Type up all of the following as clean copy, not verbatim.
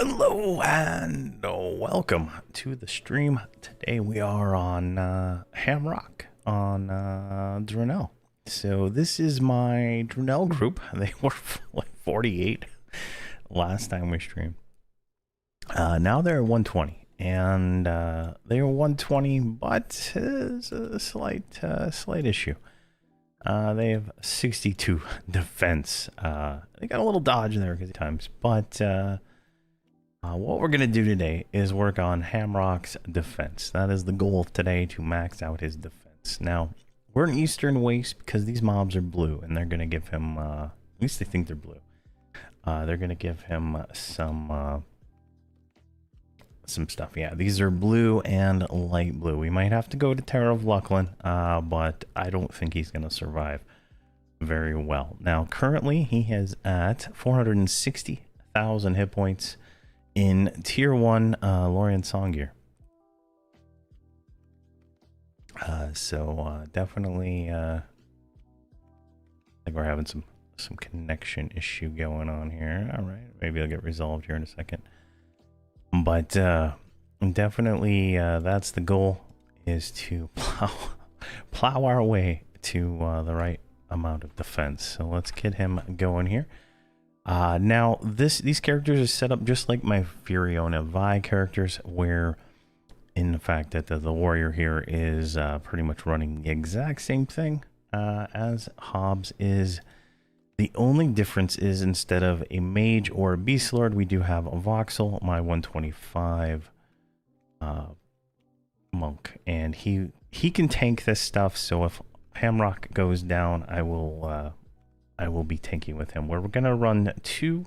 Hello and welcome to the stream. Today we are on Hamrok on Drinal. So this is my Drinal group. They were like 48 last time we streamed. Now they're 120, and they were 120, but there's a slight issue. They have 62 defense. They got a little dodge there because of times, but what we're going to do today is work on Hamrok's defense. That is the goal of today, to max out his defense. Now, we're in Eastern Waste because these mobs are blue, and they're going to give him, at least they think they're blue. They're going to give him some stuff. Yeah, these are blue and light blue. We might have to go to Terror of Lucklin, but I don't think he's going to survive very well. Now, currently, he is at 460,000 hit points in tier 1 Lorien Song gear. So definitely I think we're having some connection issue going on here. All right, maybe it'll get resolved here in a second. But definitely that's the goal, is to plow our way to the right amount of defense. So let's get him going here. Now these characters are set up just like my Fiona Vi characters, where in fact that the warrior here is pretty much running the exact same thing as Hobbs is. The only difference is, instead of a mage or a beast lord, we do have a voxel, my 125 monk, and he can tank this stuff. So if Hamrok goes down, I will be tanking with him. We're gonna run 2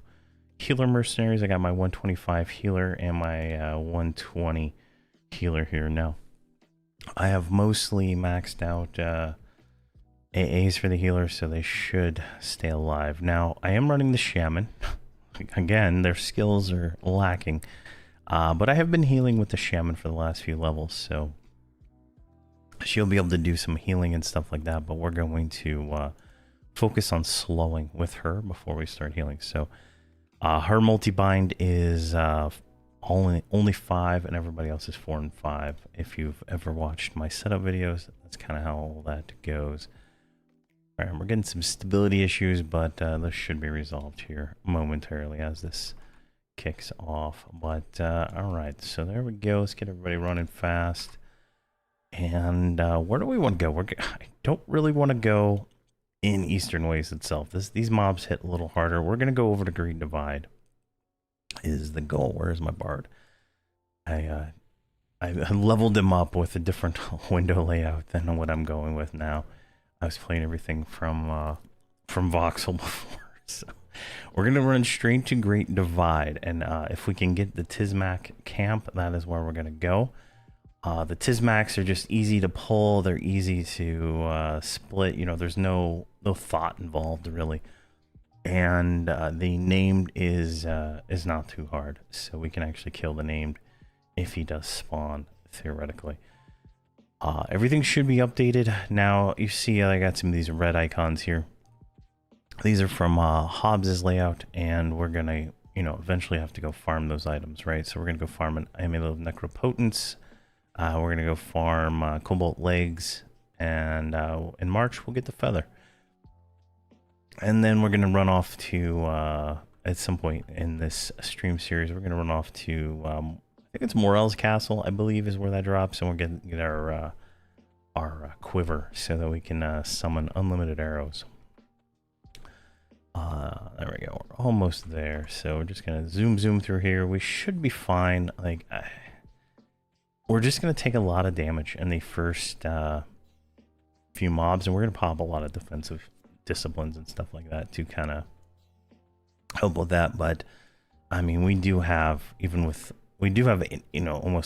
healer mercenaries. I got my 125 healer and my 120 healer here. Now I have mostly maxed out AAs for the healer, so they should stay alive. Now I am running the shaman. Again, their skills are lacking, but I have been healing with the shaman for the last few levels, so she'll be able to do some healing and stuff like that. But we're going to focus on slowing with her before we start healing. So her multi-bind is only 5, and everybody else is 4 and 5. If you've ever watched my setup videos, that's kind of how all that goes. All right, we're getting some stability issues, but this should be resolved here momentarily as this kicks off. But all right, so there we go. Let's get everybody running fast. And where do we want to go? I don't really want to go in Eastern Waste itself. These mobs hit a little harder. We're going to go over to Green Divide is the goal. Where's my bard? I leveled him up with a different window layout than what I'm going with now. I was playing everything from voxel before, so we're gonna run straight to Great Divide, and if we can get the Tizmak camp, that is where we're gonna go. The Tizmaks are just easy to pull. They're easy to split. You know, there's no thought involved really, and the named is not too hard, so we can actually kill the named if he does spawn theoretically. Everything should be updated now. You see, I got some of these red icons here. These are from Hobbs's layout, and we're gonna, eventually have to go farm those items, right? So we're gonna go farm an Amulet of Necropotence. We're gonna go farm Cobalt Legs, and in March we'll get the Feather. And then we're gonna run off to at some point in this stream series, we're gonna run off to I think it's Morel's Castle, I believe, is where that drops, and we're gonna get our quiver so that we can summon unlimited arrows. There we go. We're almost there. So we're just gonna zoom through here. We should be fine. Like, we're just gonna take a lot of damage in the first few mobs, and we're gonna pop a lot of defensive disciplines and stuff like that to kind of help with that. But I mean, we do have almost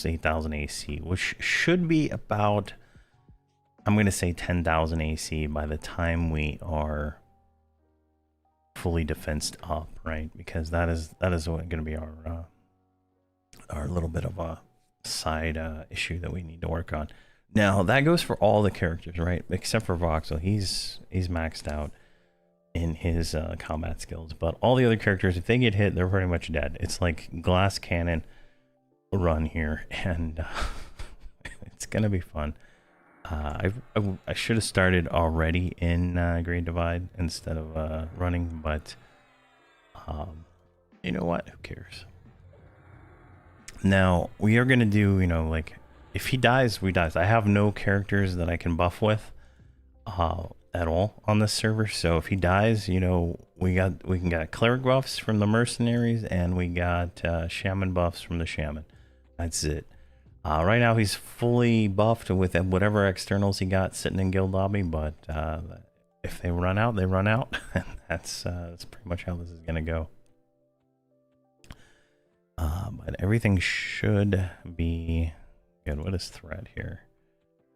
8,000 AC, which should be about, I'm going to say 10,000 AC by the time we are fully defensed up, right? Because that is going to be our little bit of a side issue that we need to work on. Now that goes for all the characters, right? Except for Voxel, he's maxed out in his combat skills. But all the other characters, if they get hit, they're pretty much dead. It's like glass cannon run here, and it's gonna be fun. I should have started already in Great Divide instead of running, but you know what? Who cares? Now we are gonna do, you know, like if he dies, we dies. I have no characters that I can buff with at all on this server, so if he dies, you know, we can get cleric buffs from the mercenaries, and we got shaman buffs from the shaman. That's it. Right now he's fully buffed with whatever externals he got sitting in guild lobby, but if they run out, they run out. And that's pretty much how this is gonna go. But everything should be good. What is thread here?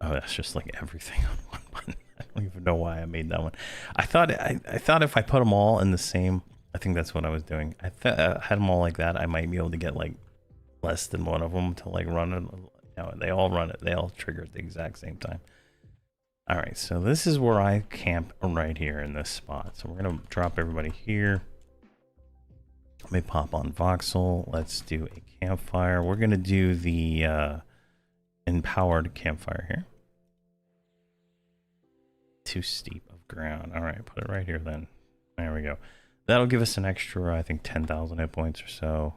Oh, that's just like everything on one button. I don't even know why I made that one. I thought if I put them all in the same, I think that's what I was doing. I had them all like that, I might be able to get like less than one of them to like run it. You know, they all run it. They all trigger at the exact same time. All right, so this is where I camp right here in this spot. So we're gonna drop everybody here. Let me pop on voxel. Let's do a campfire. We're gonna do the empowered campfire here. Too steep of ground. All right, put it right here then. There we go. That'll give us an extra, I think, 10,000 hit points or so.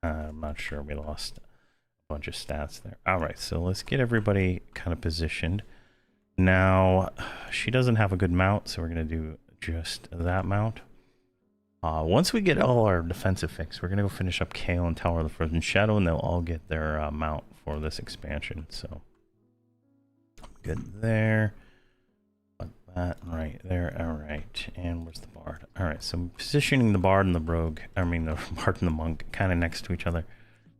I'm not sure. We lost a bunch of stats there. All right, so let's get everybody kind of positioned. Now, she doesn't have a good mount, so we're going to do just that mount. Once we get all our defensive fixed, we're going to go finish up Kale and Tower of the Frozen Shadow, and they'll all get their mount for this expansion. So, good there. Like that right there. All right, and where's the Bard? All right, so I'm positioning the Bard and the Rogue, I mean the Bard and the Monk, kind of next to each other,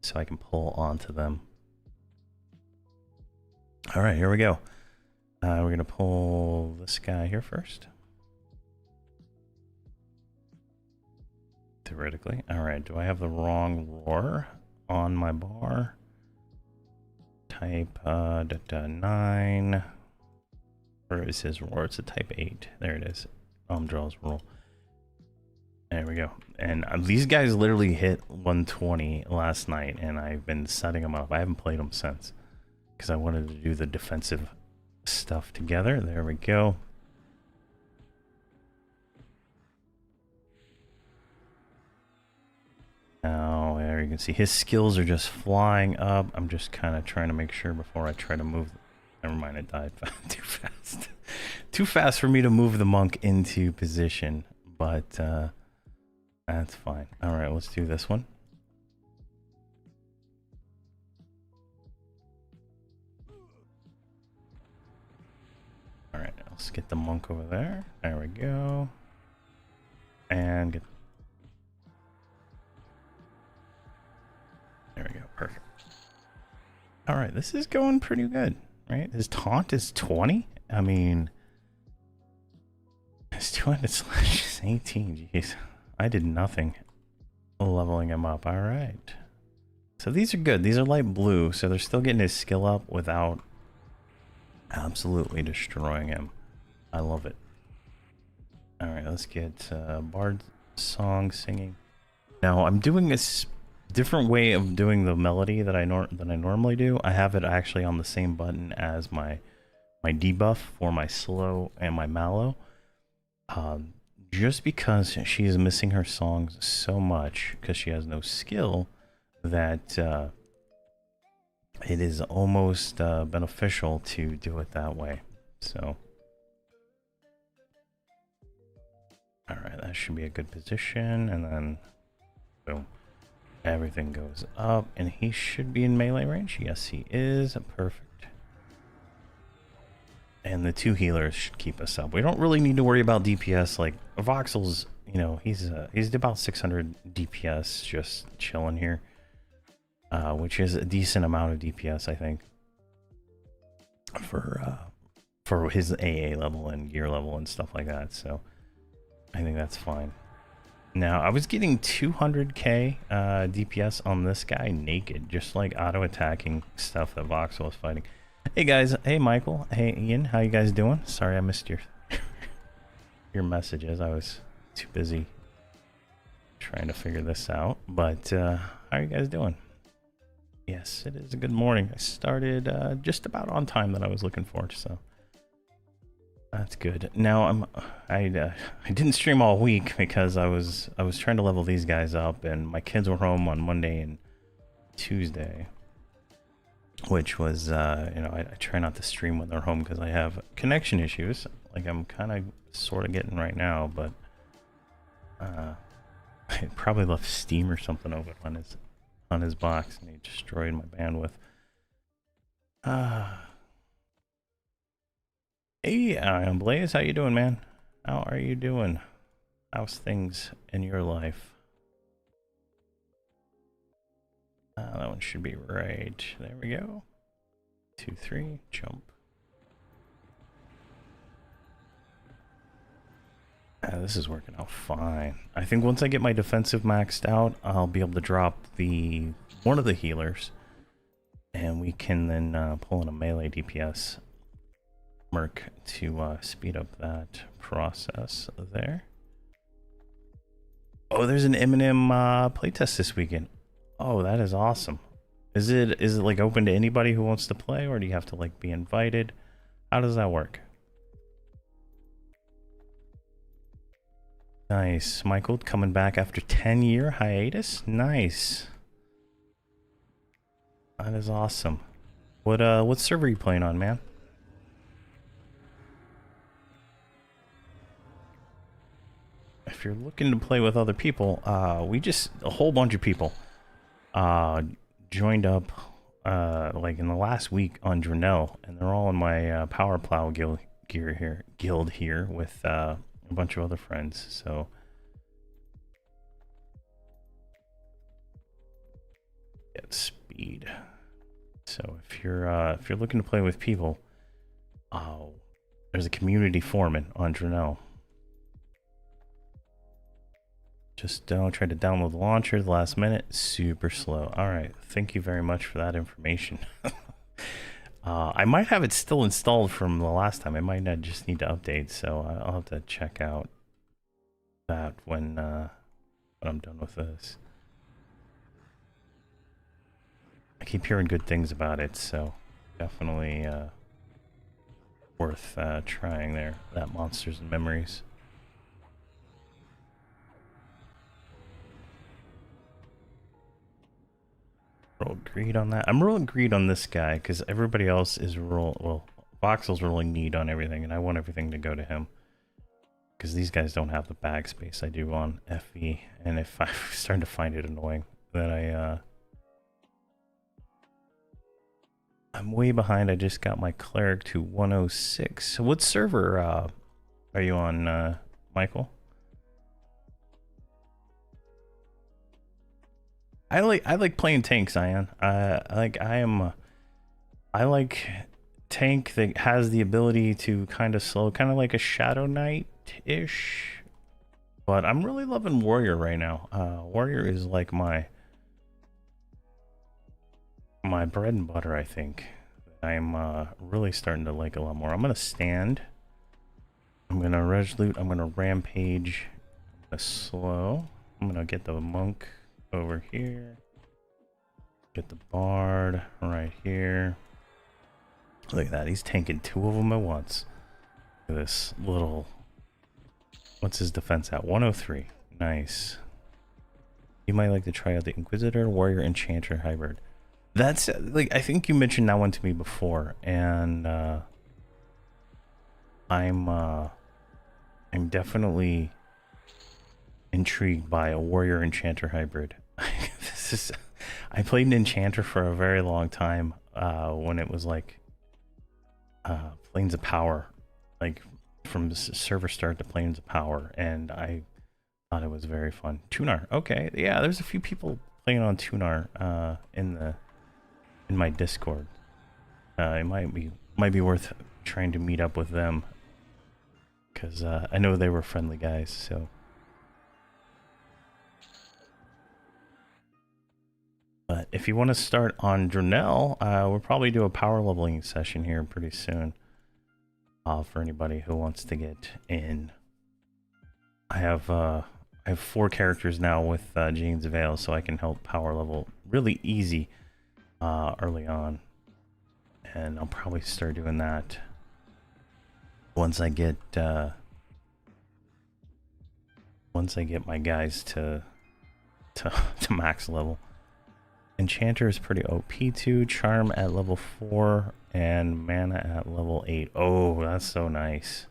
so I can pull onto them. All right, here we go. We're gonna pull this guy here first. Theoretically. All right, do I have the wrong roar on my bar? Type 9. Where is his roar? It's a type 8. There it is. Draw's roll. There we go. And these guys literally hit 120 last night, and I've been setting them up. I haven't played them since because I wanted to do the defensive stuff together. There we go. Now, there you can see his skills are just flying up. I'm just kind of trying to make sure before I try to move. Never mind, it died too fast. Too fast for me to move the monk into position, but that's fine. All right, let's do this one. All right, let's get the monk over there. There we go. And get... There we go, perfect. All right, this is going pretty good. Right, his taunt is 20. I mean, his 200 slash is 18. Jeez, I did nothing leveling him up. All right, so these are good. These are light blue, so they're still getting his skill up without absolutely destroying him. I love it. All right, let's get Bard song singing. Now I'm doing this different way of doing the melody that I normally do. I have it actually on the same button as my debuff for my slow and my mallow. Just because she is missing her songs so much because she has no skill that it is almost beneficial to do it that way. So, all right, that should be a good position, and then boom. Everything goes up, and he should be in melee range. Yes, he is. Perfect. And the 2 healers should keep us up. We don't really need to worry about DPS. Like, Voxel's, you know, he's about 600 DPS just chilling here. Which is a decent amount of DPS, I think. For his AA level and gear level and stuff like that. So, I think that's fine. Now, I was getting 200k DPS on this guy naked, just like auto-attacking stuff that Voxel was fighting. Hey guys, hey Michael, hey Ian, how you guys doing? Sorry I missed your your messages. I was too busy trying to figure this out. But how are you guys doing? Yes, it is a good morning. I started just about on time that I was looking for, so that's good. Now I didn't stream all week because I was trying to level these guys up, and my kids were home on Monday and Tuesday, which was I try not to stream when they're home because I have connection issues, like I'm kind of sort of getting right now. But I probably left Steam or something open on his box, and he destroyed my bandwidth. Hey, I'm Blaze. How you doing, man? How are you doing? How's things in your life? That one should be right. There we go. 2, 3, jump. This is working out fine. I think once I get my defensive maxed out, I'll be able to drop one of the healers, and we can then pull in a melee DPS merc to speed up that process there. Oh, there's an Eminem playtest this weekend. Oh, that is awesome. Is it like open to anybody who wants to play, or do you have to like be invited? How does that work? Nice. Michael coming back after 10-year hiatus. Nice. That is awesome. What server are you playing on, man? If you're looking to play with other people, a whole bunch of people joined up like in the last week on Drinal, and they're all in my power plow guild here with a bunch of other friends. So get speed. So if you're looking to play with people, there's a community forum on Drinal. Just don't try to download the launcher the last minute. Super slow. All right. Thank you very much for that information. I might have it still installed from the last time. I might not just need to update, so I'll have to check out that when I'm done with this. I keep hearing good things about it, so definitely worth trying there. That Monsters and Memories. Roll greed on that. I'm rolling greed on this guy because everybody else is Voxel's rolling need on everything, and I want everything to go to him because these guys don't have the bag space I do on FE. And if I'm starting to find it annoying that I'm way behind. I just got my cleric to 106. What server are you on, Michael? I like playing tanks, Ian. I like tank that has the ability to kind of slow, kind of like a Shadow Knight-ish. But I'm really loving Warrior right now. Warrior is like my bread and butter, I think. I'm really starting to like a lot more. I'm gonna stand. I'm gonna resolute. I'm gonna rampage. I'm gonna slow. I'm gonna get the monk over here. Get the bard right here. Look at that. He's tanking 2 of them at once. Look at this little... What's his defense at? 103. Nice. You might like to try out the Inquisitor, Warrior, Enchanter hybrid. That's like, I think you mentioned that one to me before, and I'm definitely intrigued by a Warrior Enchanter hybrid. I played an Enchanter for a very long time when it was like Planes of Power, like from server start to Planes of Power, and I thought it was very fun. Tunar, okay, yeah, there's a few people playing on Tunar in my Discord. It might be worth trying to meet up with them because I know they were friendly guys. So, but if you want to start on Drinal, we'll probably do a power leveling session here pretty soon. For anybody who wants to get in. I have 4 characters now with Jane's Veil, so I can help power level really easy early on. And I'll probably start doing that once I get my guys to max level. Enchanter is pretty OP too. Charm at level 4 and mana at level 8. Oh, that's so nice.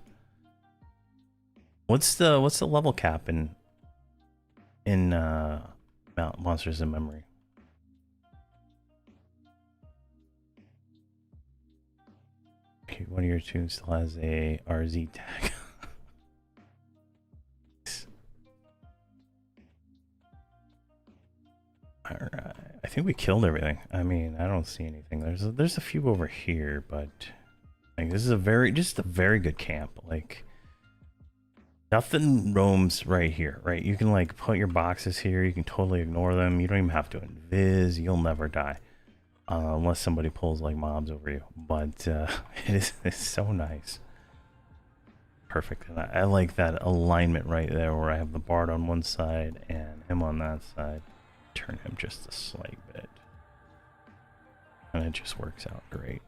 What's the level cap in Monsters in Memory? Okay, one of your tunes still has a RZ tag. Alright, I think we killed everything. I mean, I don't see anything. There's a few over here, but like this is just a very good camp. Like nothing roams right here, right? You can like put your boxes here. You can totally ignore them. You don't even have to invis. You'll never die unless somebody pulls like mobs over you. But it's so nice. Perfect. And I like that alignment right there where I have the bard on one side and him on that side. Turn him just a slight bit. And it just works out great.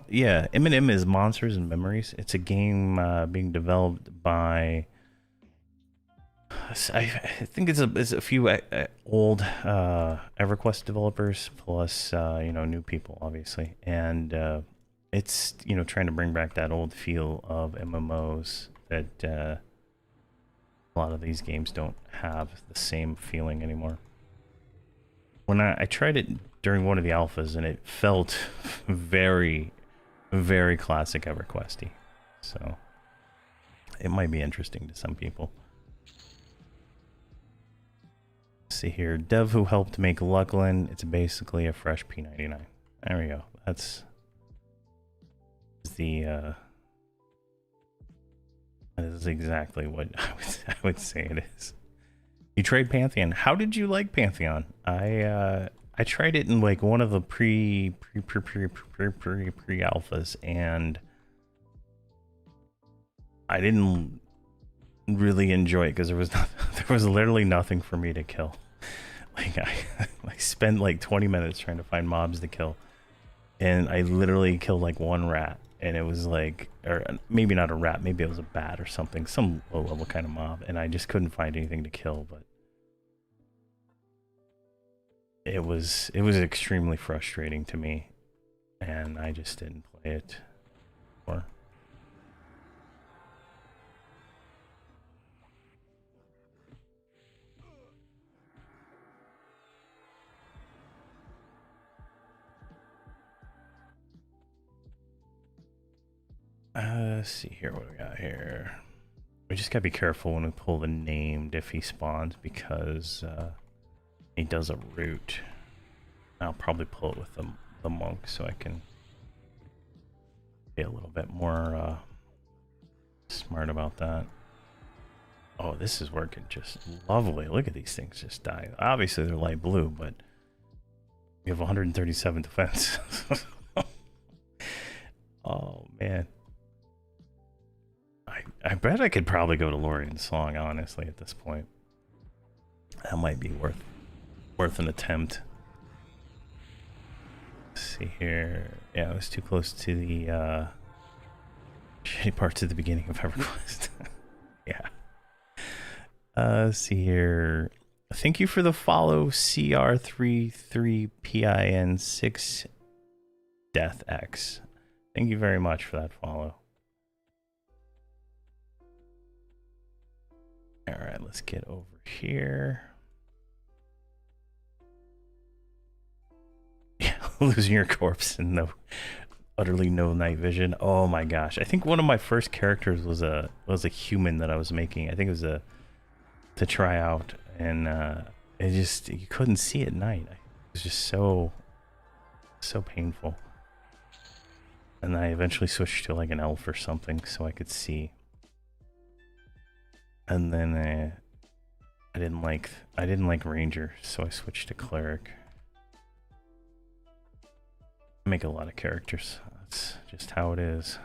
Yeah, M&M is Monsters and Memories. It's a game being developed by I think it's a few old Everquest developers plus new people obviously, and it's trying to bring back that old feel of MMOs that a lot of these games don't have the same feeling anymore. When I tried it during one of the alphas, and it felt very, very classic EverQuesty. So it might be interesting to some people. Let's see here, dev who helped make Lucklin. It's basically a fresh P99. There we go. That's the that is exactly what I would say it is. You tried Pantheon. How did you like Pantheon? I tried it in like one of the pre alphas, and I didn't really enjoy it because there was literally nothing for me to kill. Like I spent like 20 minutes trying to find mobs to kill, and I literally killed like one rat, and it was like, or maybe not a rat, maybe it was a bat or something, some low level kind of mob, and I just couldn't find anything to kill. But it was extremely frustrating to me, and I just didn't play it more. Let's see here what we got here. We just gotta be careful when we pull the named if he spawns, because he does a root. I'll probably pull it with the monk so I can be a little bit more smart about that. Oh, this is working just lovely. Look at these things just die. Obviously they're light blue, but we have 137 defense. Oh man. I bet I could probably go to Lorian's Song, honestly, at this point. That might be worth an attempt. Let's see here. Yeah, I was too close to the shitty parts at the beginning of Everquest. Yeah. Let's see here. Thank you for the follow, CR33PIN6 DeathX. Thank you very much for that follow. All right, let's get over here. Yeah, losing your corpse and utterly no night vision. Oh my gosh! I think one of my first characters was a human that I was making. I think it was to try out, and it just, you couldn't see at night. It was just so painful. And I eventually switched to like an elf or something so I could see. And then I didn't like ranger, so I switched to cleric. I make a lot of characters. That's just how it is.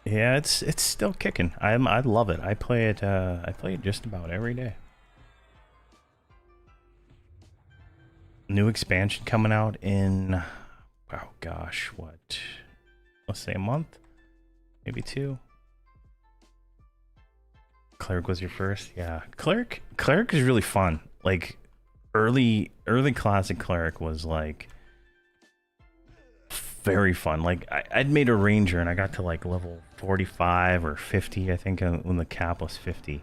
Yeah, it's still kicking. I love it. I play it just about every day. New expansion coming out in, oh gosh, what? Let's say a month, maybe 2. Cleric was your first, yeah. Cleric is really fun. Like early classic Cleric was like very fun. Like I'd made a ranger and I got to like level 45 or 50, I think, when the cap was 50,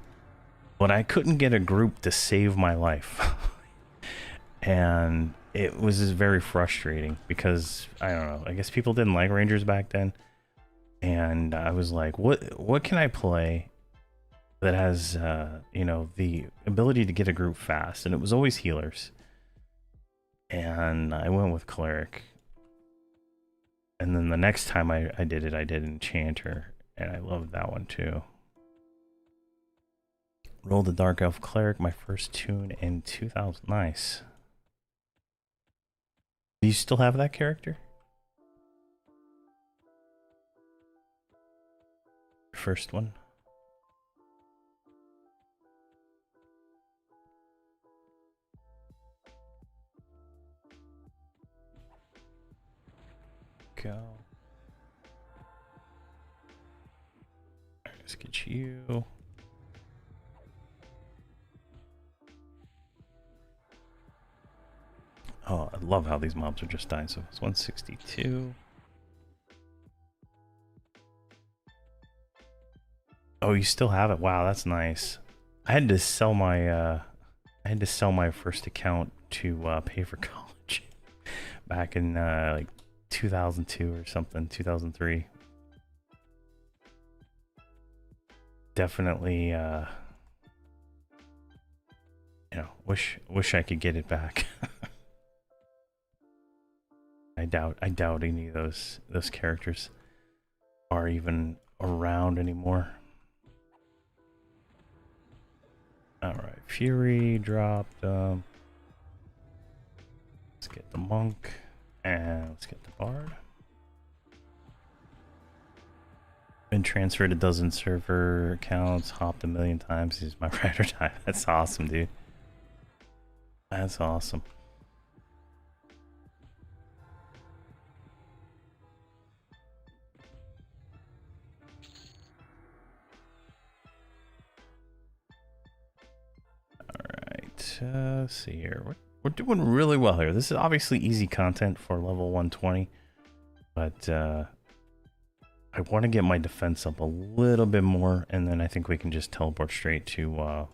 but I couldn't get a group to save my life. And it was just very frustrating because I don't know, I guess people didn't like rangers back then, and I was like, what can I play that has you know, the ability to get a group fast? And it was always healers, and I went with Cleric. And then the next time I did it, I did Enchanter, and I loved that one too. Rolled the Dark Elf Cleric, my first tune in 2000. Nice. Do you still have that character? First one? Go. Let's get you. Oh, I love how these mobs are just dying. So it's 162. Oh, you still have it? Wow, that's nice. I had to sell my first account to pay for college back in like 2002 or something, 2003. Definitely, you know, wish I could get it back. I doubt any of those characters are even around anymore. All right, Fury dropped. Let's get the monk and let's get the bard. Been transferred a dozen server accounts, hopped a million times. He's my ride or die. That's awesome, dude. That's awesome. Let's see here. We're doing really well here. This is obviously easy content for level 120, but I want to get my defense up a little bit more, and then I think we can just teleport straight to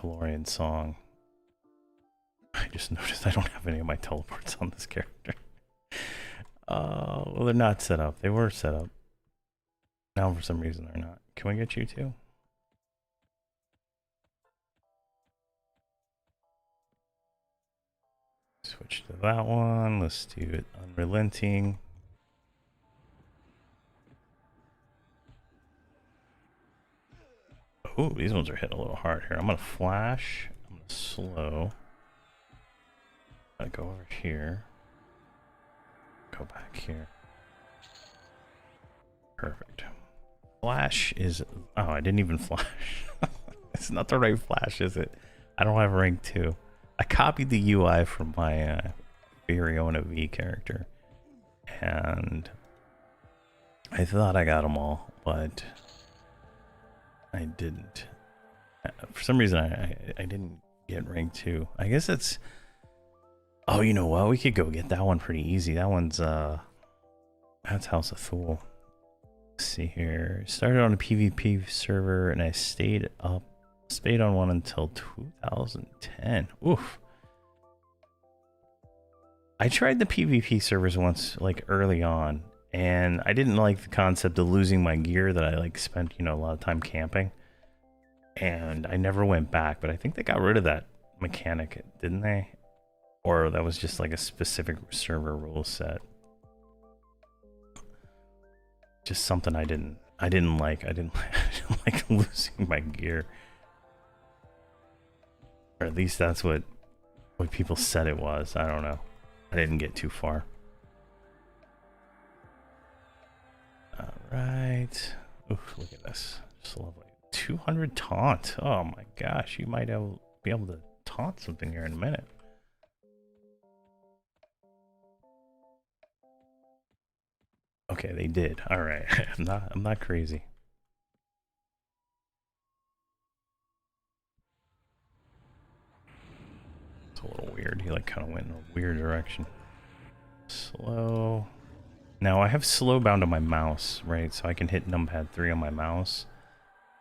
Lorian's song. I just noticed I don't have any of my teleports on this character. Well, they're not set up. They were set up. Now for some reason they're not. Can we get you too? Switch to that one. Let's do it unrelenting. Oh, these ones are hitting a little hard here. I'm gonna flash. I'm gonna slow. I go over here. Go back here. Perfect. Flash is. Oh, I didn't even flash. It's not the right flash, is it? I don't have rank 2. I copied the UI from my Fiona V character, and I thought I got them all, but I didn't. For some reason, I didn't get rank 2. I guess it's. Oh, you know what? We could go get that one pretty easy. That one's that's House of Thule. Let's see here. Started on a PvP server, and I stayed on one until 2010. Oof. I tried the PvP servers once, like early on, and I didn't like the concept of losing my gear that I like spent, you know, a lot of time camping. And I never went back, but I think they got rid of that mechanic, didn't they? Or that was just like a specific server rule set. Just something I didn't I didn't like I didn't like losing my gear. Or at least that's what people said it was. I don't know. I didn't get too far. All right. Oof, look at this. Just lovely. 200 taunt. Oh my gosh, you might be able to taunt something here in a minute. Okay, they did. All right. I'm not crazy. It's a little weird. He like kind of went in a weird direction. Slow. Now I have slow bound on my mouse, right? So I can hit numpad 3 on my mouse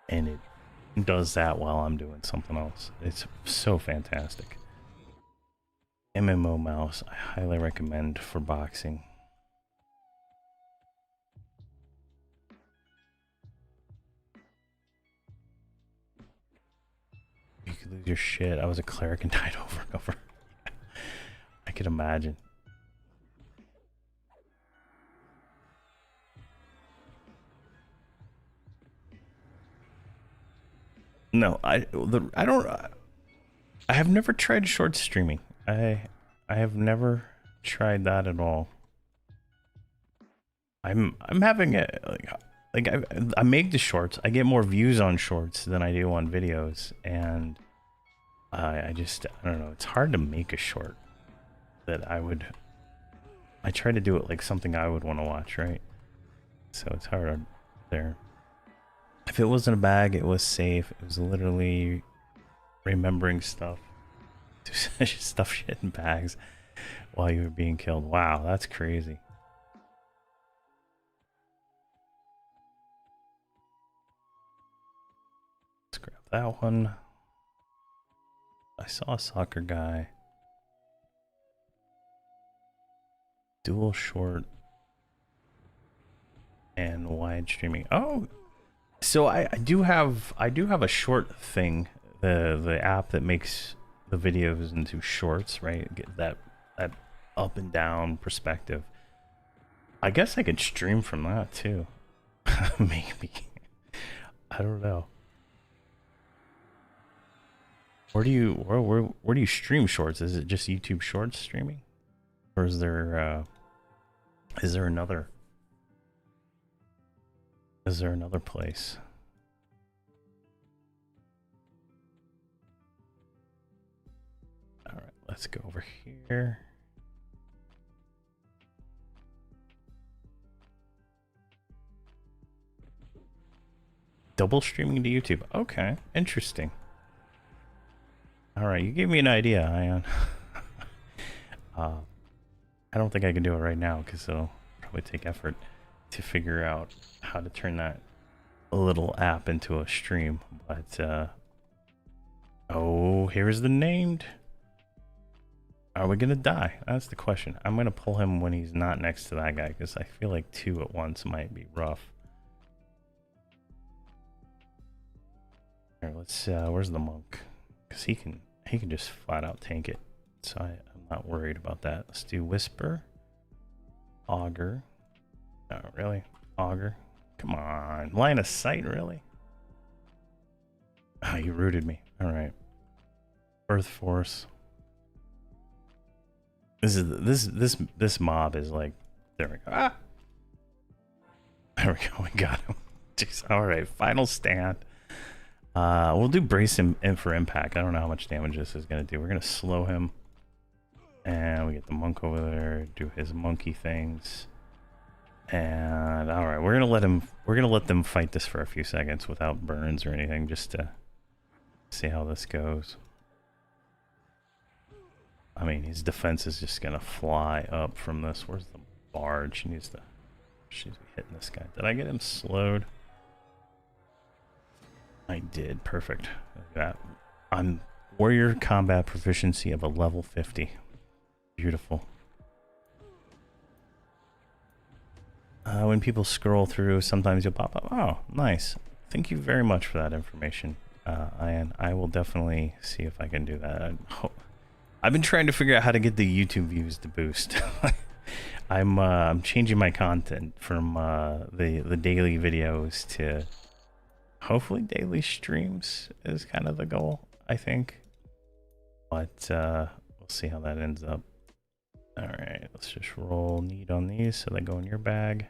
and it does that while I'm doing something else. It's so fantastic. MMO mouse, I highly recommend for boxing. You could lose your shit. I was a cleric and died over and over. I could imagine. No, I have never tried short streaming. I have never tried that at all. I'm having a like I make the shorts. I get more views on shorts than I do on videos, and I don't know. It's hard to make a short that I try to do it like something I would want to watch, right? So it's hard there. If it wasn't a bag, it was safe. It was literally remembering stuff. Stuff shit in bags while you were being killed. Wow, that's crazy. Let's grab that one. I saw a soccer guy. Dual short and wide streaming. Oh, so I do have a short thing. The app that makes the videos into shorts, right? Get that up and down perspective. I guess I could stream from that too. Maybe. I don't know. Where do you stream shorts? Is it just YouTube Shorts streaming, or is there another place? All right, let's go over here. Double streaming to YouTube. Okay, interesting. All right, you gave me an idea, Ion. I don't think I can do it right now because it'll probably take effort to figure out how to turn that little app into a stream. But oh, here's the named. Are we gonna die? That's the question. I'm gonna pull him when he's not next to that guy because I feel like 2 at once might be rough. Here, let's where's the monk? Because he can just flat out tank it. So I'm not worried about that. Let's do whisper. Augur. Oh, really? Augur? Come on. Line of sight, really? Oh, you rooted me. Alright. Earth Force. This mob is like, there we go. Ah! There we go, we got him. Jeez, alright, final stand. We'll do brace him in for impact. I don't know how much damage this is gonna do. We're gonna slow him. And we get the monk over there, do his monkey things. And alright, we're gonna let them fight this for a few seconds without burns or anything, just to see how this goes. I mean, his defense is just gonna fly up from this. Where's the bard? She needs to be hitting this guy. Did I get him slowed? I did. Perfect. Look at that. I'm warrior combat proficiency of a level 50. Beautiful. When people scroll through, sometimes you'll pop up. Oh, nice. Thank you very much for that information, Ian. I will definitely see if I can do that. I've been trying to figure out how to get the YouTube views to boost. I'm changing my content from the daily videos to hopefully daily streams is kind of the goal, I think. But we'll see how that ends up. All right, let's just roll need on these so they go in your bag.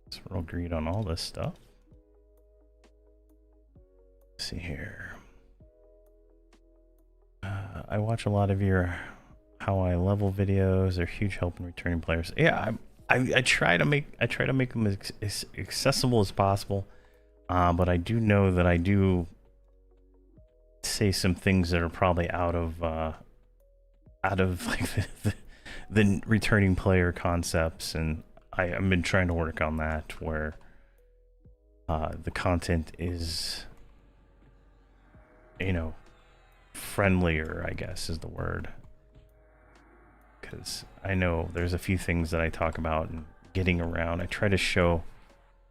Let's roll greed on all this stuff. Let's see here. I watch a lot of your how I level videos. They're huge help in returning players. Yeah, I try to make them as accessible as possible. But I do know that I do say some things that are probably out of like the returning player concepts, and I've been trying to work on that where the content is, you know, friendlier, I guess is the word, because I know there's a few things that I talk about and getting around. I try to show,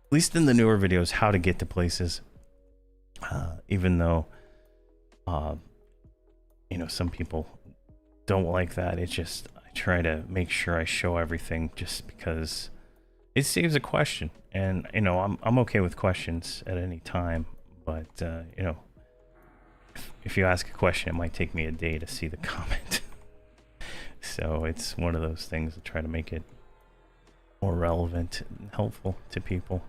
at least in the newer videos, how to get to places, even though you know, some people don't like that. It's just I try to make sure I show everything just because it saves a question, and you know, I'm okay with questions at any time, but you know, if you ask a question, it might take me a day to see the comment. So it's one of those things to try to make it more relevant and helpful to people.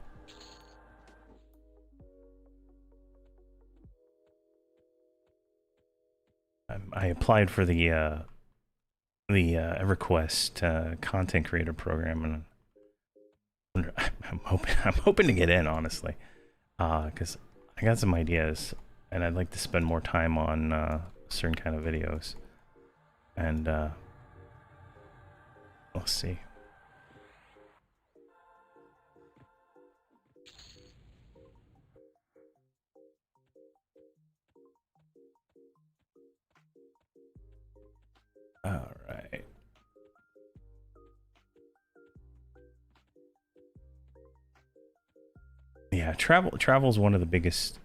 I applied for the Everquest content creator program, and I'm hoping to get in, honestly, because I got some ideas, and I'd like to spend more time on certain kind of videos, and we'll see. All right. Yeah, travel is one of the biggest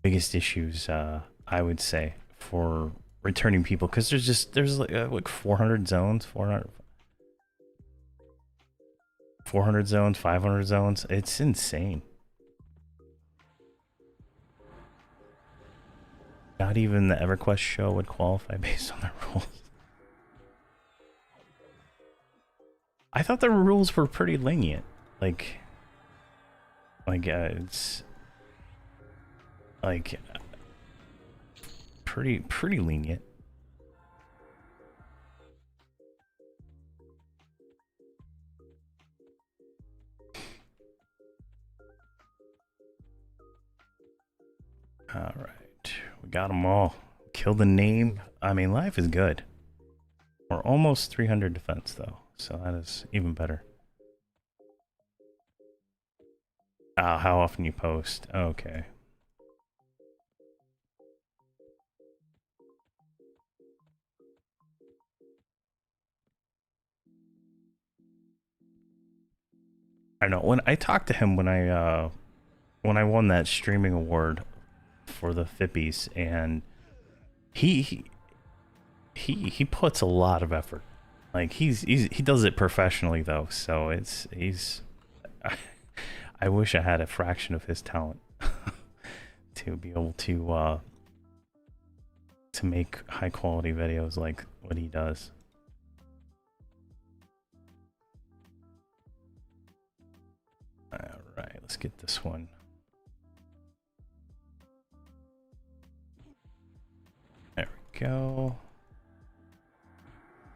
issues, I would say, for returning people, because there's like 400 zones, 400 zones, 500 zones. It's insane. Not even the Everquest show would qualify based on the rules. I thought the rules were pretty lenient. Like it's like pretty lenient. All right, we got them all. Kill the name. I mean, life is good. We're almost 300 defense though, so that is even better. How often you post? Okay. I know, when I talked to him when I won that streaming award for the Fippies, and he puts a lot of effort. Like he does it professionally though, so he's I wish I had a fraction of his talent to be able to make high quality videos like what he does. All right, let's get this one. There we go.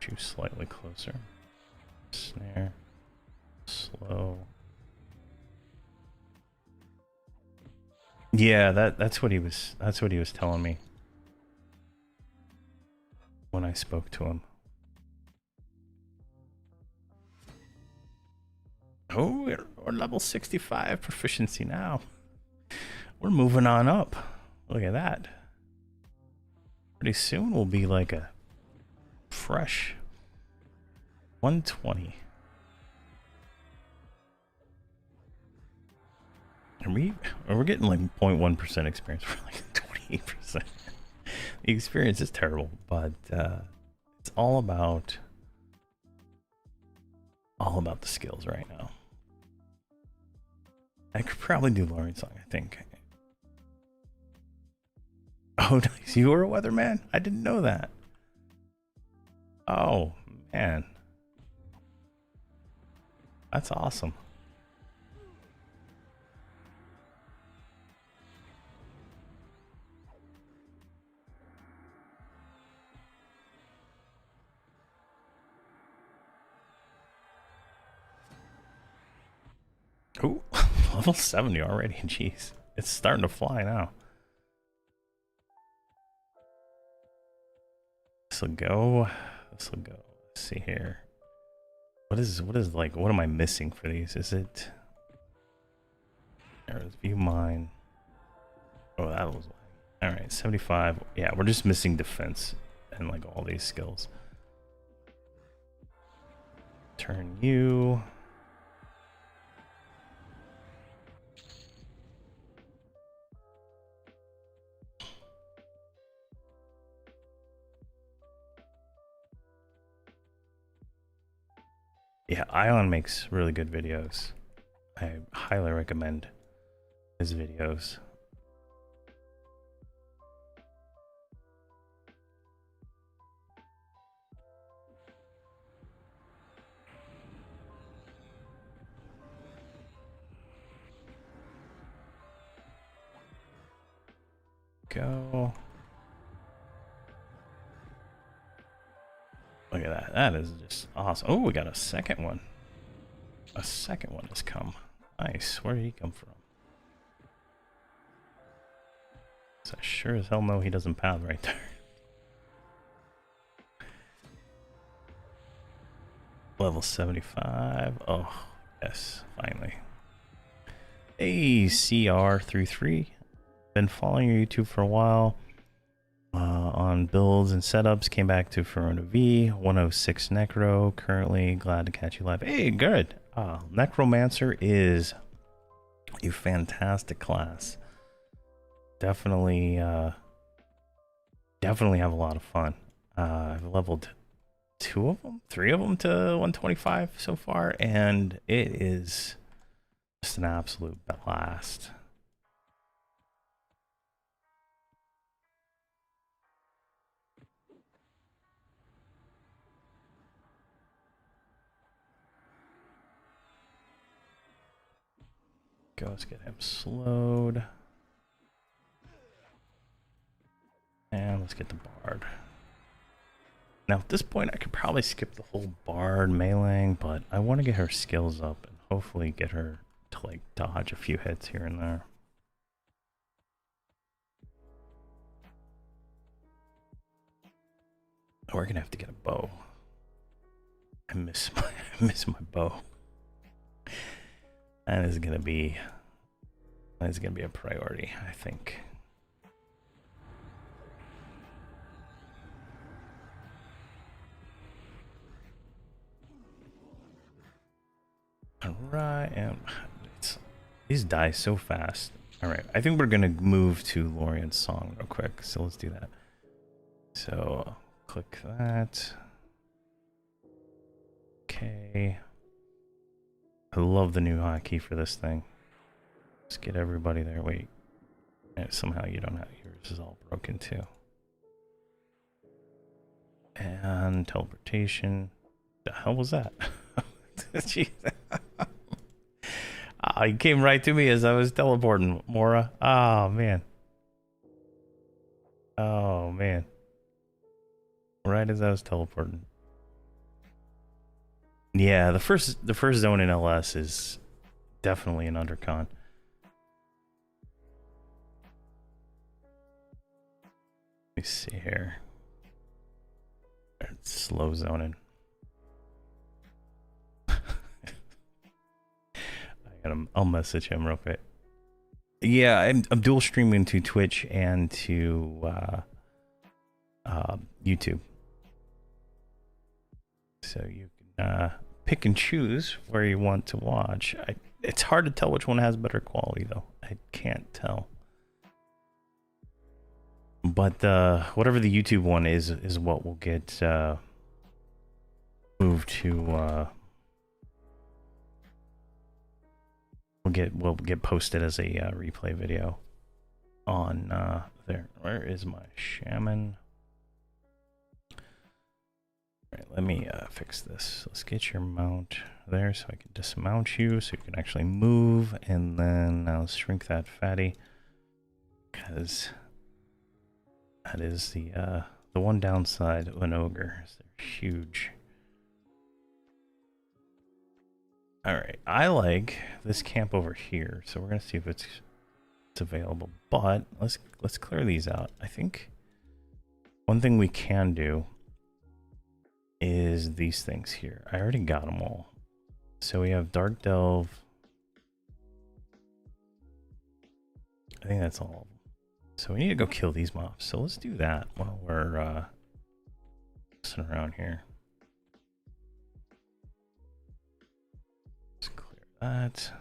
You slightly closer. Snare. Slow. Yeah, that's what he was telling me when I spoke to him. Oh, we're level 65 proficiency now. We're moving on up. Look at that. Pretty soon we'll be like a fresh 120. We're getting like 0.1% experience for like 28%. The experience is terrible, but it's all about the skills right now. I could probably do Lorian song, I think. Oh, nice. You were a weatherman? I didn't know that. Oh, man. That's awesome. Ooh, level 70 already. Jeez. It's starting to fly now. This will go. This will go. Let's see here. What is like, what am I missing for these? Is it... There's view mine. Oh, that was... Alright, 75. Yeah, we're just missing defense and like all these skills. Turn you. Yeah, Ion makes really good videos. I highly recommend his videos. Go. Look at that. That is just awesome. Oh, we got a second one. A second one has come. Nice. Where did he come from? So I sure as hell know he doesn't path right there. Level 75. Oh, yes. Finally. Hey, CR33. Been following your YouTube for a while. On builds and setups, came back to Verona V, 106 Necro, currently glad to catch you live. Hey, good. Necromancer is a fantastic class. Definitely have a lot of fun. I've leveled 3 of them to 125 so far, and it is just an absolute blast. Let's get him slowed. And let's get the Bard. Now at this point I could probably skip the whole Bard meleeing, but I want to get her skills up and hopefully get her to like dodge a few hits here and there. Oh, we're gonna have to get a bow. I miss my bow. That is gonna be a priority, I think. Alright, and these die so fast. Alright, I think we're gonna move to Lorian's song real quick, so let's do that. So click that. Okay. I love the new hotkey for this thing. Let's get everybody there. Wait. And somehow you don't have yours is all broken too. And teleportation. The hell was that? Jeez. He came right to me as I was teleporting, Mora. Oh man. Oh man. Right as I was teleporting. Yeah, the first zone in LS is definitely an undercon. Let me see here. It's slow zoning. I'll message him real quick. Yeah, I'm dual streaming to Twitch and to YouTube. So you can pick and choose where you want to watch. It's hard to tell which one has better quality though. I can't tell. But whatever the YouTube one is what will get moved to will get posted as a replay video on there. Where is my shaman? All right, let me fix this. Let's get your mount there so I can dismount you so you can actually move, and then I'll shrink that fatty because that is the one downside of an ogre. Is they're huge. All right, I like this camp over here, so we're gonna see if it's available. But let's clear these out. I think one thing we can do is these things here. I already got them all. So we have Dark Delve. I think that's all of them. So we need to go kill these mobs. So let's do that while we're sitting around here. Let's clear that.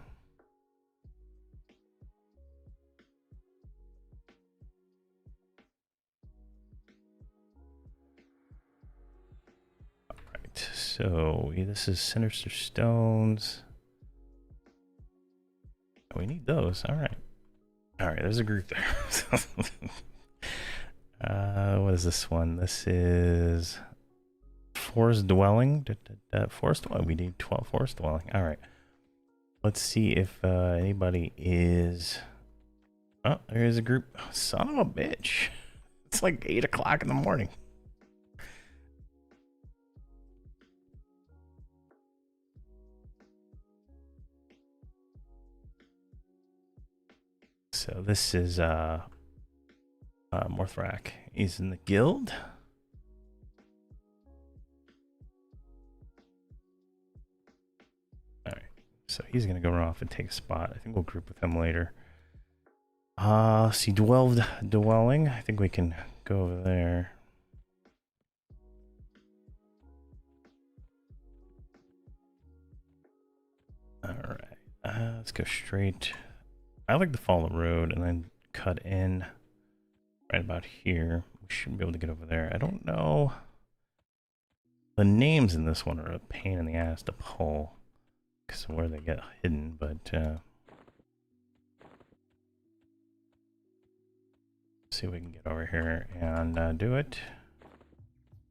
So this is Sinister Stones. We need those. All right. There's a group there. What is this one? This is Forest Dwelling. Forest Dwelling. We need 12 Forest Dwelling. All right. Let's see if anybody is. Oh, there is a group. Son of a bitch. It's like 8 o'clock in the morning. So this is Morthrak. He's in the guild. All right, so he's gonna go run off and take a spot. I think we'll group with him later. See, dwelling. I think we can go over there. All right, let's go straight. I like to follow the road and then cut in right about here. We should be able to get over there. I don't know. The names in this one are a pain in the ass to pull because of where they get hidden, but see if we can get over here and do it.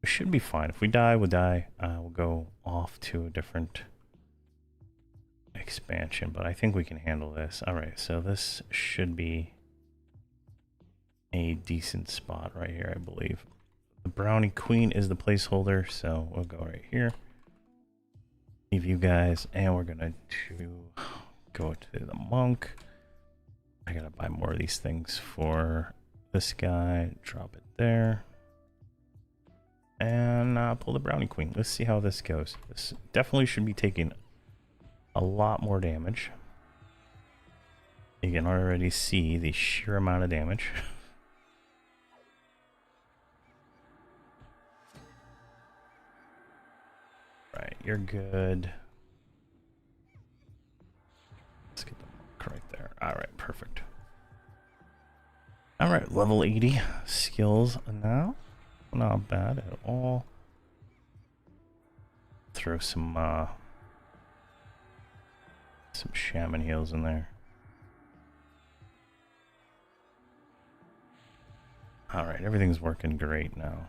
We should be fine. If we die, we'll die. We'll go off to a different expansion, but I think we can handle this. All right, so this should be a decent spot right here, I believe. The Brownie Queen is the placeholder, so we'll go right here. Leave you guys, and we're gonna go to the monk. I gotta buy more of these things for this guy. Drop it there. And pull the Brownie Queen. Let's see how this goes. This definitely should be taking a lot more damage. You can already see the sheer amount of damage. Right, you're good. Let's get the mark right there. All right, perfect. All right, level 80 skills now. Not bad at all. Throw some shaman heals in there. All right, everything's working great now.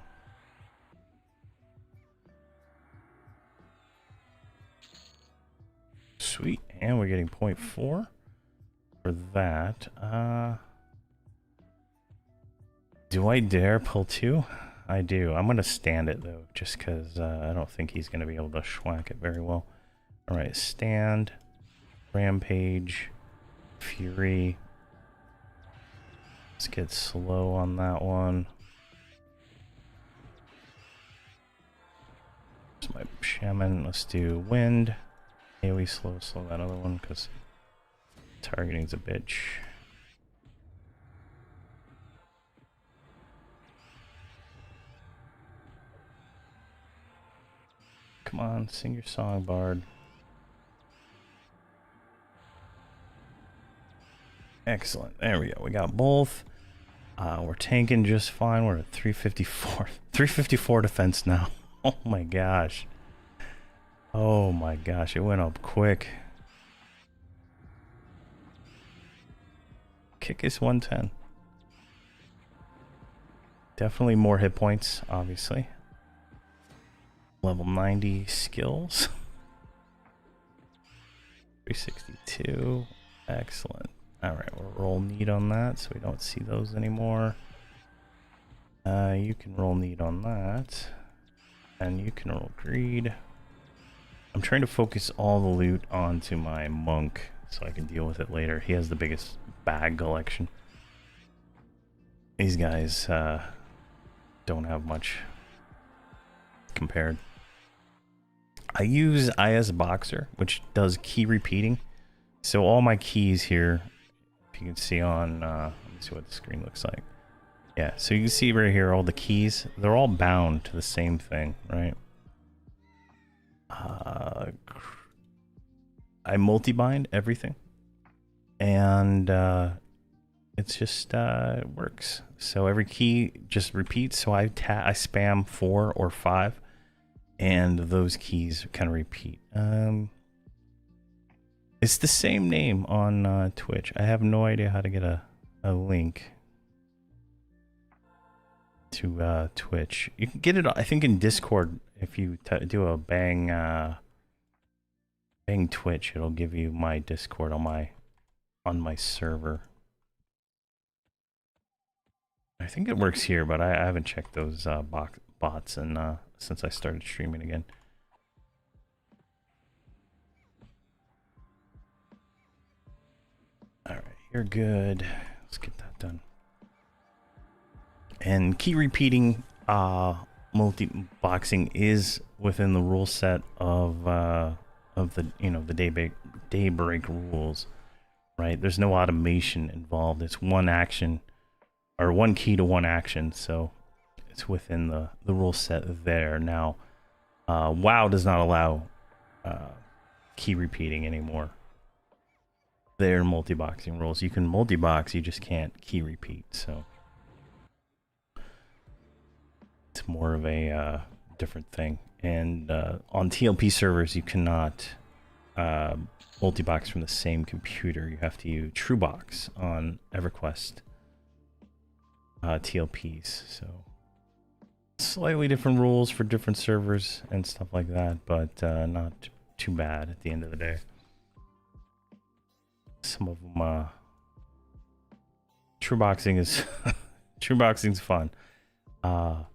Sweet, and we're getting 0.4 for that. Do I dare pull 2? I do. I'm gonna stand it though, just because I don't think he's gonna be able to schwack it very well. All right, stand, rampage, fury. Let's get slow on that one. Here's my shaman. Let's do wind. AoE slow that other one because targeting's a bitch. Come on, sing your song, Bard. Excellent. There we go. We got both. We're tanking just fine. We're at 354. 354 defense now. Oh my gosh. Oh my gosh, it went up quick. Kick is 110. Definitely more hit points, obviously. Level 90 skills. 362. Excellent. Alright, we'll roll need on that so we don't see those anymore. You can roll need on that. And you can roll greed. I'm trying to focus all the loot onto my monk so I can deal with it later. He has the biggest bag collection. These guys don't have much compared. I use IS Boxer, which does key repeating. So all my keys here, if you can see on, let me see what the screen looks like. Yeah, so you can see right here, all the keys, they're all bound to the same thing, right? I multi-bind everything, and it's just it works. So every key just repeats. So I spam 4 or 5, and those keys kind of repeat. It's the same name on Twitch. I have no idea how to get a link to Twitch. You can get it, I think, in Discord. If you do a bang Twitch, it'll give you my Discord on my server. I think it works here, but I haven't checked those bots and since I started streaming again. All right, you're good. Let's get that done. And key repeating multi-boxing is within the rule set of the the daybreak rules, right? There's no automation involved. It's one action or one key to one action, so it's within the rule set there. Now, WoW does not allow key repeating anymore. They're multi-boxing rules. You can multi-box, you just can't key repeat. So it's more of a different thing. And on TLP servers, you cannot multi-box from the same computer. You have to use TrueBox on Everquest TLPs. So slightly different rules for different servers and stuff like that, but not too bad at the end of the day. Some of them, TrueBoxing is TrueBoxing's fun, but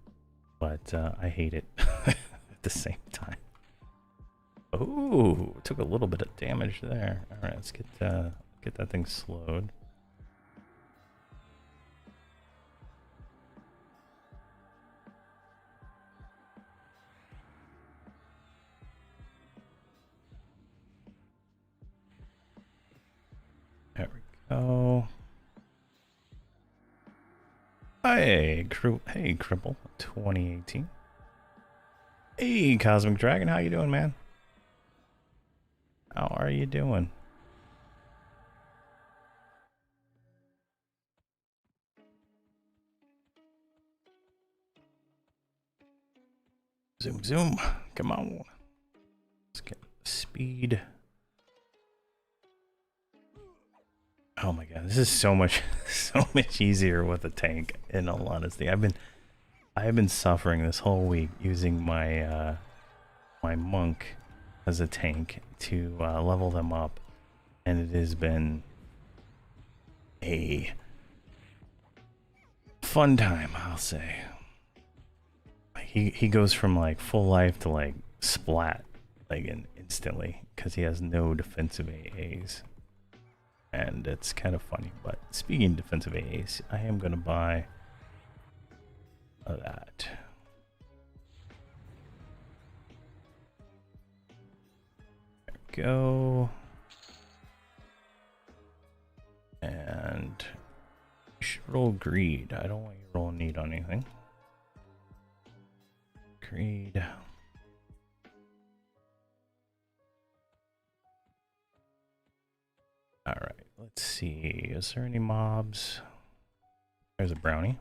I hate it at the same time. Oh, took a little bit of damage there. All right, let's get that thing slowed. There we go. Hey, Cripple 2018. Hey, Cosmic Dragon, how you doing, man? How are you doing? Zoom, zoom. Come on. Let's get speed. Oh my god, this is so much easier with a tank, in all honesty. I've been suffering this whole week using my my monk as a tank to level them up, and it has been a fun time, I'll say. He goes from like full life to like splat like instantly because he has no defensive AAs. And it's kind of funny. But speaking of defensive AAs, I am going to buy that. There we go. And you should roll greed. I don't want you to roll need on anything. Greed. All right, let's see. Is there any mobs? There's a brownie.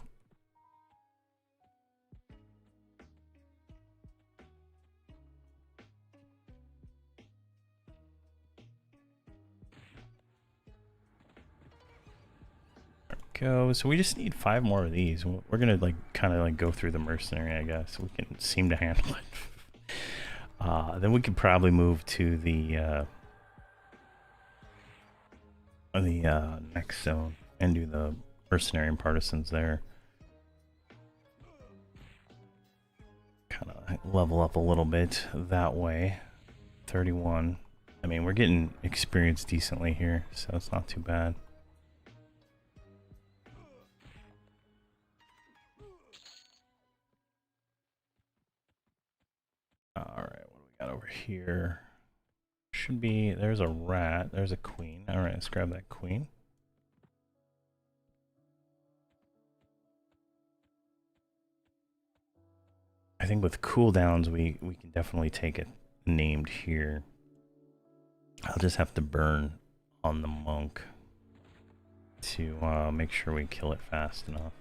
Go. So we just need 5 more of these. We're gonna like kind of like go through the mercenary, I guess. We can seem to handle it. Then we could probably move to the next zone and do the mercenary and partisans there. Kind of level up a little bit that way. 31. I mean, we're getting experience decently here, so it's not too bad. Alright, what do we got over here? Should be, there's a rat, there's a queen. Alright, let's grab that queen. I think with cooldowns, we can definitely take it named here. I'll just have to burn on the monk to make sure we kill it fast enough.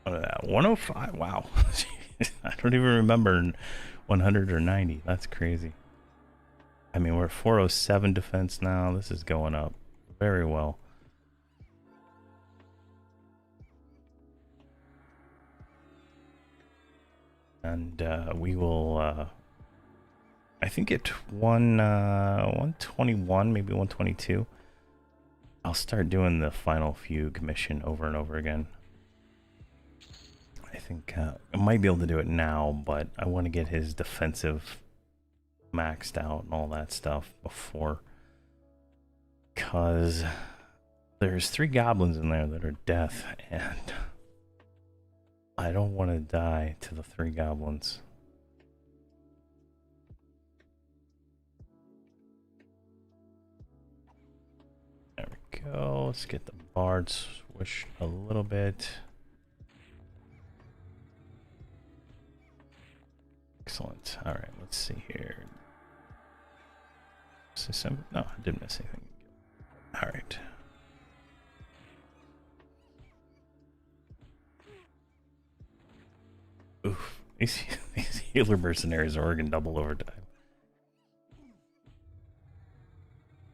What is that? 105? Wow. I don't even remember 100 or 90. That's crazy. I mean, we're at 407 defense now. This is going up very well. And we will, I think at 121, maybe 122, I'll start doing the final fugue mission over and over again. I think I might be able to do it now, but I want to get his defensive maxed out and all that stuff before, because there's 3 goblins in there that are death, and I don't want to die to the 3 goblins. There we go. Let's get the bard swished a little bit. Excellent. All right, let's see here. No, I didn't miss anything. All right. Oof. These healer mercenaries are working double overtime.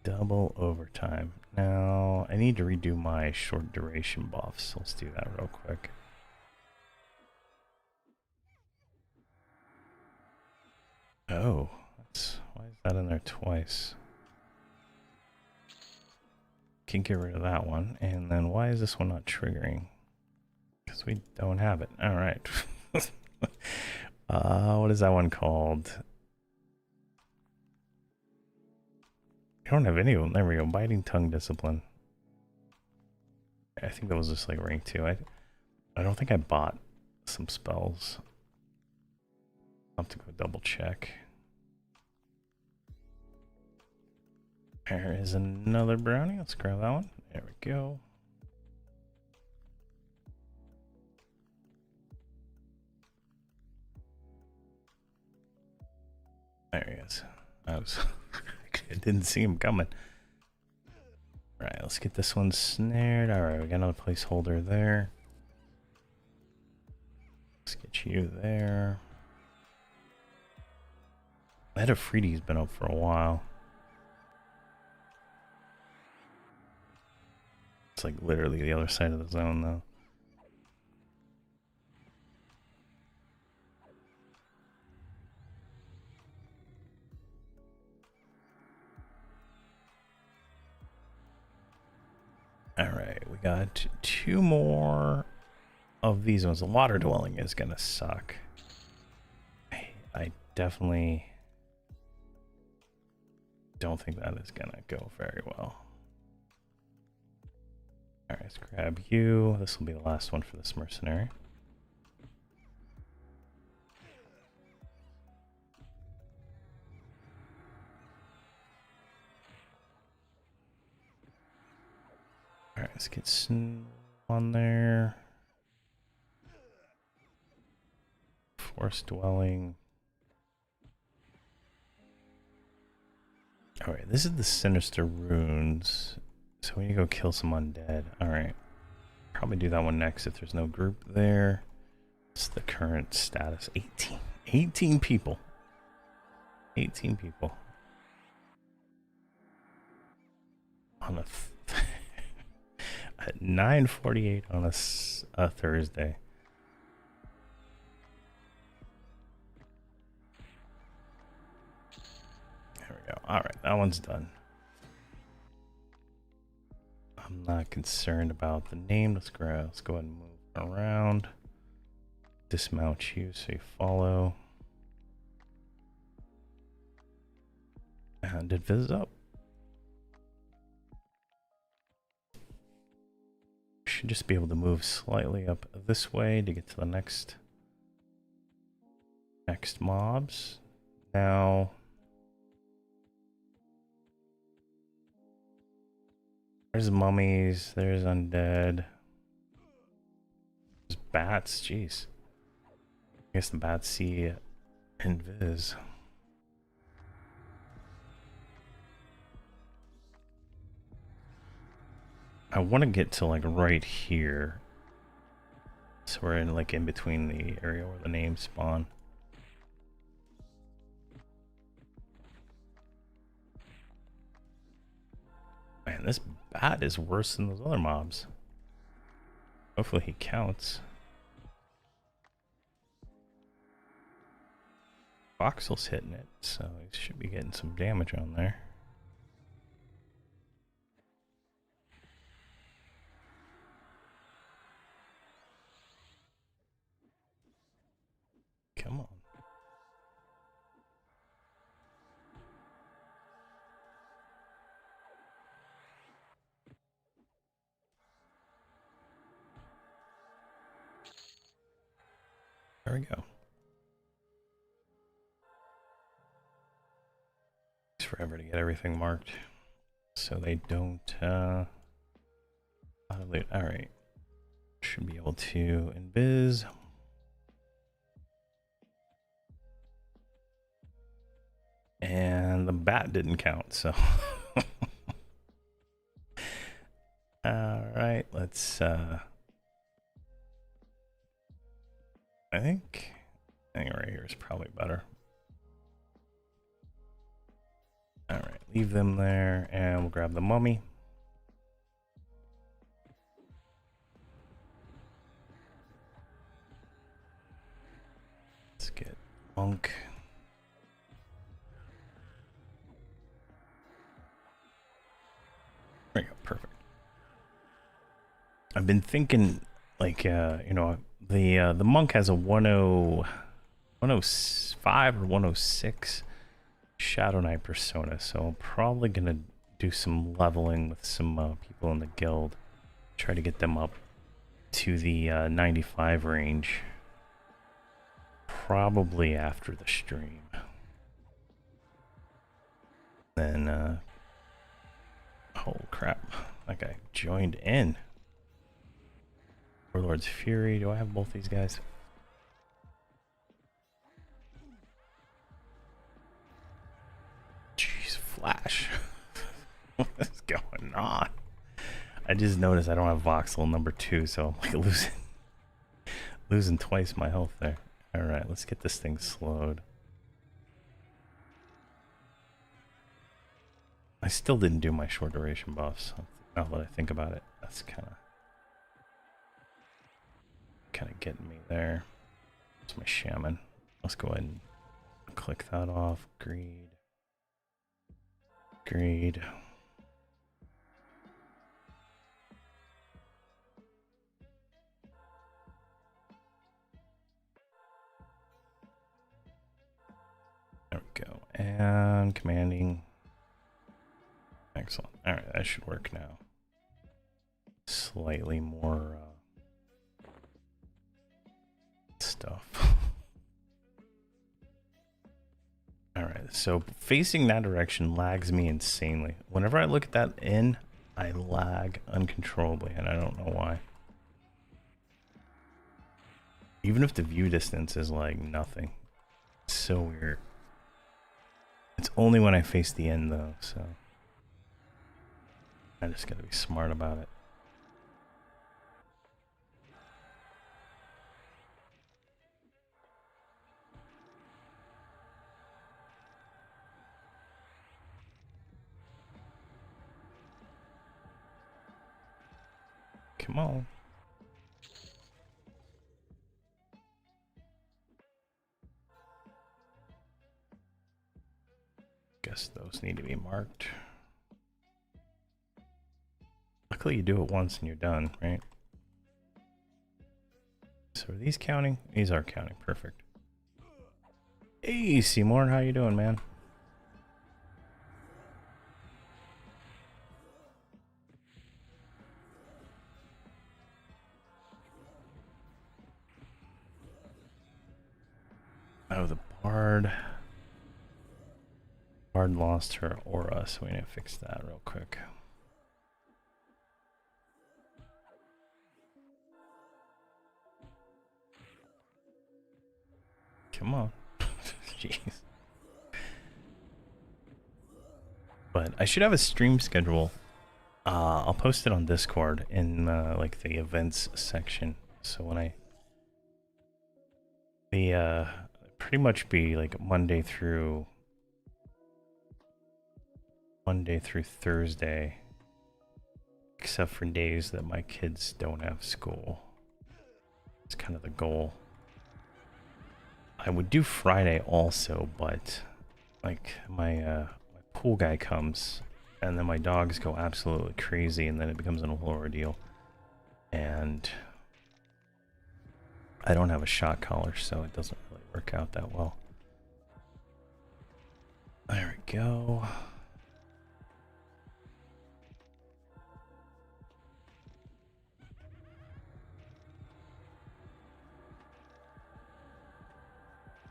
Double overtime. Now, I need to redo my short duration buffs, so let's do that real quick. Oh, why is that in there twice? Can get rid of that one. And then why is this one not triggering? Because we don't have it. All right. What is that one called? I don't have any of them. There we go. Biting tongue discipline. I think that was just like rank 2. I don't think I bought some spells. I'll have to go double check. There is another brownie. Let's grab that one. There we go. There he is. I didn't see him coming. Right, let's get this one snared. Alright, we got another placeholder there. Let's get you there. That Afridi's been up for a while. It's like literally the other side of the zone though. Alright, we got 2 more of these ones. The water dwelling is gonna suck. I definitely don't think that is gonna go very well. Alright, let's grab you. This will be the last one for this mercenary. Alright, let's get Snow on there. Forest dwelling. Alright, this is the Sinister Runes. So we need to go kill some undead. Alright. Probably do that one next if there's no group there. What's the current status? 18. 18 people. 18 people. On a at 9:48 on a Thursday. There we go. All right, that one's done. I'm not concerned about the name. Let's go ahead and move around. Dismount you so you follow. And it visit up. Should just be able to move slightly up this way to get to the next mobs. Now there's mummies, there's undead, there's bats. Jeez, I guess the bats see invis. I want to get to like right here, so we're in like in between the area where the names spawn. Man, this bat is worse than those other mobs. Hopefully he counts. Voxel's hitting it, so he should be getting some damage on there. Come on. There we go. Takes forever to get everything marked, so they don't auto-loot. All right, should be able to invis. And the bat didn't count, so all right, let's I think right here is probably better. All right, leave them there and we'll grab the mummy. Let's get monk. There you go, perfect. I've been thinking, like, you know, the monk has a 105 or 106 Shadow Knight persona, so I'm probably gonna do some leveling with some people in the guild, try to get them up to the 95 range, probably after the stream. Then, oh crap, that guy joined in. Warlord's Fury, do I have both these guys? Jeez, Flash. What is going on? I just noticed I don't have voxel number 2, so I'm like losing twice my health there. Alright, let's get this thing slowed. I still didn't do my short duration buffs. Now that I think about it, that's kind of getting me there. It's my shaman. Let's go ahead and click that off. Greed. Greed. There we go. And commanding. Excellent. All right, that should work now. Slightly more stuff. All right, so facing that direction lags me insanely. Whenever I look at that inn, I lag uncontrollably, and I don't know why. Even if the view distance is like nothing. It's so weird. It's only when I face the end though, so I just gotta be smart about it. Come on. Guess those need to be marked. Luckily you do it once and you're done, right? So are these counting? These are counting. Perfect. Hey, Seymour, how you doing, man? Oh, the Bard. Bard lost her aura, so we need to fix that real quick. Come on. Jeez. But I should have a stream schedule. I'll post it on Discord in like the events section. So when I pretty much be like Monday through Thursday, except for days that my kids don't have school. It's kind of the goal. I would do Friday also, but like my pool guy comes and then my dogs go absolutely crazy and then it becomes an whole ordeal. And I don't have a shot collar, so it doesn't really work out that well. There we go.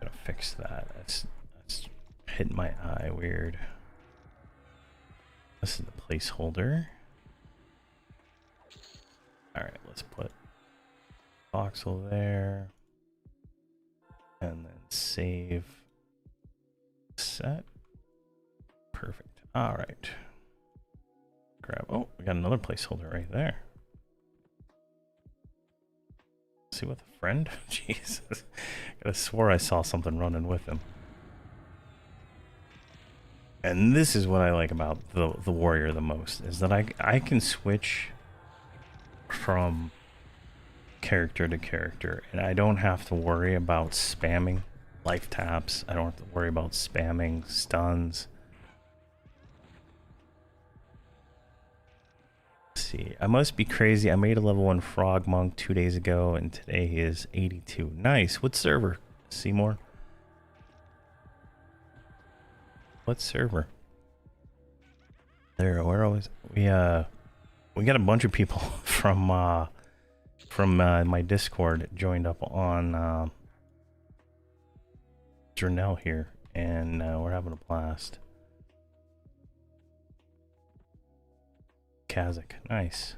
Gotta fix that. That's hit my eye weird. This is the placeholder. Alright, let's put voxel there. And then save set. Perfect. Alright. Grab, oh, we got another placeholder right there. See with a friend? Jesus. I swore I saw something running with him. And this is what I like about the warrior the most, is that I can switch from character to character, and I don't have to worry about spamming life taps. I don't have to worry about spamming stuns. Let's see, I must be crazy. I made a level 1 frog monk 2 days ago, and today he is 82. Nice. What server, Seymour? What server? There, where always we got a bunch of people from my Discord joined up on Drinal here, and we're having a blast. Kazakh, nice.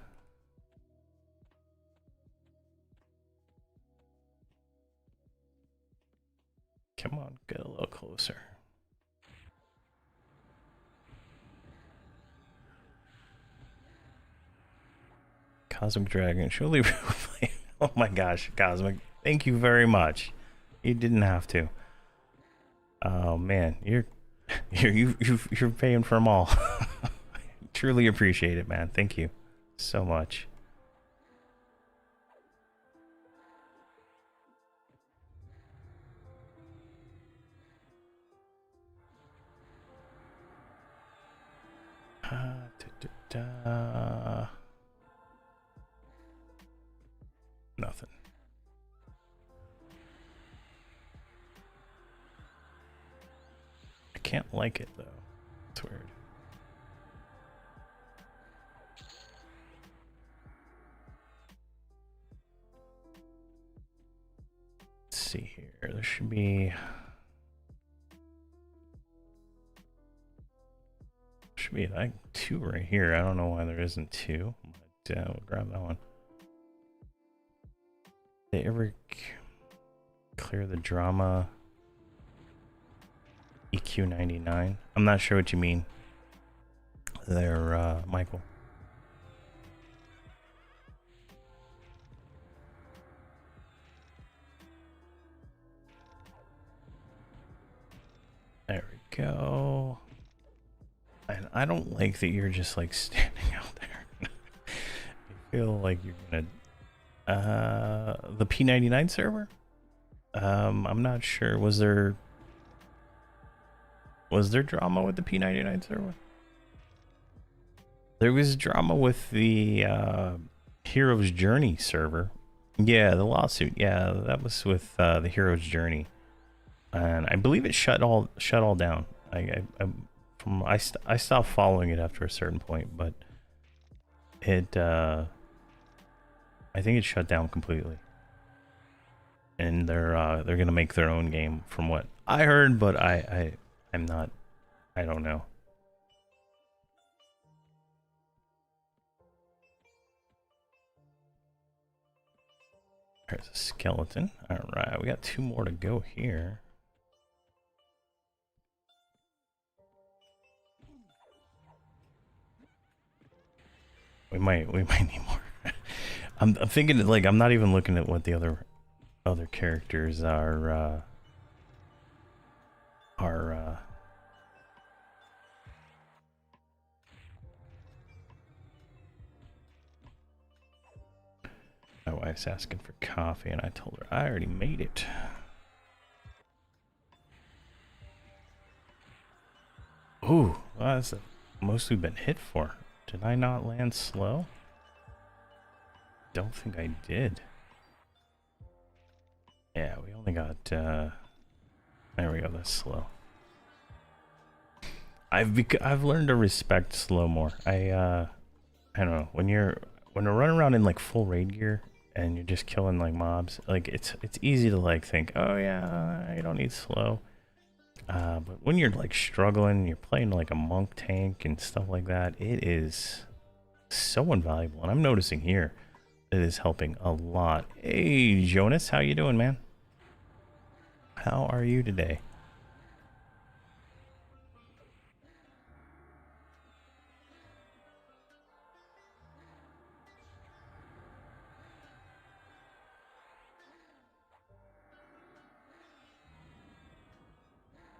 Come on, get a little closer. Cosmic Dragon, surely. Oh my gosh, Cosmic, thank you very much. You didn't have to. Oh man, you're paying for them all. Truly appreciate it, man. Thank you so much. Nothing. I can't like it though. It's weird. Let's see here. There should be like 2 right here. I don't know why there isn't 2, but we'll grab that one. Did they ever clear the drama? EQ99. I'm not sure what you mean there, Michael. There we go. And I don't like that you're just like standing out there. I feel like you're gonna the P99 server? I'm not sure. Was there drama with the P99 server? There was drama with the Hero's Journey server. Yeah, the lawsuit. Yeah, that was with the Hero's Journey, and I believe it shut all down. I stopped following it after a certain point, but it I think it shut down completely. And they're gonna make their own game from what I heard, but I'm not, I don't know. There's a skeleton. All right, we got 2 more to go here. We might need more. I'm thinking like I'm not even looking at what the other characters are. My wife's asking for coffee, and I told her I already made it. Ooh, well, that's the most we've been hit for. Did I not land slow? Don't think I did. Yeah, we only got, there we go, that's slow. I've learned to respect slow more. I don't know, when you're running around in like full raid gear and you're just killing like mobs, like it's easy to like think, oh yeah, I don't need slow. But when you're like struggling, you're playing like a monk tank and stuff like that, it is so invaluable. And I'm noticing here it is helping a lot. Hey Jonas, how you doing, man? How are you today?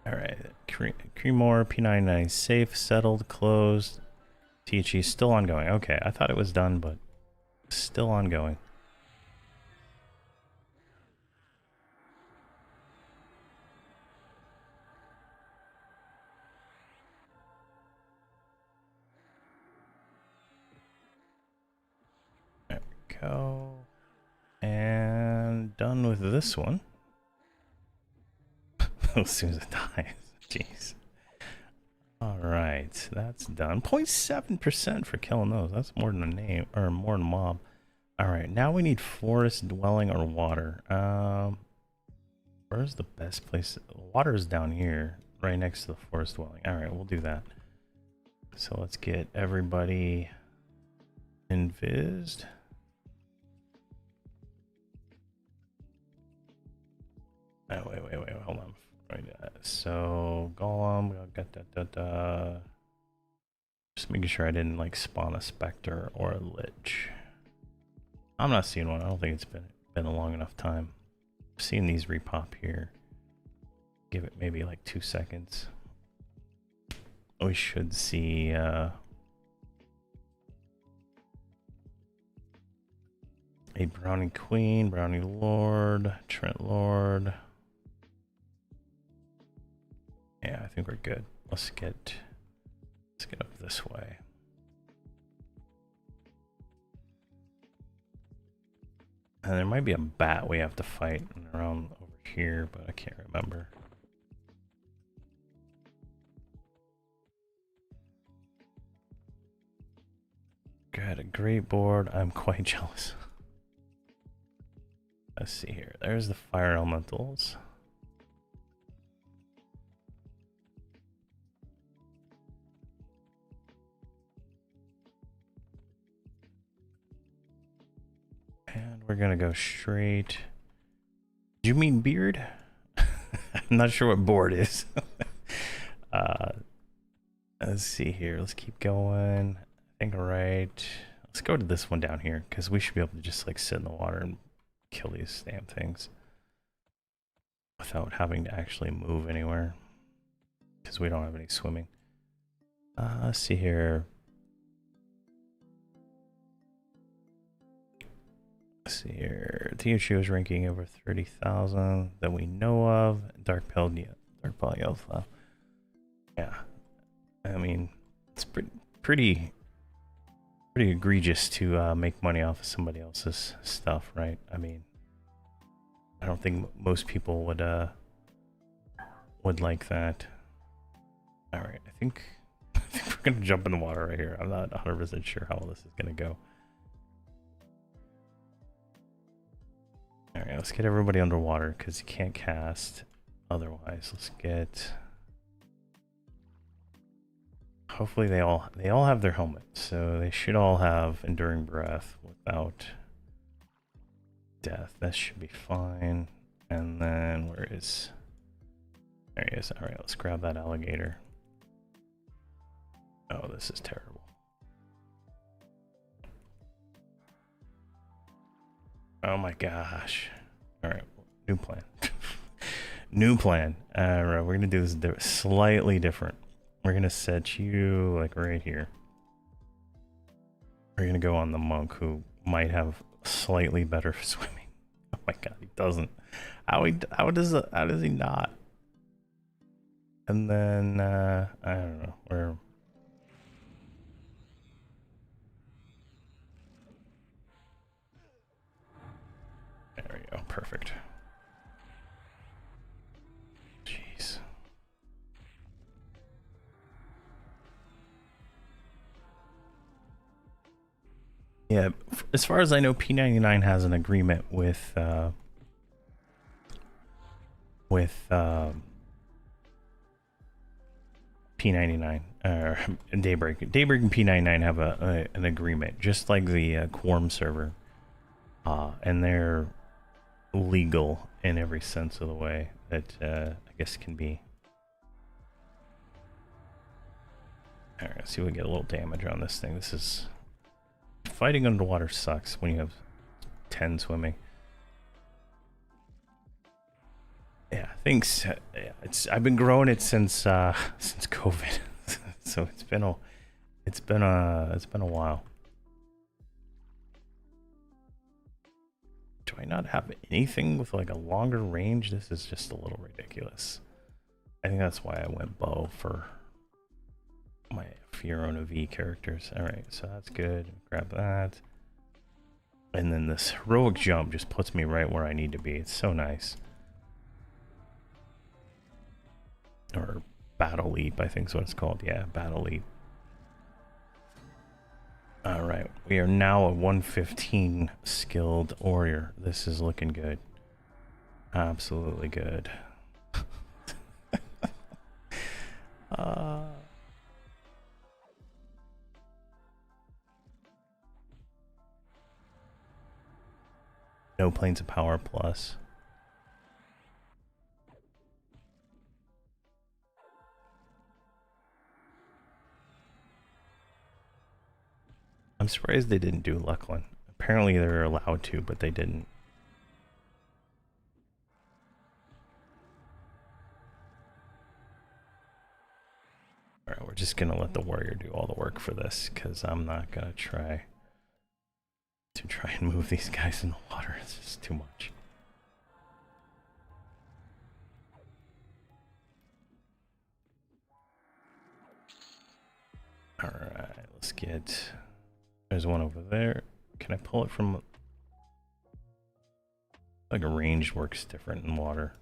All right, Creemore, P99 safe, settled, closed. THE still ongoing. Okay, I thought it was done, but still ongoing. There we go. And done with this one. As soon as it dies. Jeez. Alright, that's done. 0.7% for killing those. That's more than a name, or more than a mob. Alright, now we need forest dwelling or water. Where's the best place? Water is down here, right next to the forest dwelling. Alright, we'll do that. So let's get everybody invised. Oh, wait, hold on. Right, so Golem, just making sure I didn't like spawn a Spectre or a Lich. I'm not seeing one. I don't think it's been a long enough time. I'm seeing these repop here. Give it maybe like 2 seconds. We should see a Brownie Queen, Brownie Lord, Trent Lord. Yeah, I think we're good. Let's get up this way. And there might be a bat we have to fight around over here, but I can't remember. Got a great board. I'm quite jealous. Let's see here. There's the fire elementals. And we're gonna go straight. Do you mean beard? I'm not sure what board is. Uh, let's see here. Let's keep going. I think right. Let's go to this one down here because we should be able to just like sit in the water and kill these damn things without having to actually move anywhere because we don't have any swimming. Let's see here. Let's see here. THU is ranking over 30,000 that we know of. Dark Polyalpha. Yeah. I mean, it's pretty egregious to make money off of somebody else's stuff, right? I mean, I don't think most people would like that. All right, I think we're gonna jump in the water right here. I'm not 100% sure how this is gonna go. All right, let's get everybody underwater because you can't cast otherwise. Let's get. Hopefully they all have their helmets, so they should all have enduring breath without death. That should be fine. And then where is? There he is. All right, let's grab that alligator. Oh, this is terrible. Oh my gosh. All right, new plan. New plan. All right, we're gonna do this slightly different. We're gonna set you like right here. We're gonna go on the monk who might have slightly better swimming. Oh my god, he doesn't. How does he not? And then I don't know where. There we go. Perfect. Jeez. Yeah, as far as I know, P99 has an agreement with P99 Daybreak. Daybreak and P99 have an agreement, just like the Quorum server, and they're legal in every sense of the way that I guess can be. All right, let's see if we get a little damage on this thing. This is fighting underwater sucks when you have 10 swimming. Yeah, thanks. I've been growing it since COVID, so it's been a while. Do I not have anything with like a longer range? This is just a little ridiculous. I think that's why I went bow for my Fiorona V characters. All right, so that's good. Grab that. And then this heroic jump just puts me right where I need to be. It's so nice. Or battle leap, I think is what it's called. Yeah, battle leap. All right, we are now a 115 skilled warrior. This is looking good. Absolutely good. No planes of power plus. I'm surprised they didn't do Luckland. Apparently they're allowed to, but they didn't. Alright, we're just gonna let the warrior do all the work for this, because I'm not gonna try and move these guys in the water. It's just too much. Alright, let's get... There's one over there. Can I pull it from... Like a range works different in water.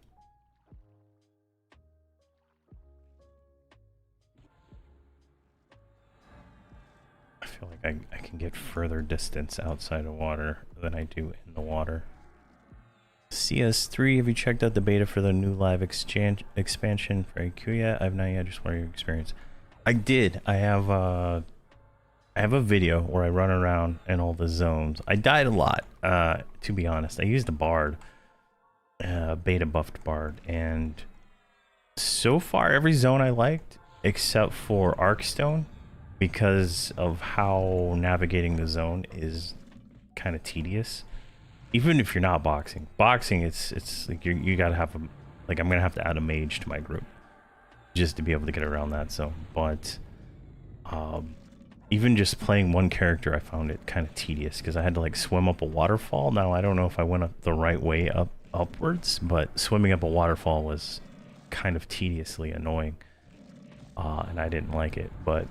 I feel like I can get further distance outside of water than I do in the water. CS3, have you checked out the beta for the new live expansion for AQ yet? I've not yet, just want your experience. I did. I have a video where I run around in all the zones. I died a lot, to be honest. I used the Bard, beta buffed Bard, and So far, every zone I liked, except for Arkstone, because of how navigating the zone is kind of tedious. Even if you're not boxing, it's like you gotta have a, like, I'm gonna have to add a mage to my group just to be able to get around that zone. But even just playing one character, I found it kind of tedious because I had to like swim up a waterfall. Now I don't know if I went up the right way upwards, but swimming up a waterfall was kind of tediously annoying, and I didn't like it. But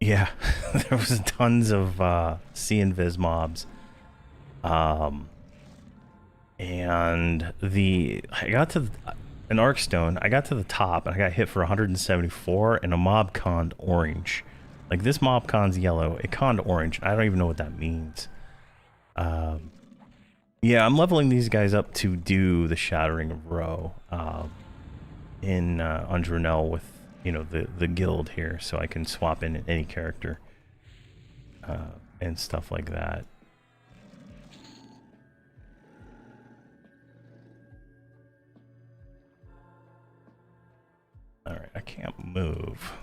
yeah, there was tons of sea invis mobs, and I got to an Arkstone. I got to the top and I got hit for 174, and a mob conned orange. Like, this mob cons yellow, it conned orange. I don't even know what that means. Yeah, I'm leveling these guys up to do the Shattering of Row in on Drinal with, you know, the guild here, so I can swap in any character and stuff like that. All right, I can't move.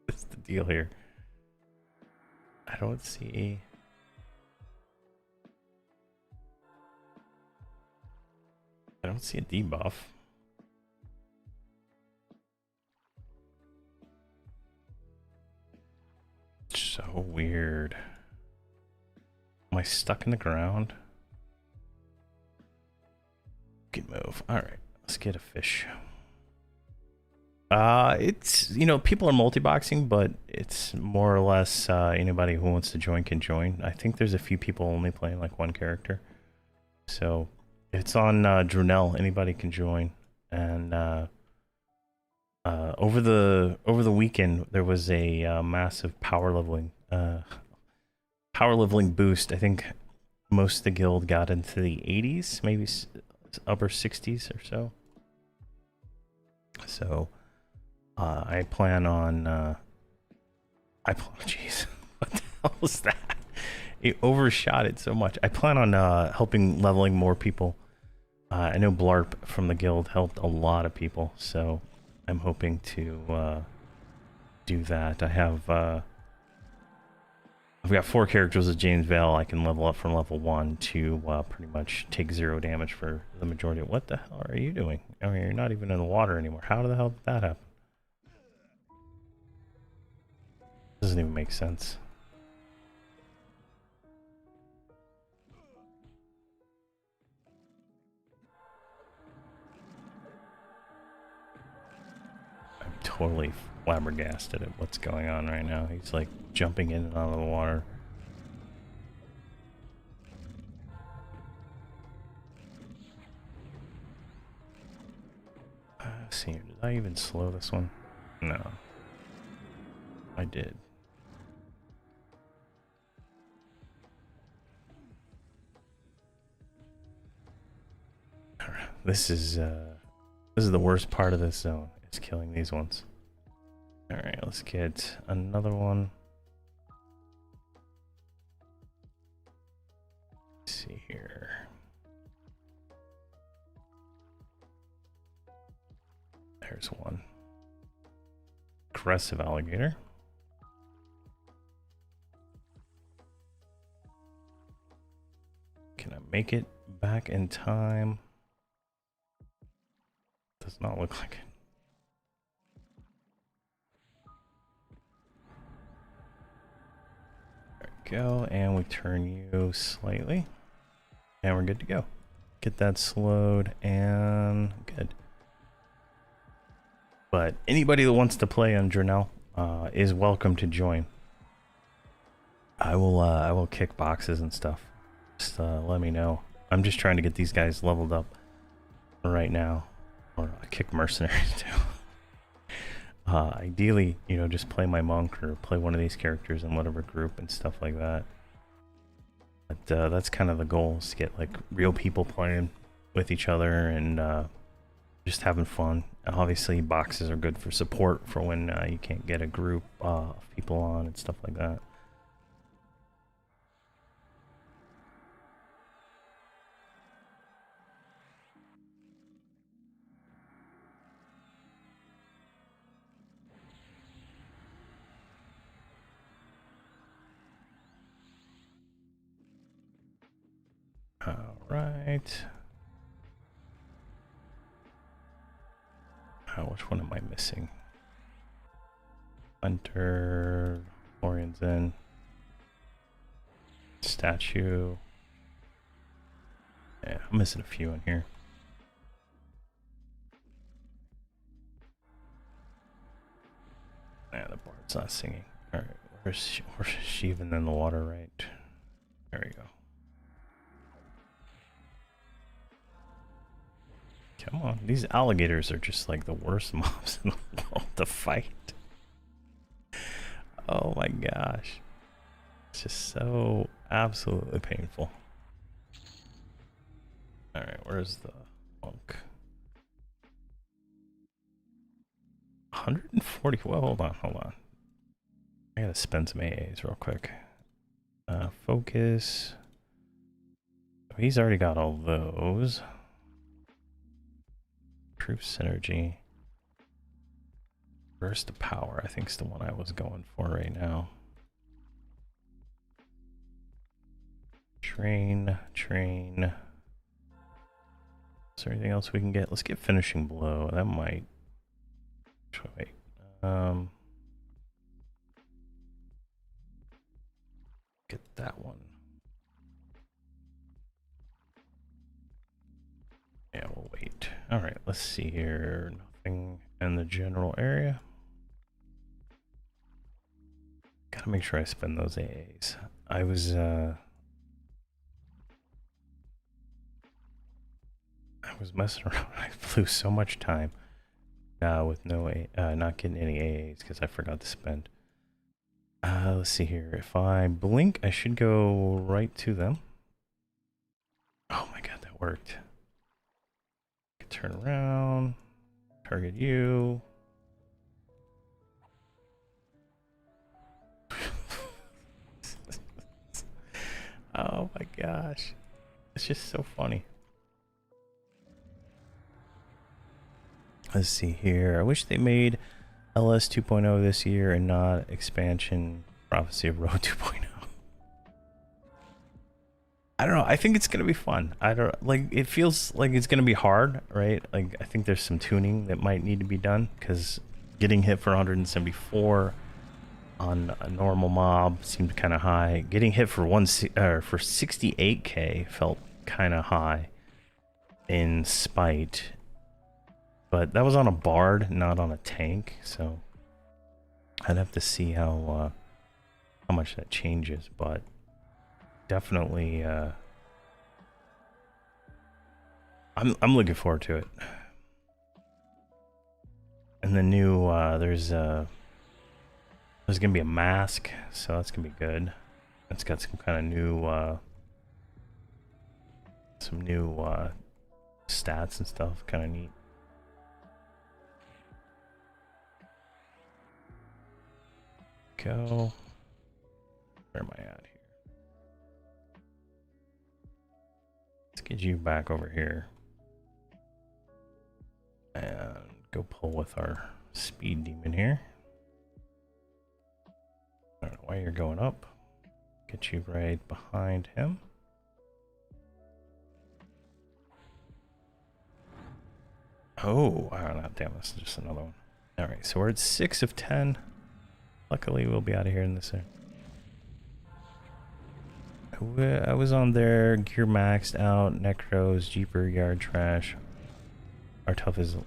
What's the deal here? I don't see. I don't see a debuff. So weird. Am I stuck in the ground? Good move. All right, let's get a fish. It's, you know, people are multi-boxing, but it's more or less anybody who wants to join can join. I think there's a few people only playing like one character. So it's on Drinal. Anybody can join. And over the weekend there was a massive power leveling boost. I think most of the guild got into the 80s, maybe upper 60s or so. So I plan on jeez, what the hell was that? It overshot it so much. I plan on helping leveling more people. I know Blarp from the guild helped a lot of people, so I'm hoping to do that. I've got 4 characters with James Vale. I can level up from level 1 to pretty much take 0 damage for the majority of... What the hell are you doing? I mean, you're not even in the water anymore. How the hell did that happen? Doesn't even make sense. I'm totally flabbergasted at what's going on right now. He's like jumping in and out of the water. Let's see, did I even slow this one? No. I did. This is the worst part of this zone. It's killing these ones. All right, let's get another one. Let's see here. There's one. Aggressive alligator. Can I make it back in time? Does not look like it. There we go, and we turn you slightly, and we're good to go. Get that slowed and good. But anybody that wants to play on Drinal is welcome to join. I will kick boxes and stuff. Just let me know. I'm just trying to get these guys leveled up right now. Or kick mercenaries too. Ideally, you know, just play my monk or play one of these characters in whatever group and stuff like that. But that's kind of the goal, is to get like real people playing with each other and just having fun. Obviously, boxes are good for support for when you can't get a group of people on and stuff like that. All right. Which one am I missing? Hunter, Florian's in. Statue. Yeah, I'm missing a few in here. Yeah, the bard's not singing. Alright, where's she even in the water, right? There we go. Come on, these alligators are just like the worst mobs in the world to fight. Oh my gosh. It's just so absolutely painful. Alright, where's the monk? 140. Well, hold on. I gotta spend some AAs real quick. Focus. He's already got all those. Proof synergy. Burst of power, I think is the one I was going for right now. Train. Is there anything else we can get? Let's get finishing blow. That might. Wait. Get that one. Yeah, we'll wait. All right, let's see here. Nothing in the general area. Gotta make sure I spend those AAs. I was messing around. I blew so much time with not getting any AAs because I forgot to spend. Let's see here. If I blink, I should go right to them. Oh my god, that worked. Turn around, target you. Oh my gosh, it's just so funny. Let's see here. I wish they made LS 2.0 this year and not expansion Prophecy of Road 2.0. I don't know. I think it's gonna be fun. I don't like. It feels like it's gonna be hard, right? Like I think there's some tuning that might need to be done because getting hit for 174 on a normal mob seemed kind of high. Getting hit for 68k felt kind of high in Spite, but that was on a bard, not on a tank. So I'd have to see how much that changes, but. Definitely, I'm looking forward to it. And the new there's gonna be a mask, so that's gonna be good. It's got some kind of new stats and stuff, kind of neat. Go. Where am I at here? Let's get you back over here and go pull with our speed demon here. I don't know why you're going up. Get you right behind him. Oh, wow, damn, this is just another one. All right, so we're at 6 of 10. Luckily, we'll be out of here in this thing. I was on there, gear maxed out, necros, jeeper, yard trash. Our tough is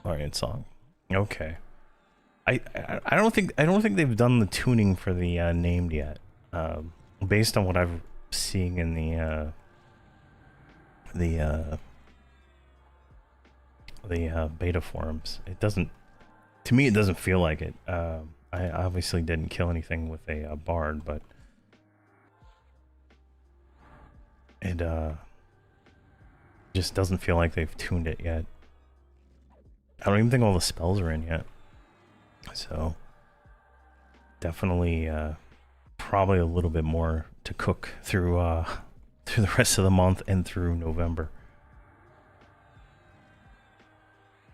Variant song. Okay. I don't think they've done the tuning for the named yet. Based on what I'm seeing in the beta forums, it doesn't. To me, it doesn't feel like it. I obviously didn't kill anything with a bard, but it just doesn't feel like they've tuned it yet. I don't even think all the spells are in yet. So definitely probably a little bit more to cook through the rest of the month and through November.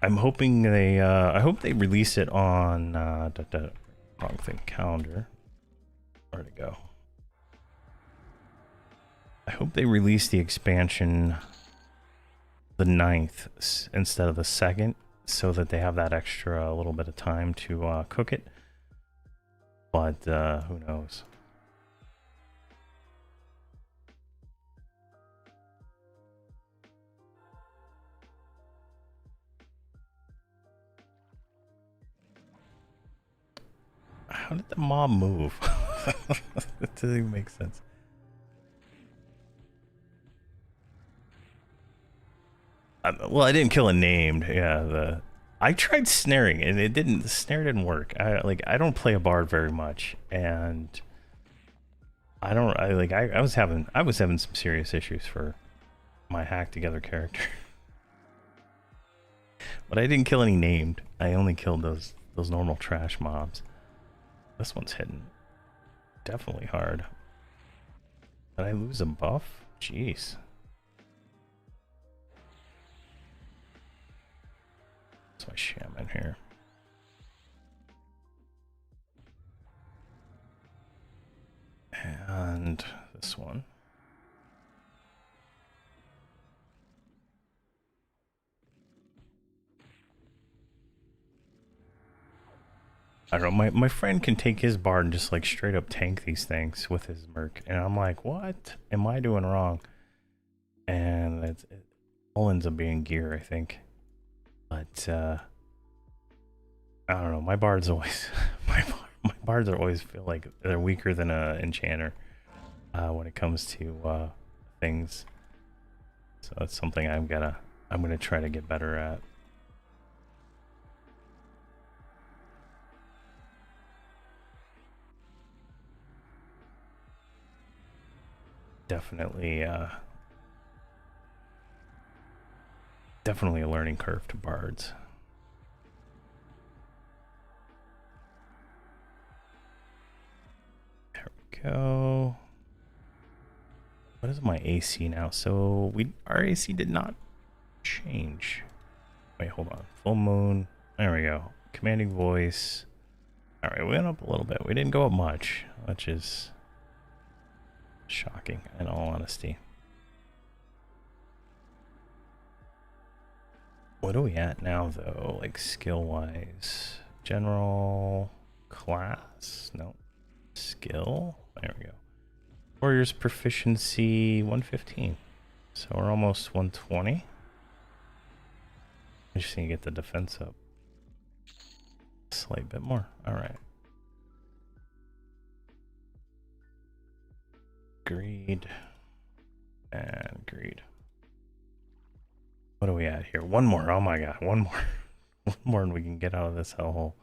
I'm hoping they I hope they release it on wrong thing, calendar. Where'd it go? I hope they release the expansion the 9th instead of the 2nd, so that they have that extra little bit of time to cook it. But who knows? How did the mob move? That doesn't even make sense. Well, I didn't kill a named. Yeah, I tried snaring and it didn't. The snare didn't work. I don't play a bard very much, and I don't. I was having some serious issues for my hack together character, but I didn't kill any named. I only killed those normal trash mobs. This one's hitting definitely hard. Did I lose a buff? Jeez. That's my shaman here. And this one. I don't know, my friend can take his bard and just like straight up tank these things with his merc. And I'm like, what am I doing wrong? And it all ends up being gear, I think. But I don't know, my bards always my bards are always feel like they're weaker than a enchanter when it comes to things. So that's something I'm gonna try to get better at. Definitely definitely a learning curve to bards. There we go. What is my AC now? So our AC did not change. Wait, hold on. Full moon. There we go. Commanding voice. All right, we went up a little bit. We didn't go up much, which is shocking in all honesty. What are we at now though? Like skill wise? General class? No. Skill? There we go. Warrior's proficiency 115. So we're almost 120. I just need to get the defense up a slight bit more. Alright. Greed. And greed. What are we at here? One more. Oh my god. One more. One more and we can get out of this hellhole.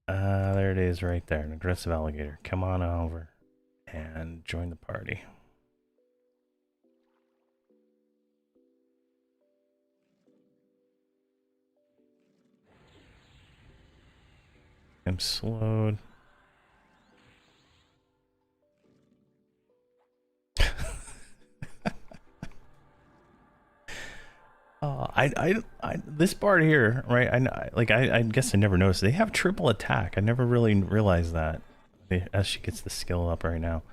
There it is right there. An aggressive alligator. Come on over and join the party. I'm slowed. This bard here, right? I guess I never noticed. They have triple attack. I never really realized that. As she gets the skill up right now,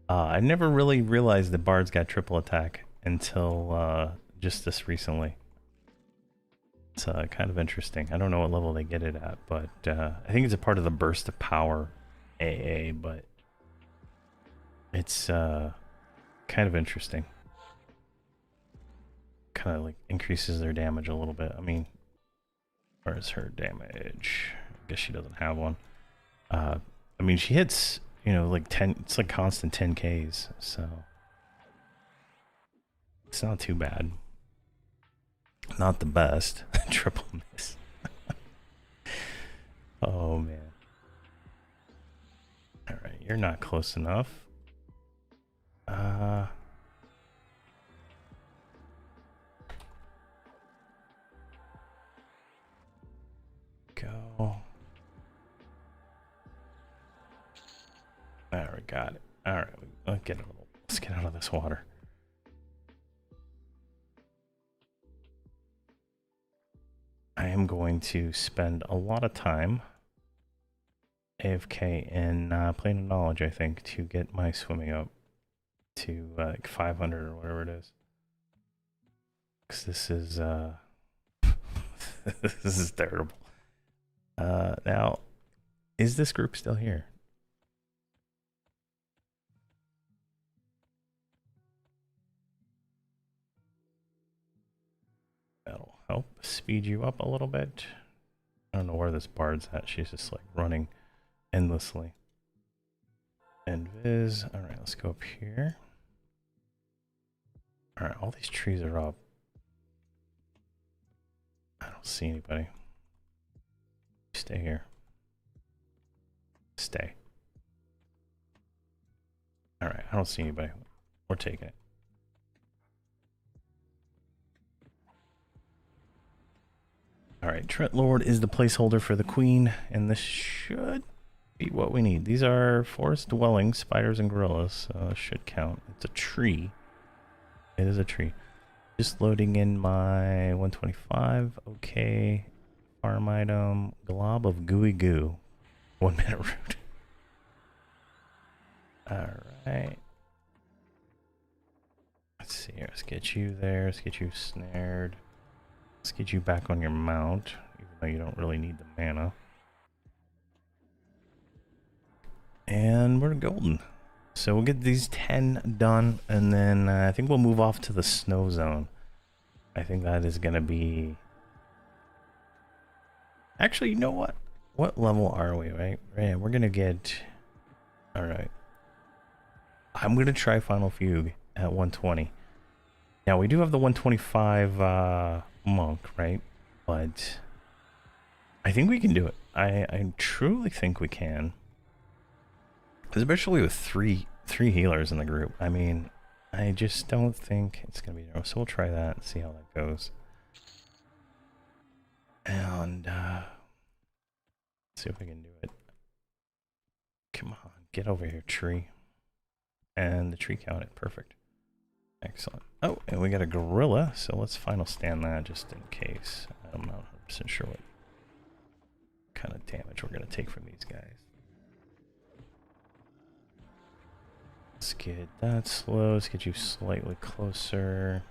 I never really realized that bards got triple attack until just this recently. It's kind of interesting. I don't know what level they get it at, but I think it's a part of the burst of power AA. But it's kind of interesting. Kind of like increases their damage a little bit. I mean, where's her damage? I guess she doesn't have one. I mean, she hits, you know, like 10, it's like constant 10Ks, so it's not too bad. Not the best. Triple miss. Oh man. Alright, you're not close enough. Go. There, we got it. Alright, let's get out of this water. I am going to spend a lot of time AFK in Plane of Knowledge, I think, to get my swimming up. to like 500 or whatever it is. Because this is this is terrible. Now, is this group still here? That'll help speed you up a little bit. I don't know where this bard's at. She's just like running endlessly. And Viz. Alright, let's go up here. Alright, all these trees are up. I don't see anybody. Stay here. Stay. Alright, I don't see anybody. We're taking it. Alright, Trent Lord is the placeholder for the queen, and this should be what we need. These are forest dwellings, spiders and gorillas, so it should count. It's a tree. It is a tree. Just loading in my 125. Okay. Farm item. Glob of gooey goo. 1 minute root. Alright. Let's see here. Let's get you there. Let's get you snared. Let's get you back on your mount, even though you don't really need the mana. And we're golden. So we'll get these 10 done, and then I think we'll move off to the snow zone. I think that is going to be... Actually, you know what? What level are we, right? Yeah, we're going to get... Alright. I'm going to try Final Fugue at 120. Now, we do have the 125 monk, right? But I think we can do it. I truly think we can. Especially with three healers in the group. I mean, I just don't think it's going to be there. So we'll try that and see how that goes. And see if we can do it. Come on, get over here, tree. And the tree counted. Perfect. Excellent. Oh, and we got a gorilla, so let's final stand that just in case. I'm not 100% sure what kind of damage we're going to take from these guys. Let's get that slow. Let's get you slightly closer.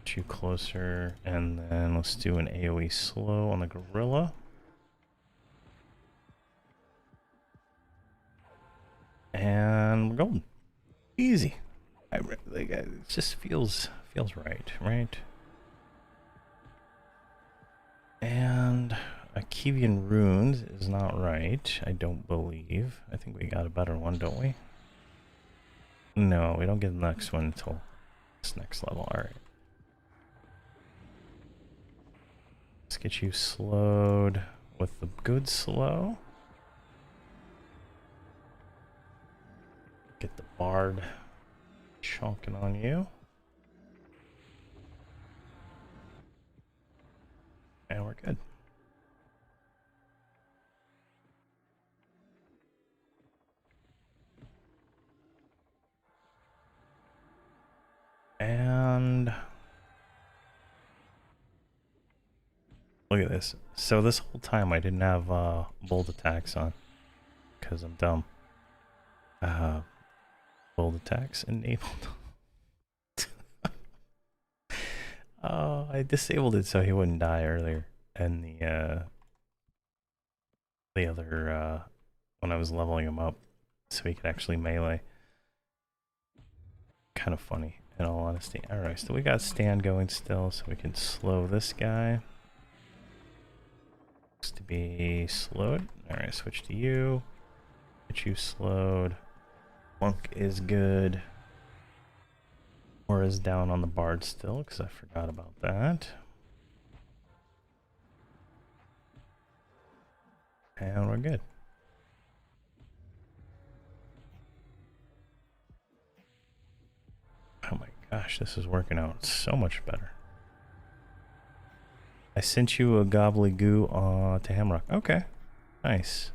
Get you closer. And then let's do an AoE slow on the gorilla. And we're golden. Easy. It just feels right, right? And Akivian Runes is not right, I don't believe. I think we got a better one, don't we? No, we don't get the next one until this next level. Alright. Let's get you slowed with the good slow. Get the bard chonking on you. And we're good. And look at this. So this whole time I didn't have bold attacks on because I'm dumb. Bold attacks enabled. Oh, I disabled it so he wouldn't die earlier. And the other when I was leveling him up so he could actually melee. Kind of funny, in all honesty. Alright, so we got stand going still, so we can slow this guy. Looks to be slowed. Alright, switch to you. Get you slowed. Monk is good. Or is down on the bard still, because I forgot about that. And we're good. Oh my gosh, this is working out so much better. I sent you a gobbledygoo to Hamrok. Okay, nice.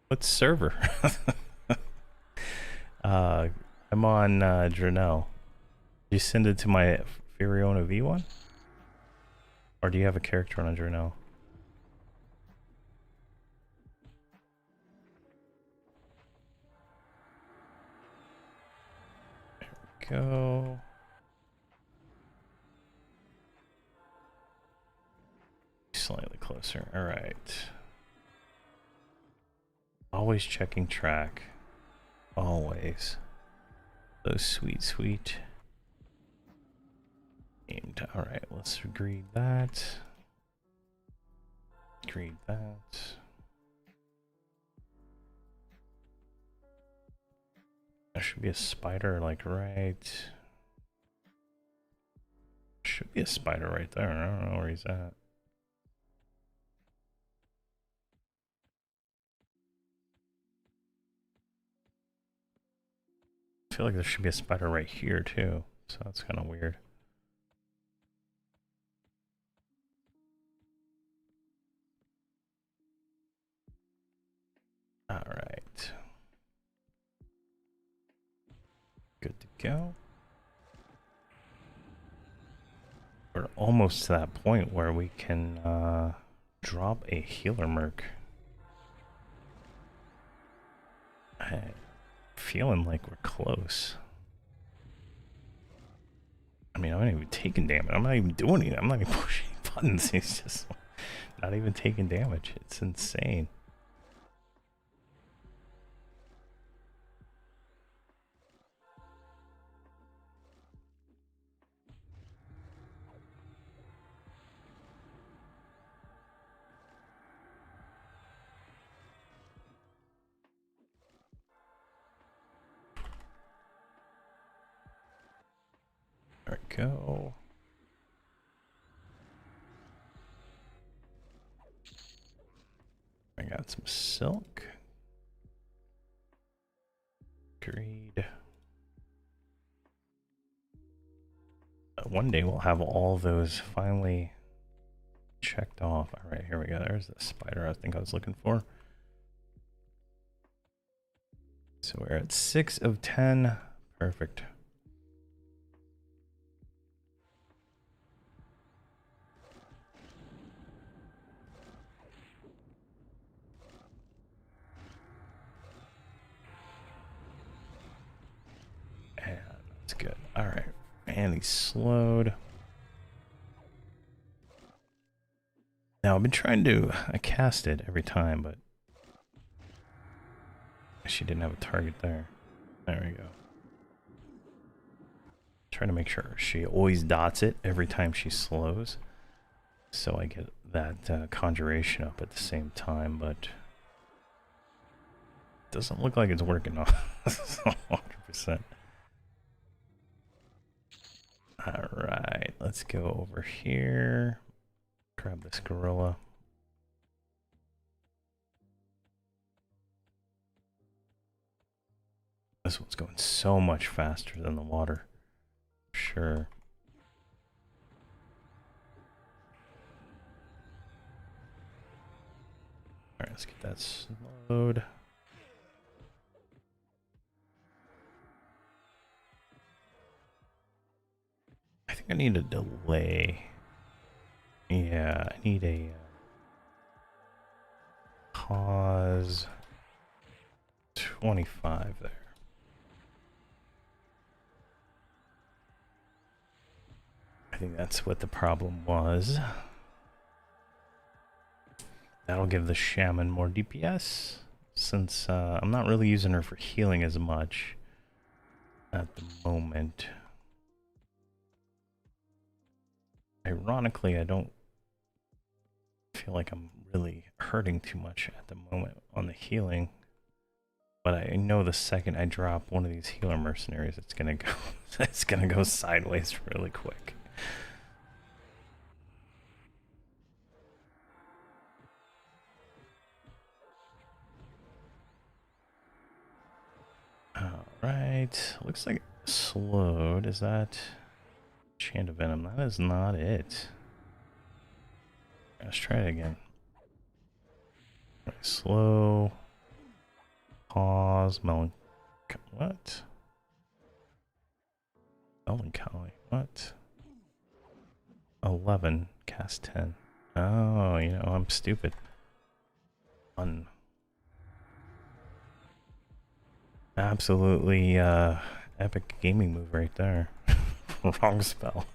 What server? I'm on Drinal. Did you send it to my Furiona V1? Or do you have a character on Drinal? go. Slightly closer. All right. Always checking track. Always. So sweet, sweet. Aimed. All right, let's read that. Read that. There should be a spider, like, right. Should be a spider right there. I don't know where he's at. I feel like there should be a spider right here, too. So that's kind of weird. All right. Good to go. We're almost to that point where we can drop a healer merc. I'm feeling like we're close. I mean, I'm not even taking damage. I'm not even doing anything. I'm not even pushing buttons. He's just not even taking damage. It's insane. There we go. I got some silk. Agreed. One day we'll have all those finally checked off. All right, here we go. There's the spider I think I was looking for. So we're at 6 of 10. Perfect. And that's good. All right. And he's slowed. Now I've been trying to cast it every time, but she didn't have a target there. There we go. Trying to make sure she always dots it every time she slows, so I get that conjuration up at the same time, but it doesn't look like it's working 100%. All right, let's go over here. Grab this gorilla. This one's going so much faster than the water. Sure. All right, let's get that slowed. I think I need a delay. Yeah, I need a pause 25 there. I think that's what the problem was. That'll give the shaman more DPS, since I'm not really using her for healing as much at the moment. Ironically, I don't feel like I'm really hurting too much at the moment on the healing, but I know the second I drop one of these healer mercenaries, it's gonna go it's gonna go sideways really quick. Alright, looks like it slowed. Is that Chant of Venom? That is not it. Let's try it again. Right, slow. Pause. What? Melancholy. What? 11. Cast 10. Oh, you know, I'm stupid. Absolutely epic gaming move right there. Wrong spell.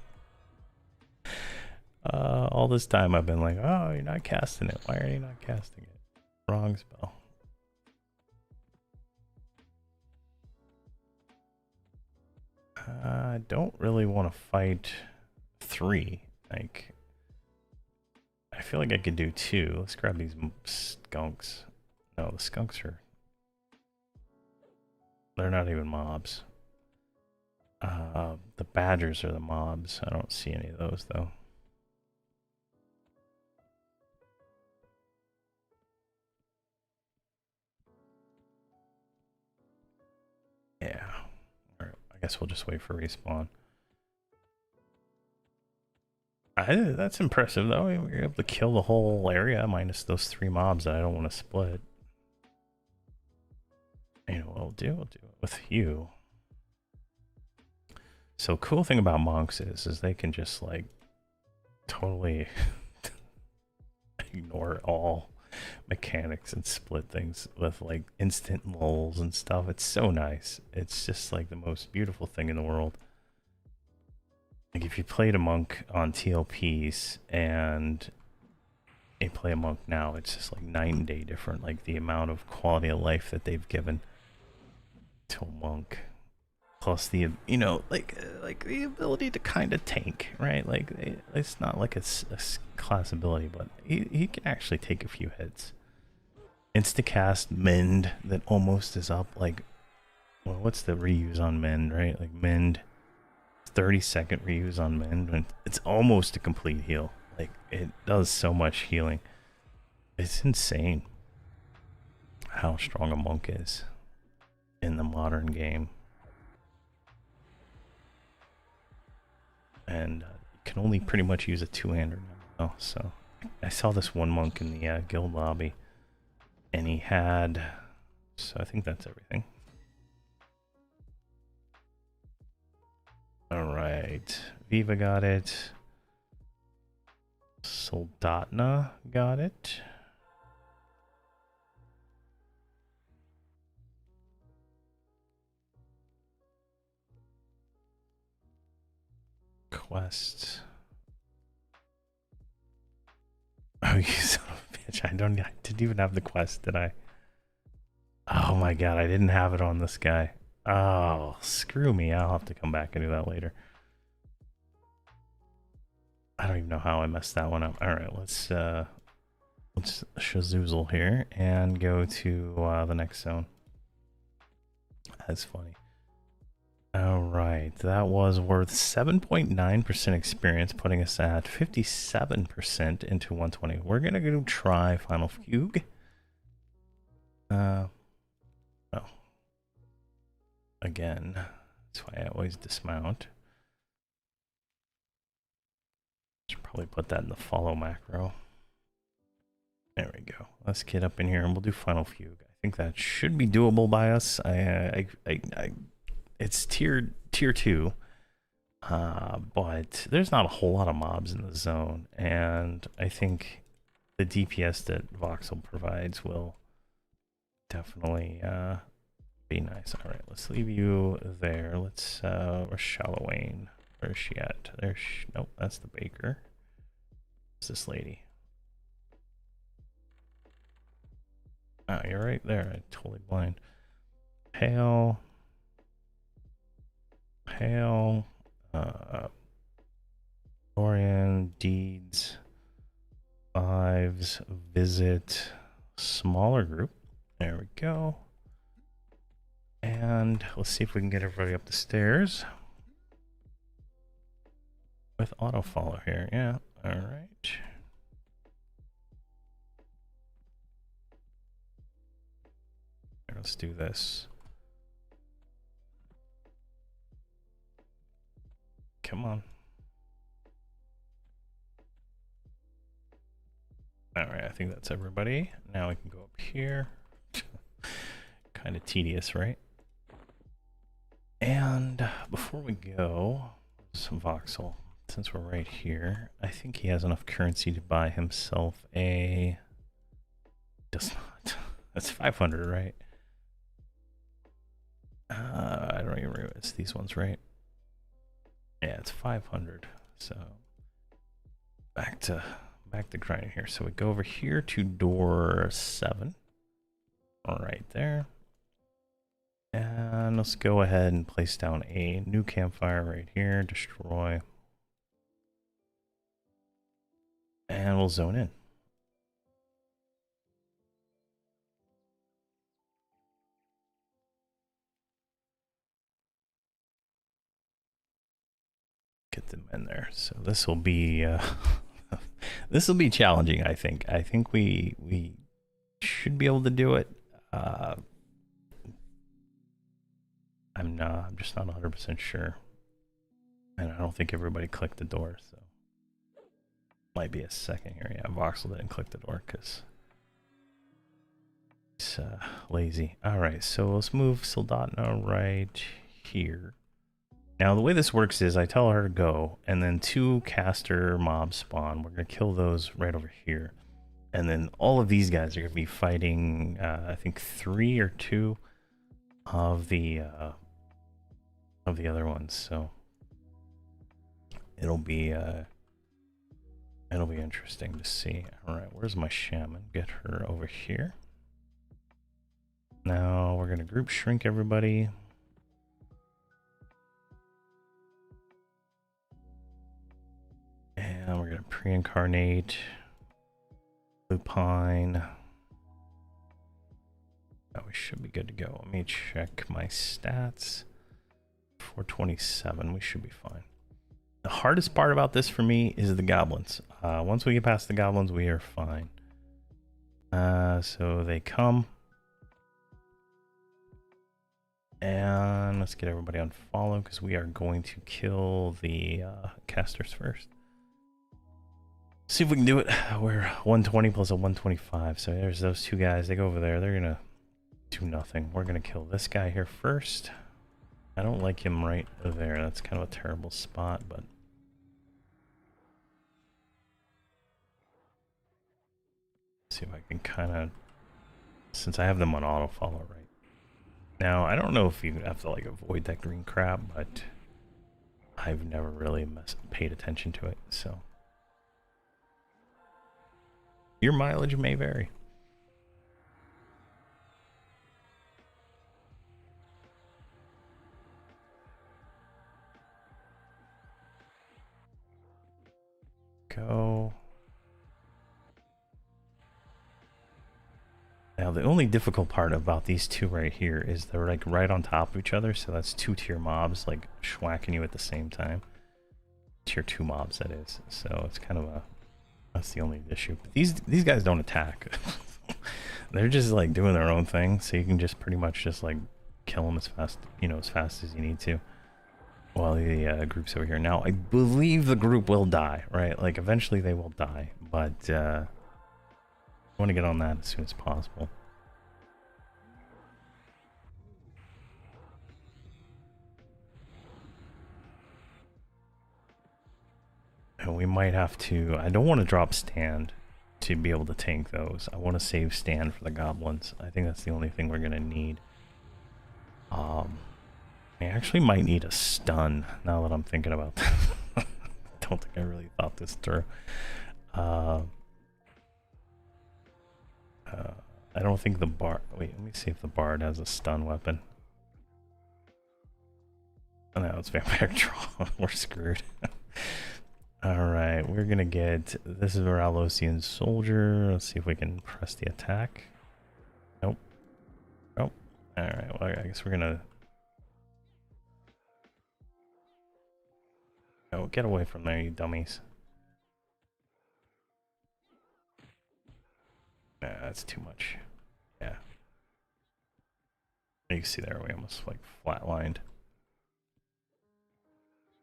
All this time I've been like, oh, you're not casting it. Why are you not casting it? Wrong spell. I don't really want to fight 3. Like, I feel like I could do 2. Let's grab these skunks. No, the skunks are... They're not even mobs. The badgers are the mobs. I don't see any of those, though. Yeah. Alright, I guess we'll just wait for respawn. That's impressive, though. We were able to kill the whole area, minus those 3 mobs that I don't want to split. You know what we'll do? We'll do it with you. So cool thing about monks is they can just like totally ignore all mechanics and split things with like instant lulls and stuff. It's so nice. It's just like the most beautiful thing in the world. Like if you played a monk on TLPs and you play a monk now, it's just like night and day different. Like the amount of quality of life that they've given to a monk. Plus the, you know, like the ability to kind of tank, right? Like it's not like a class ability, but he can actually take a few hits. Instacast mend that almost is up. Like, well, what's the reuse on mend, right? Like mend, 30-second reuse on mend, and it's almost a complete heal. Like it does so much healing. It's insane how strong a monk is in the modern game. And you can only pretty much use a two-hander now. So I saw this one monk in the guild lobby, and he had, so I think that's everything. All right, Viva got it. Soldatna got it. Quest. Oh, you son of a bitch. I didn't even have the quest, did I? Oh my god, I didn't have it on this guy. Oh, screw me. I'll have to come back and do that later. I don't even know how I messed that one up. Alright, let's shazoozle here and go to the next zone. That's funny. Alright, that was worth 7.9% experience, putting us at 57% into 120. We're gonna go try Final Fugue. Oh. Again, that's why I always dismount. Should probably put that in the follow macro. There we go. Let's get up in here and we'll do Final Fugue. I think that should be doable by us. It's tier 2, but there's not a whole lot of mobs in the zone, and I think the DPS that Voxel provides will definitely be nice. All right, let's leave you there. Let's where's Shallowain? Where is she at? There's nope, that's the baker. What's this lady? Oh, you're right there. I'm totally blind. Hail. Hail, Dorian, Deeds, Lives, Visit, smaller group. There we go. And let's see if we can get everybody up the stairs with auto follow here. Yeah, all right. Let's do this. Come on. All right, I think that's everybody. Now we can go up here. Kind of tedious, right? And before we go, some Voxel. Since we're right here, I think he has enough currency to buy himself a... Does not. That's 500, right? I don't even remember. It's these ones, right? Yeah, it's 500. So back to grinding here. So we go over here to door 7. Right there. And let's go ahead and place down a new campfire right here. Destroy. And we'll zone in. Get them in there. So this will be this will be challenging, I think. I think we should be able to do it. I'm just not 100% sure. And I don't think everybody clicked the door, so might be a second here. Yeah, Voxel didn't click the door because he's lazy. All right, so let's move Soldatna right here. Now the way this works is I tell her to go, and then 2 caster mobs spawn. We're gonna kill those right over here, and then all of these guys are gonna be fighting. I think 3 or 2 of the other ones. So it'll be interesting to see. All right, where's my shaman? Get her over here. Now we're gonna group shrink everybody. And we're gonna pre-incarnate Lupine. Oh, we should be good to go. Let me check my stats. 427, we should be fine. The hardest part about this for me is the goblins. Once we get past the goblins, we are fine. So they come. And let's get everybody on follow because we are going to kill the casters first. See if we can do it. We're 120 plus a 125. So there's those 2 guys. They go over there. They're going to do nothing. We're going to kill this guy here first. I don't like him right there. That's kind of a terrible spot, but see if I can kind of, since I have them on auto follow right now. I don't know if you have to like avoid that green crab, but I've never really paid attention to it. So your mileage may vary. Go. Now the only difficult part about these 2 right here is they're like right on top of each other, so that's 2 tier mobs like schwacking you at the same time. Tier 2 mobs, that is. So it's kind of a, that's the only issue. But these guys don't attack. They're just like doing their own thing, so you can just pretty much just like kill them as fast, as fast as you need to. While the group's over here. Now I believe the group will die, right? Like eventually they will die, but I want to get on that as soon as possible. And we might have to, I don't want to drop stand to be able to tank those. I want to save stand for the goblins. I think that's the only thing we're going to need. I actually might need a stun now that I'm thinking about that. Don't think I really thought this through. I don't think the bard, wait, let me see if the bard has a stun weapon. Oh, no, it's vampire draw. We're screwed. Alright, we're gonna get, this is our Alosian soldier. Let's see if we can press the attack. Nope. Oh, alright, well I guess we're gonna, oh, get away from there, you dummies. Nah, that's too much. Yeah. You can see there, we almost like flatlined.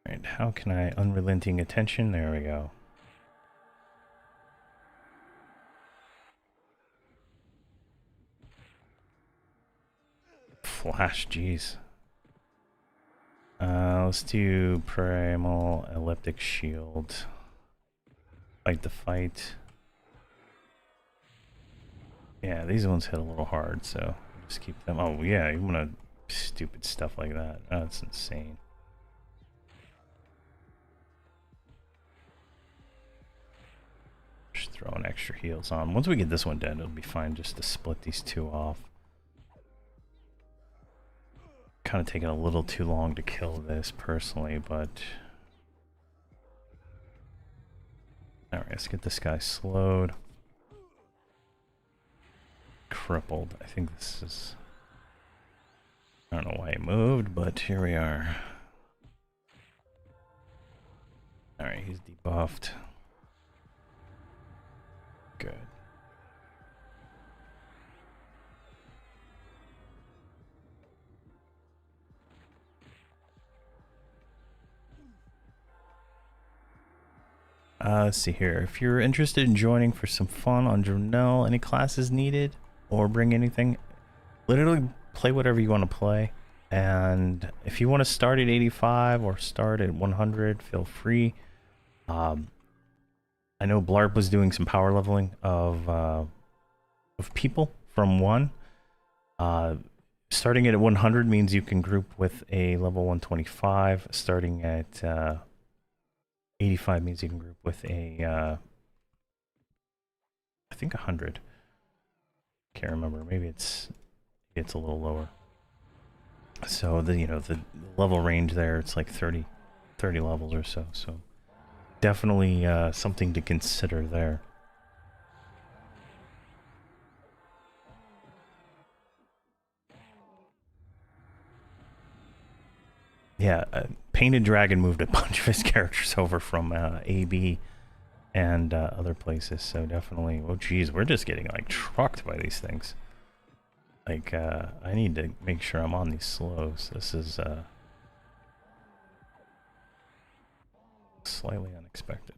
Alright, how can I, unrelenting attention, there we go. Flash, jeez. Let's do primal elliptic shield. Fight the fight. Yeah, these ones hit a little hard, so just keep them. Oh yeah, you want to Stupid stuff like that. Oh, that's insane. Just throwing extra heals on. Once we get this one dead, it'll be fine just to split these two off. Kind of taking a little too long to kill this personally, but... Alright, let's get this guy slowed. Crippled. I think this is... I don't know why he moved, but here we are. Alright, he's debuffed. Good. Let's see here. If you're interested in joining for some fun on Drinal, any classes needed or bring anything, literally play whatever you want to play. And if you want to start at 85 or start at 100, feel free. I know Blarp was doing some power leveling of people from 1. Starting at 100 means you can group with a level 125. Starting at 85 means you can group with a, I think 100. Can't remember. Maybe it's a little lower. So the the level range there, it's like 30 levels or so. So definitely something to consider there. Yeah, Painted Dragon moved a bunch of his characters over from AB and other places, so definitely... Oh, geez, we're just getting, like, trucked by these things. Like, I need to make sure I'm on these slows. This is slightly unexpected.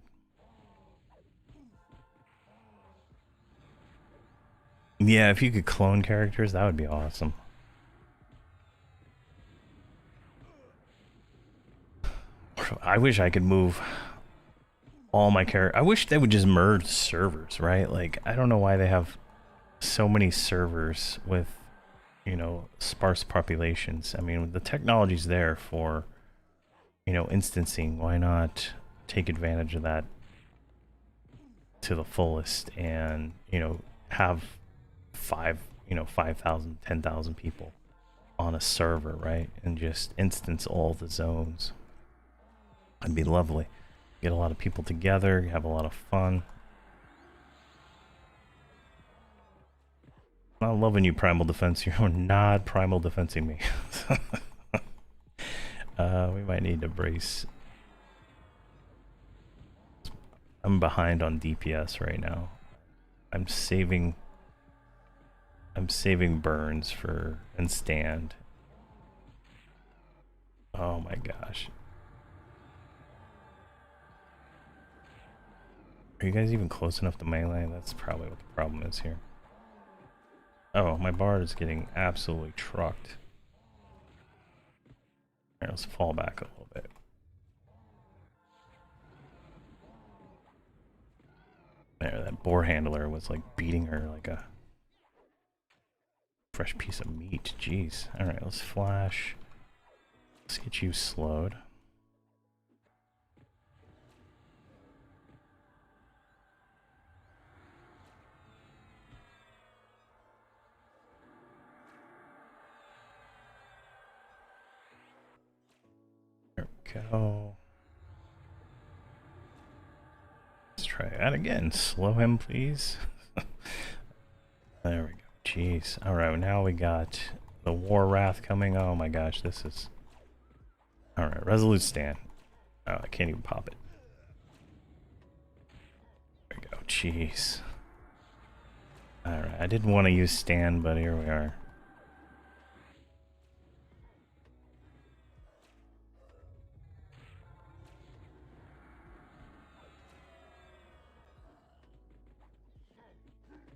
Yeah, if you could clone characters, that would be awesome. I wish I could move all my characters. I wish they would just merge servers, right? Like, I don't know why they have so many servers with, sparse populations. I mean, the technology's there for, instancing. Why not take advantage of that to the fullest and, have 5,000, 10,000 people on a server, right? And just instance all the zones. It'd be lovely. Get a lot of people together, have a lot of fun. I'm loving you, Primal Defense. You're not Primal Defensing me. We might need to brace. I'm behind on DPS right now. I'm saving burns for and stand. Oh my gosh. Are you guys even close enough to melee? That's probably what the problem is here. Oh, my bard is getting absolutely trucked. Alright, let's fall back a little bit. There, that boar handler was like beating her like a fresh piece of meat. Jeez. Alright, let's flash. Let's get you slowed. There we go. Let's try that again. Slow him, please. There we go. Jeez. Alright, now we got the War Wrath coming. Oh my gosh, this is... Alright, Resolute Stand. Oh, I can't even pop it. There we go. Jeez. Alright, I didn't want to use Stand, but here we are.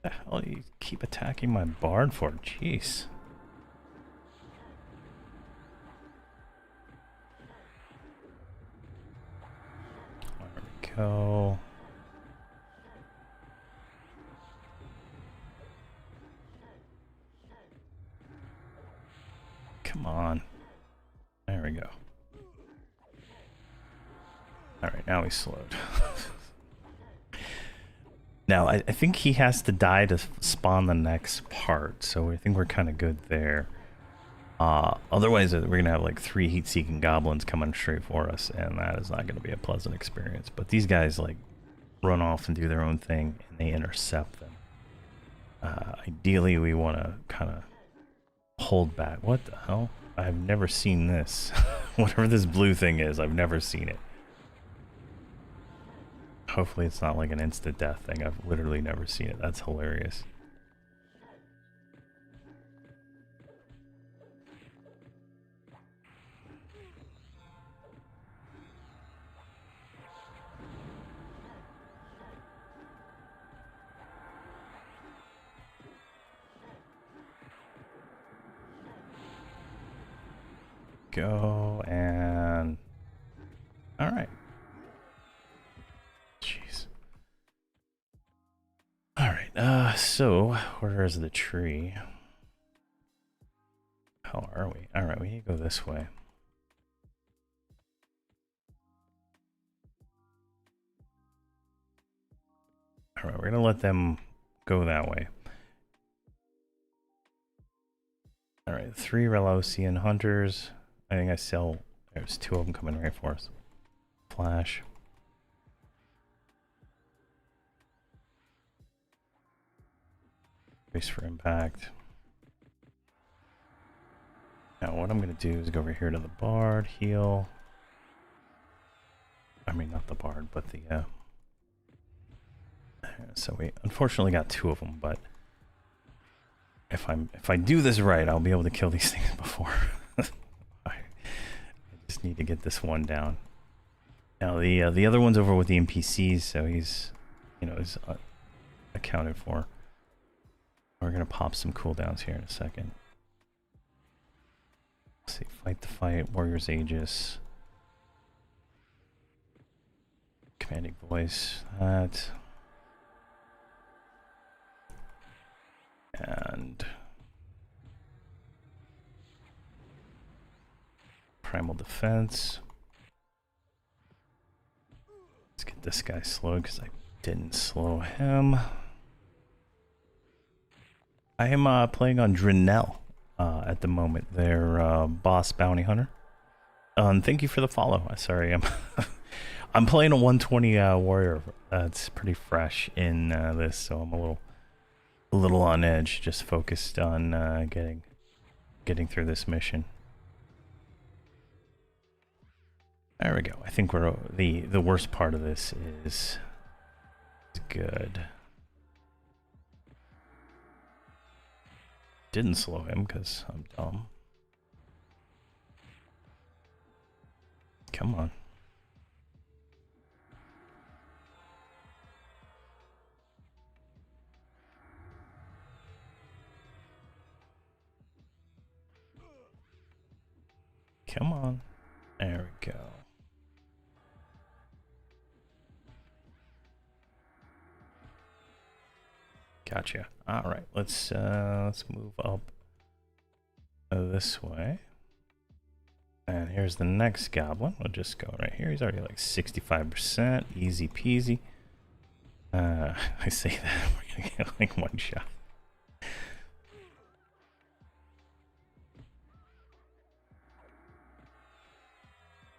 What the hell do you keep attacking my bard for? Jeez. There we go. Come Alright, now he's slowed. Now, I think he has to die to spawn the next part, so I think we're kind of good there. Otherwise, we're going to have like 3 heat-seeking goblins coming straight for us, and that is not going to be a pleasant experience. But these guys, like, run off and do their own thing, and they intercept them. Ideally, we want to kind of hold back. What the hell? I've never seen this. Whatever this blue thing is, I've never seen it. Hopefully it's not like an instant death thing. I've literally never seen it. That's hilarious. Go and... Alright. Jeez. Alright, so where is the tree? How are we? Alright, we need to go this way. Alright, we're gonna let them go that way. Alright, 3 Relosian hunters. I think I sell... There's 2 of them coming right for us. Flash. Brace for impact. Now what I'm going to do is go over here to the bard, heal. I mean, not the bard, but the... So we unfortunately got 2 of them, but... If I do this right, I'll be able to kill these things before. I just need to get this one down. Now the other one's over with the NPCs, so he's, you know, is accounted for. We're gonna pop some cooldowns here in a second. Let's see, fight the fight, Warrior's Aegis, commanding voice, that, and primal defense. Let's get this guy slowed because I didn't slow him. I am playing on Drinal at the moment. Their boss bounty hunter. And thank you for the follow. Sorry, I'm playing a 120 warrior. It's pretty fresh in this, so I'm a little on edge. Just focused on getting through this mission. There we go. I think we're the worst part of this is good. Didn't slow him because I'm dumb. Come on. Come on. There we go. Gotcha. All right, let's move up this way. And here's the next goblin. We'll just go right here. He's already like 65%. Easy peasy. I say that we're gonna get like 1 shot.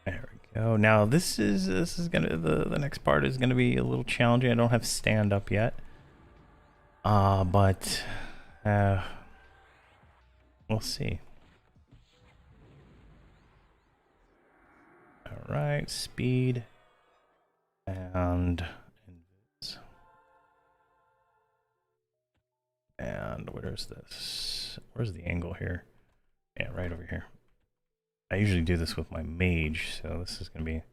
There we go. Now this is gonna the next part is gonna be a little challenging. I don't have stand up yet. But we'll see. All right, speed and where's this? Where's the angle here? Yeah, right over here. I usually do this with my mage, so this is gonna be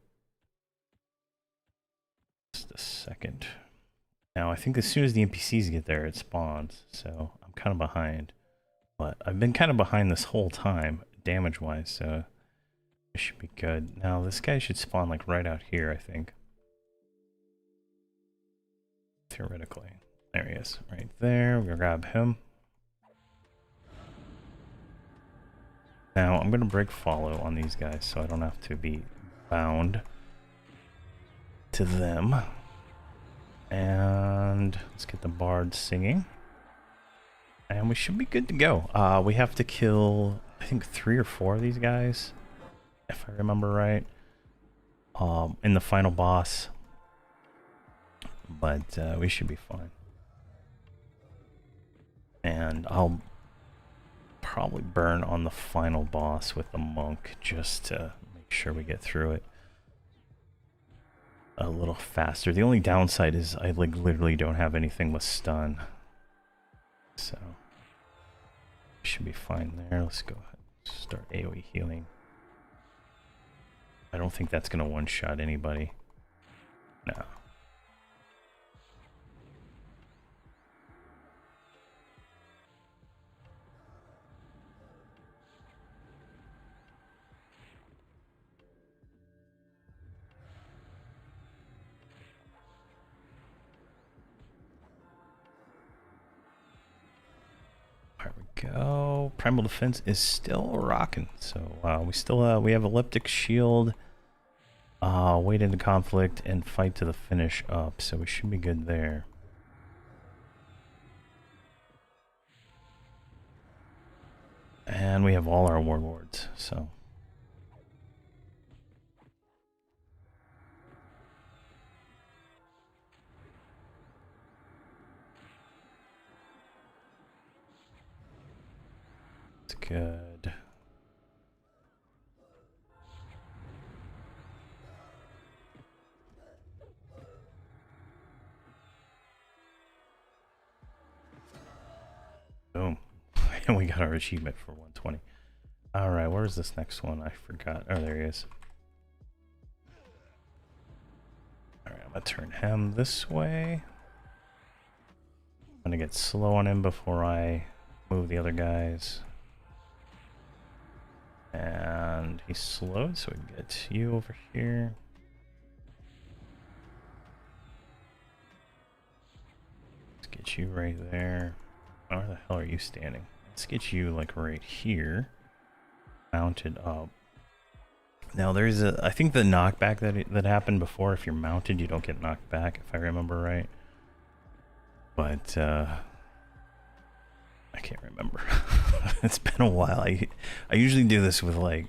just a second. Now, I think as soon as the NPCs get there, it spawns, so I'm kind of behind. But I've been kind of behind this whole time, damage-wise, so it should be good. Now, this guy should spawn, like, right out here, I think. Theoretically. There he is, right there. We're gonna grab him. Now, I'm gonna break follow on these guys, so I don't have to be bound. to them. And let's get the bard singing. And we should be good to go. We have to kill, I think, 3 or 4 of these guys, if I remember right, in the final boss. But we should be fine. And I'll probably burn on the final boss with the monk just to make sure we get through it a little faster. The only downside is I like literally don't have anything with stun, so should be fine there. Let's go ahead and start AoE healing. I don't think that's gonna one-shot anybody. No. Go. Primal defense is still rocking, so we have elliptic shield, wade into conflict, and fight to the finish up, so we should be good there. And we have all our warlords, so it's good. Boom. And we got our achievement for 120. Alright, where's this next one? I forgot. Oh, there he is. Alright, I'm gonna turn him this way. I'm gonna get slow on him before I move the other guys. And he's slowed, so we can get you over here. Let's get you right there. Oh, where the hell are you standing? Let's get you like right here, mounted up. Now there's I think the knockback that happened before. If you're mounted, you don't get knocked back, if I remember right. But I can't remember. It's been a while. I usually do this with like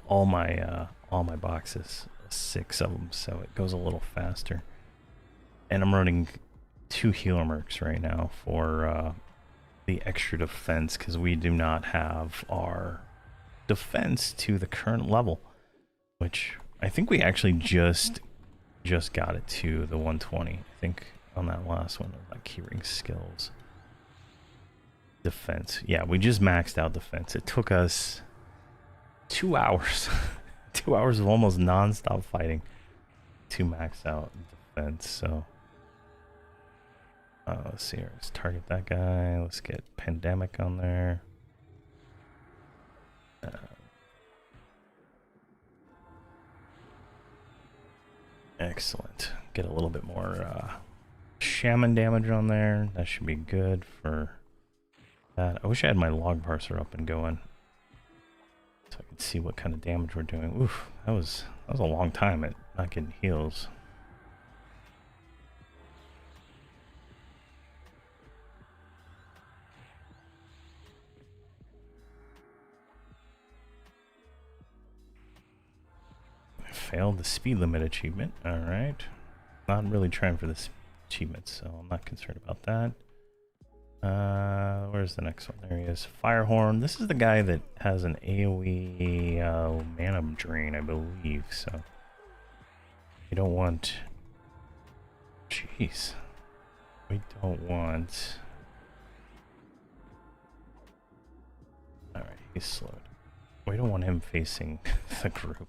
all my boxes, 6 of them, so it goes a little faster. And I'm running 2 healer mercs right now for the extra defense, because we do not have our defense to the current level, which I think we actually just got it to the 120. I think on that last one, like keyring skills. Defense. Yeah, we just maxed out defense. It took us 2 hours. 2 hours of almost non-stop fighting to max out defense, so let's see here. Let's target that guy. Let's get Pandemic on there. Excellent. Get a little bit more shaman damage on there. That should be good for that. I wish I had my log parser up and going, so I could see what kind of damage we're doing. Oof, that was a long time at not getting heals. I failed the speed limit achievement. All right, not really trying for this achievement, so I'm not concerned about that. Where's the next one? There he is. Firehorn. This is the guy that has an AoE mana drain, I believe. So we don't want. Jeez, we don't want. All right, he's slowed. We don't want him facing the group.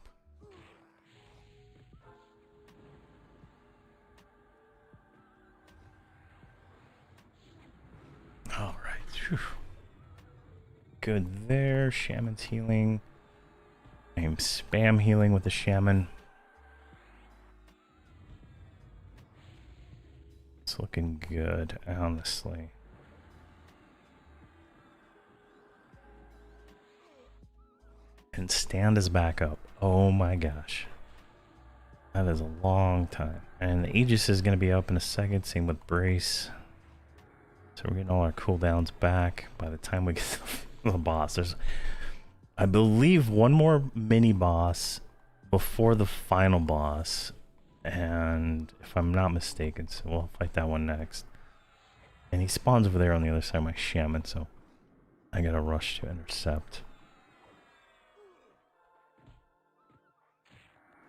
All right. Whew. Good there. Shaman's healing. I'm spam healing with the shaman. It's looking good, honestly. And stand is back up. Oh my gosh. That is a long time. And the Aegis is going to be up in a second. Same with Brace. So we're getting all our cooldowns back by the time we get to the boss. There's, I believe, one more mini boss before the final boss. And if I'm not mistaken, so we'll fight that one next. And he spawns over there on the other side of my shaman, so I gotta rush to intercept.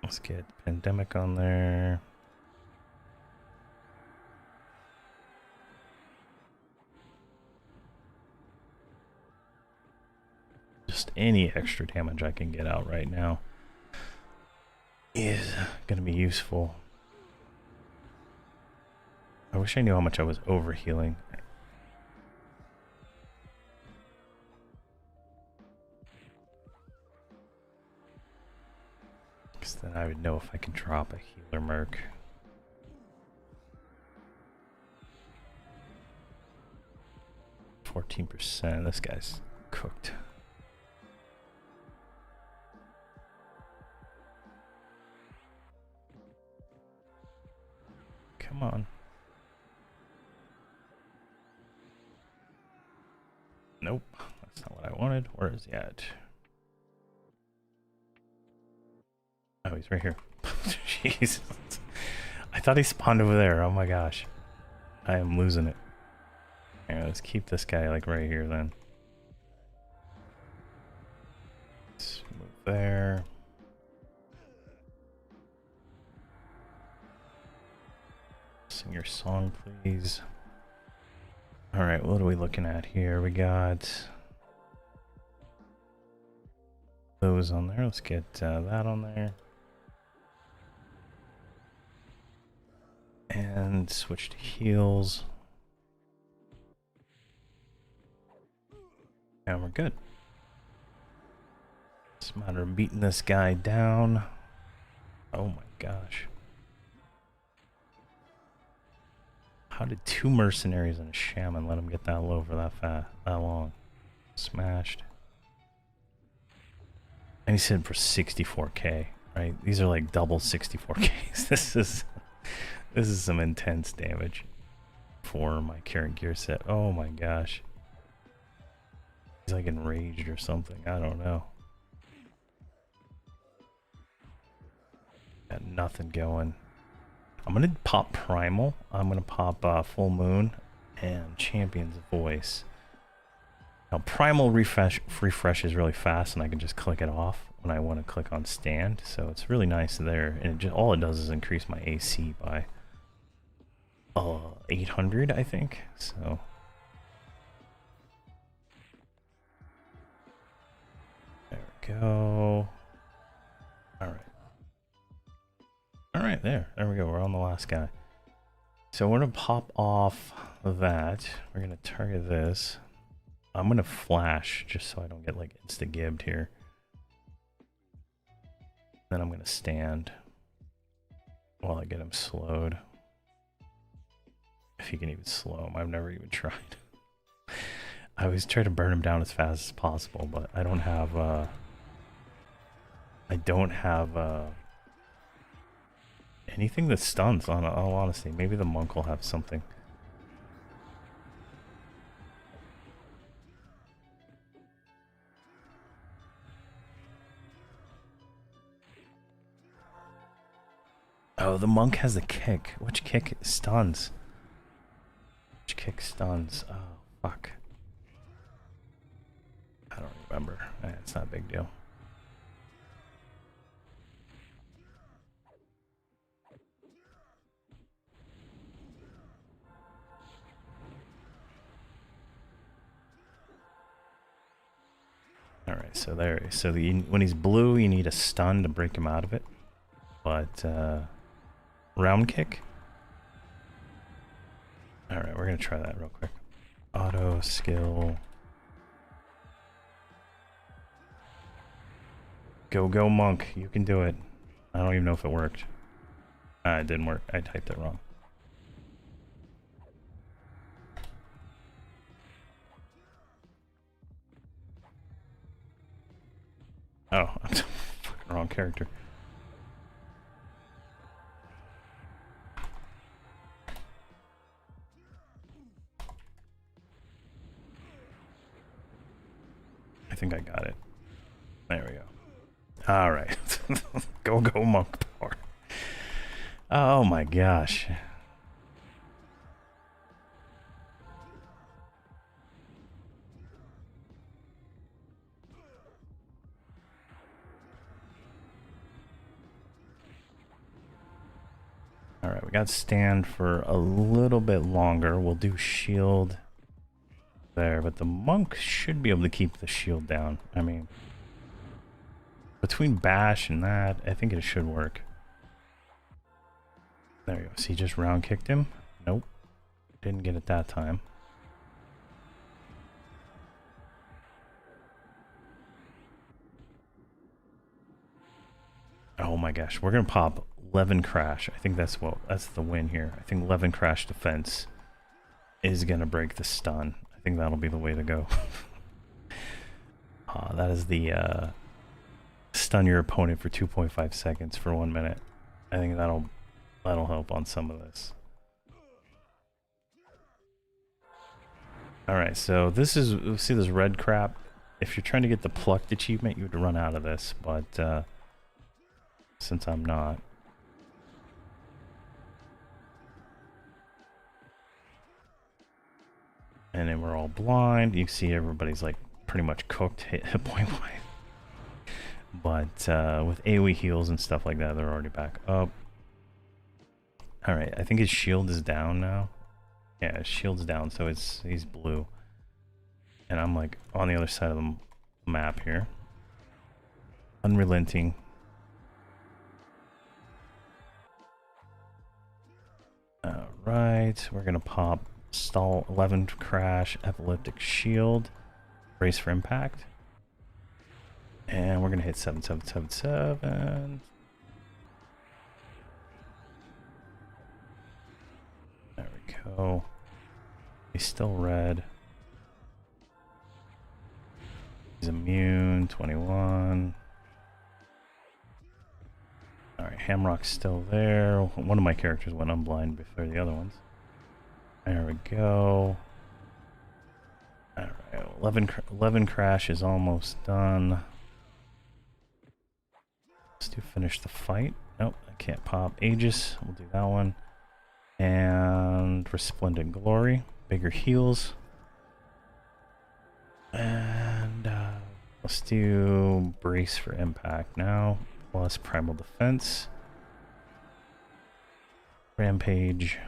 Let's get Pandemic on there. Just any extra damage I can get out right now is gonna be useful. I wish I knew how much I was overhealing. Because then I would know if I can drop a healer merc. %. This guy's cooked. Come on. Nope, that's not what I wanted. Where is he at? Oh, he's right here. Jeez. I thought he spawned over there. Oh my gosh. I am losing it. Alright, let's keep this guy like right here then. Let's move there. Sing your song, please. Alright, what are we looking at here? We got those on there. Let's get that on there. And switch to heals. And we're good. It's a matter of beating this guy down. Oh my gosh. How did 2 mercenaries and a shaman let him get that low for that long? Smashed. And he's hitting for 64k, right? These are like double 64ks. This is some intense damage for my current gear set. Oh my gosh. He's like enraged or something. I don't know. Got nothing going. I'm gonna pop Primal. I'm gonna pop Full Moon and Champion's Voice. Now Primal refreshes really fast, and I can just click it off when I want to click on Stand. So it's really nice there, and all it does is increase my AC by 800, I think. So there we go. All right. Alright, there we go. We're on the last guy. So we're going to pop off that. We're going to target this. I'm going to flash just so I don't get like insta-gibbed here. Then I'm going to stand while I get him slowed. If you can even slow him. I've never even tried. I always try to burn him down as fast as possible, but I don't have anything that stuns, on all honesty. Maybe the monk will have something. Oh, the monk has a kick. Which kick stuns? Which kick stuns? Oh, fuck. I don't remember. It's not a big deal. Alright, so there. So when he's blue, you need a stun to break him out of it. But, round kick? Alright, we're gonna try that real quick. Auto, skill. Go, monk. You can do it. I don't even know if it worked. It didn't work. I typed it wrong. Oh, I'm fucking wrong character. think I got it. There we go. All right. Go, monk power. Oh my gosh. All right, we got stand for a little bit longer. We'll do shield there, but the monk should be able to keep the shield down. I mean, between bash and that, I think it should work. There you go. So he just round kicked him. Nope, didn't get it that time. Oh my gosh, we're gonna pop Levin Crash. I think that's the win here. I think Levin Crash defense is gonna break the stun. I think that'll be the way to go. That is the stun your opponent for 2.5 seconds for 1 minute. I think that'll help on some of this. All right, so this is, see this red crap. If you're trying to get the plucked achievement, you would run out of this, but since I'm not. And then we're all blind. You see everybody's like pretty much cooked hit point wise. But with AoE heals and stuff like that, they're already back up. Alright, I think his shield is down now. Yeah, his shield's down, so he's blue. And I'm like on the other side of the map here. Unrelenting. Alright, we're gonna pop stall 11 crash, epileptic shield, brace for impact. And we're gonna hit 7777. There we go. He's still red. He's immune, 21. Alright, Hamrok's still there. One of my characters went unblind before the other ones. There we go. Alright, 11 crash is almost done. Let's do finish the fight. Nope, I can't pop. Aegis, we'll do that one. And Resplendent Glory, bigger heals. And let's do brace for impact now. Plus primal defense. Rampage.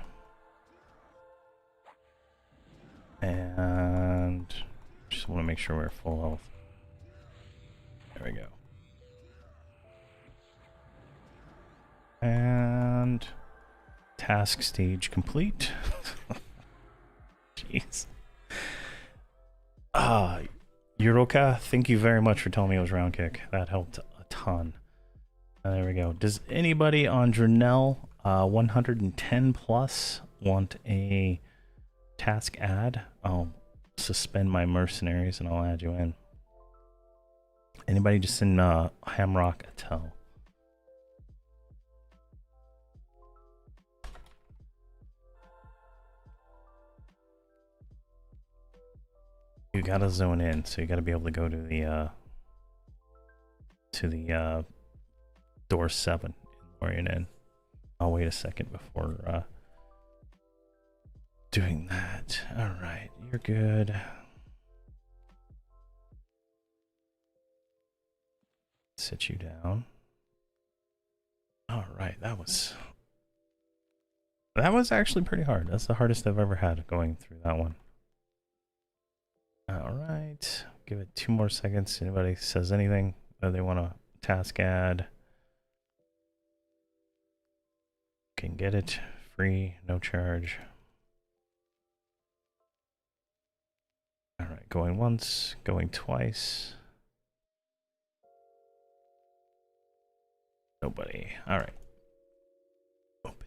And just want to make sure we're full health. There we go. And task stage complete. Jeez. Yuroka, thank you very much for telling me it was round kick. That helped a ton. There we go. Does anybody on Drinal 110 plus want a task add? I'll suspend my mercenaries and I'll add you in. Anybody just in Hamrok a tell? You gotta zone in, so you gotta be able to go to the door 7 in Lorien Inn. I'll wait a second before doing that. All right, you're good. Sit you down. All right, that was actually pretty hard. That's the hardest I've ever had going through that one. All right, give it 2 more seconds. Anybody says anything that they want to task add, can get it free, no charge. All right, going once, going twice. Nobody. All right. Open.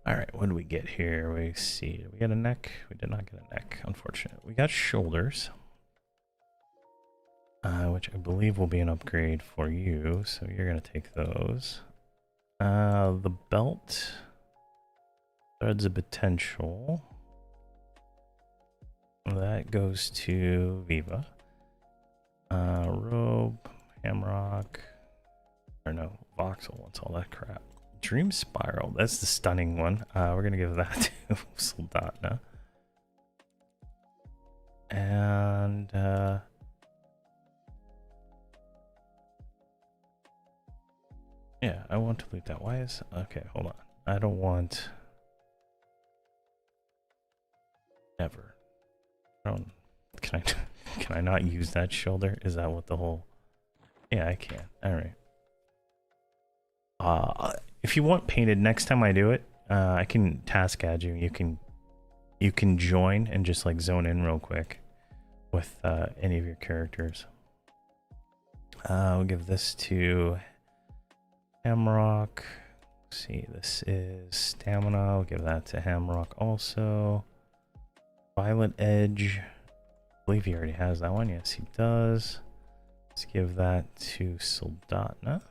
All right, what do we get here? We see. Did we get a neck? We did not get a neck, unfortunately. We got shoulders, which I believe will be an upgrade for you. So you're gonna take those. The belt. Threads of potential. That goes to Viva. Robe, Hamrok, or no, Voxel wants all that crap. Dream Spiral, that's the stunning one. We're gonna give that to Soldatna. And yeah, I want to loot that. Why is okay? Hold on. I don't want ever. I don't. Can I? Can I not use that shoulder? Is that what the whole? Yeah, I can. All right. If you want painted, next time I do it, I can task add you. You can join and just like zone in real quick with any of your characters. I'll give this to Hamrok. Let's see, this is stamina. I'll give that to Hamrok also. Violet Edge. I believe he already has that one. Yes, he does. Let's give that to Soldatna.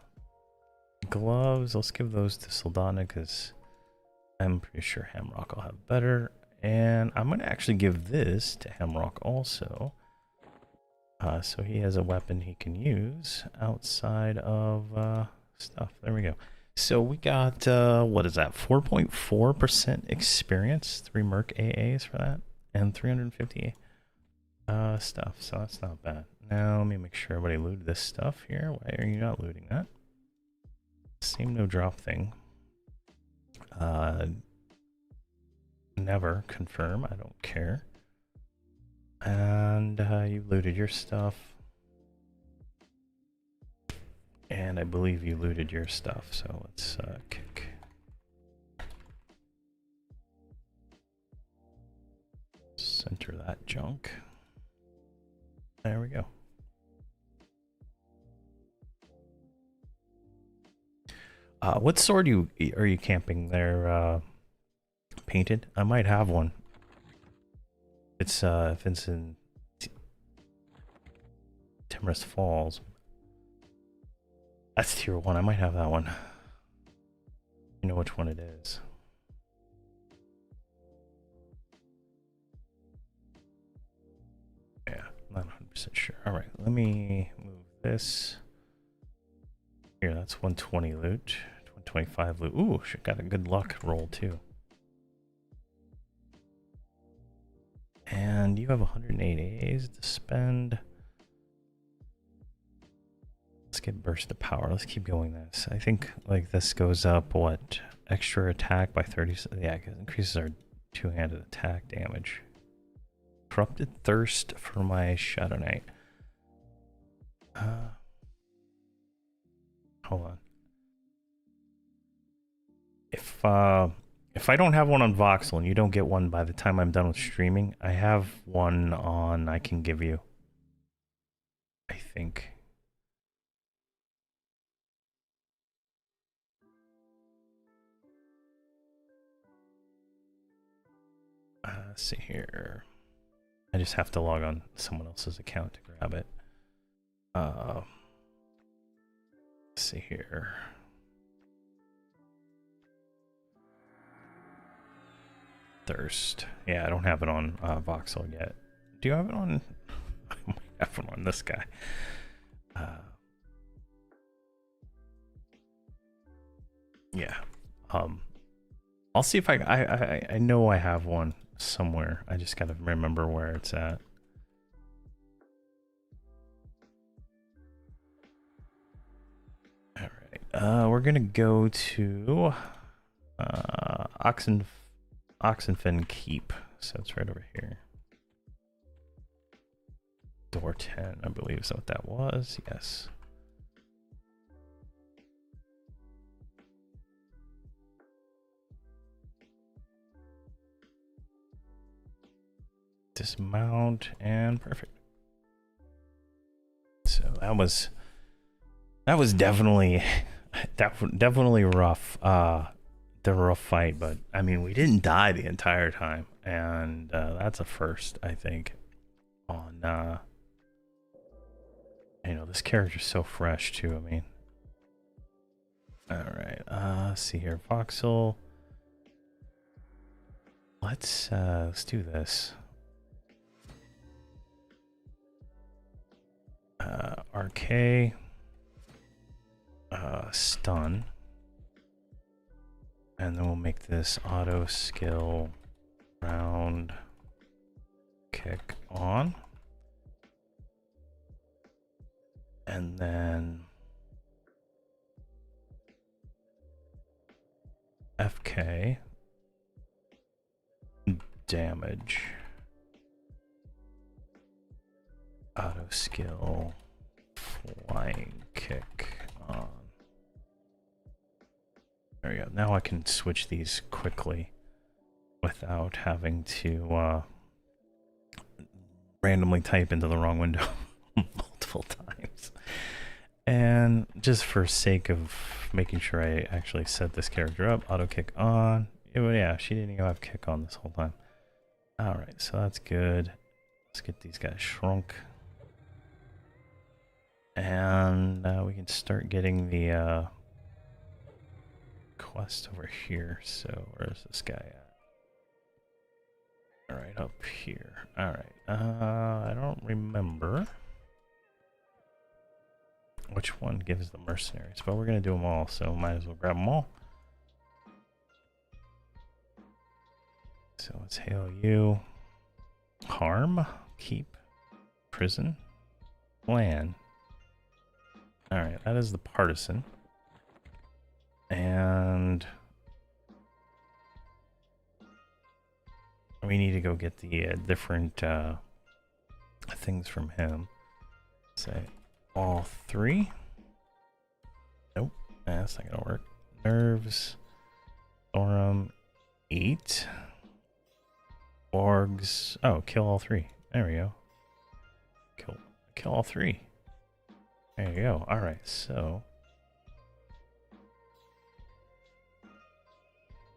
Gloves, let's give those to Soldatna because I'm pretty sure Hamrok will have better. And I'm going to actually give this to Hamrok also. So he has a weapon he can use outside of stuff. There we go. So we got, what is that? 4.4% experience. 3 Merc AAs for that. And 350 stuff. So that's not bad. Now let me make sure everybody looted this stuff here. Why are you not looting that? Same no drop thing. Never confirm. I don't care. And you looted your stuff. And I believe you looted your stuff. So let's kick. Center that junk. There we go. What sword are you camping there? Painted? I might have one. It's if it's in Timorous Falls. That's tier 1. I might have that one. You know which one it is. Yeah, not 100% sure. All right, let me move this. Here, that's 120 loot. 125 loot. Ooh, she got a good luck roll too. And you have 108 A's to spend. Let's get burst of power. Let's keep going this. I think like this goes up, what? Extra attack by 30. Yeah, it increases our two-handed attack damage. Corrupted Thirst for my Shadow Knight. Hold on. If I don't have one on Voxel and you don't get one by the time I'm done with streaming, I have one on I can give you. I think. Let's see here. I just have to log on someone else's account to grab it. Let's see here. Thirst. Yeah, I don't have it on Voxel yet. Do you have it on? I might have it on this guy. Yeah. I'll see if I know I have one somewhere. I just gotta remember where it's at. All right. We're gonna go to Oxenfin Keep. So it's right over here. Door 10, I believe is what that was. Yes. Dismount and perfect. So that was definitely rough. The rough fight, but I mean we didn't die the entire time, and that's a first, I think. On you know, this character's so fresh too. I mean, all right. Let's see here, Voxel. Let's do this. RK, stun, and then we'll make this auto skill round kick on, and then FK damage, auto skill flying kick on. There we go. Now I can switch these quickly without having to randomly type into the wrong window multiple times. And just for sake of making sure I actually set this character up, auto kick on. Yeah, she didn't even have kick on this whole time. All right, so that's good. Let's get these guys shrunk. And we can start getting the quest over here. So where's this guy at? All right, up here. All right, I don't remember which one gives the mercenaries, but we're gonna do them all, so might as well grab them all. So let's hail you. Harm, keep, prison, plan. All right, that is the partisan. And we need to go get the different things from him. Say all three. Nope, that's not gonna work. Nerves, Thorum, eat. Orgs. Oh, kill all three. There we go. Kill all three. There you go. All right, so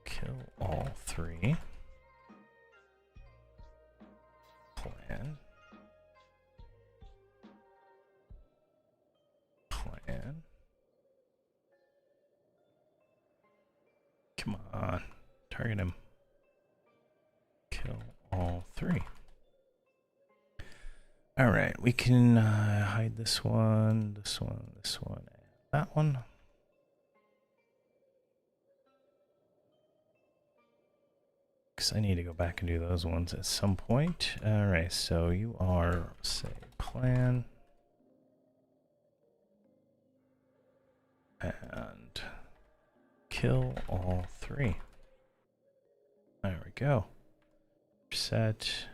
kill all three. Plan. Come on, target him. Kill all three. All right, we can hide this one, this one, this one, and that one. Because I need to go back and do those ones at some point. All right, so you are, say, plan. And kill all three. There we go. Set.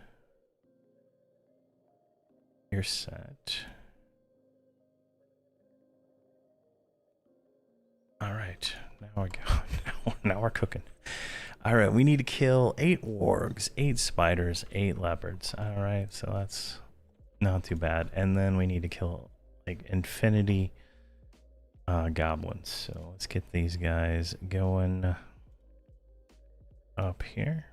You're set. All right, now we go. Now we're cooking. All right, we need to kill 8 wargs, 8 spiders, 8 leopards. All right, so that's not too bad. And then we need to kill like infinity goblins. So let's get these guys going up here.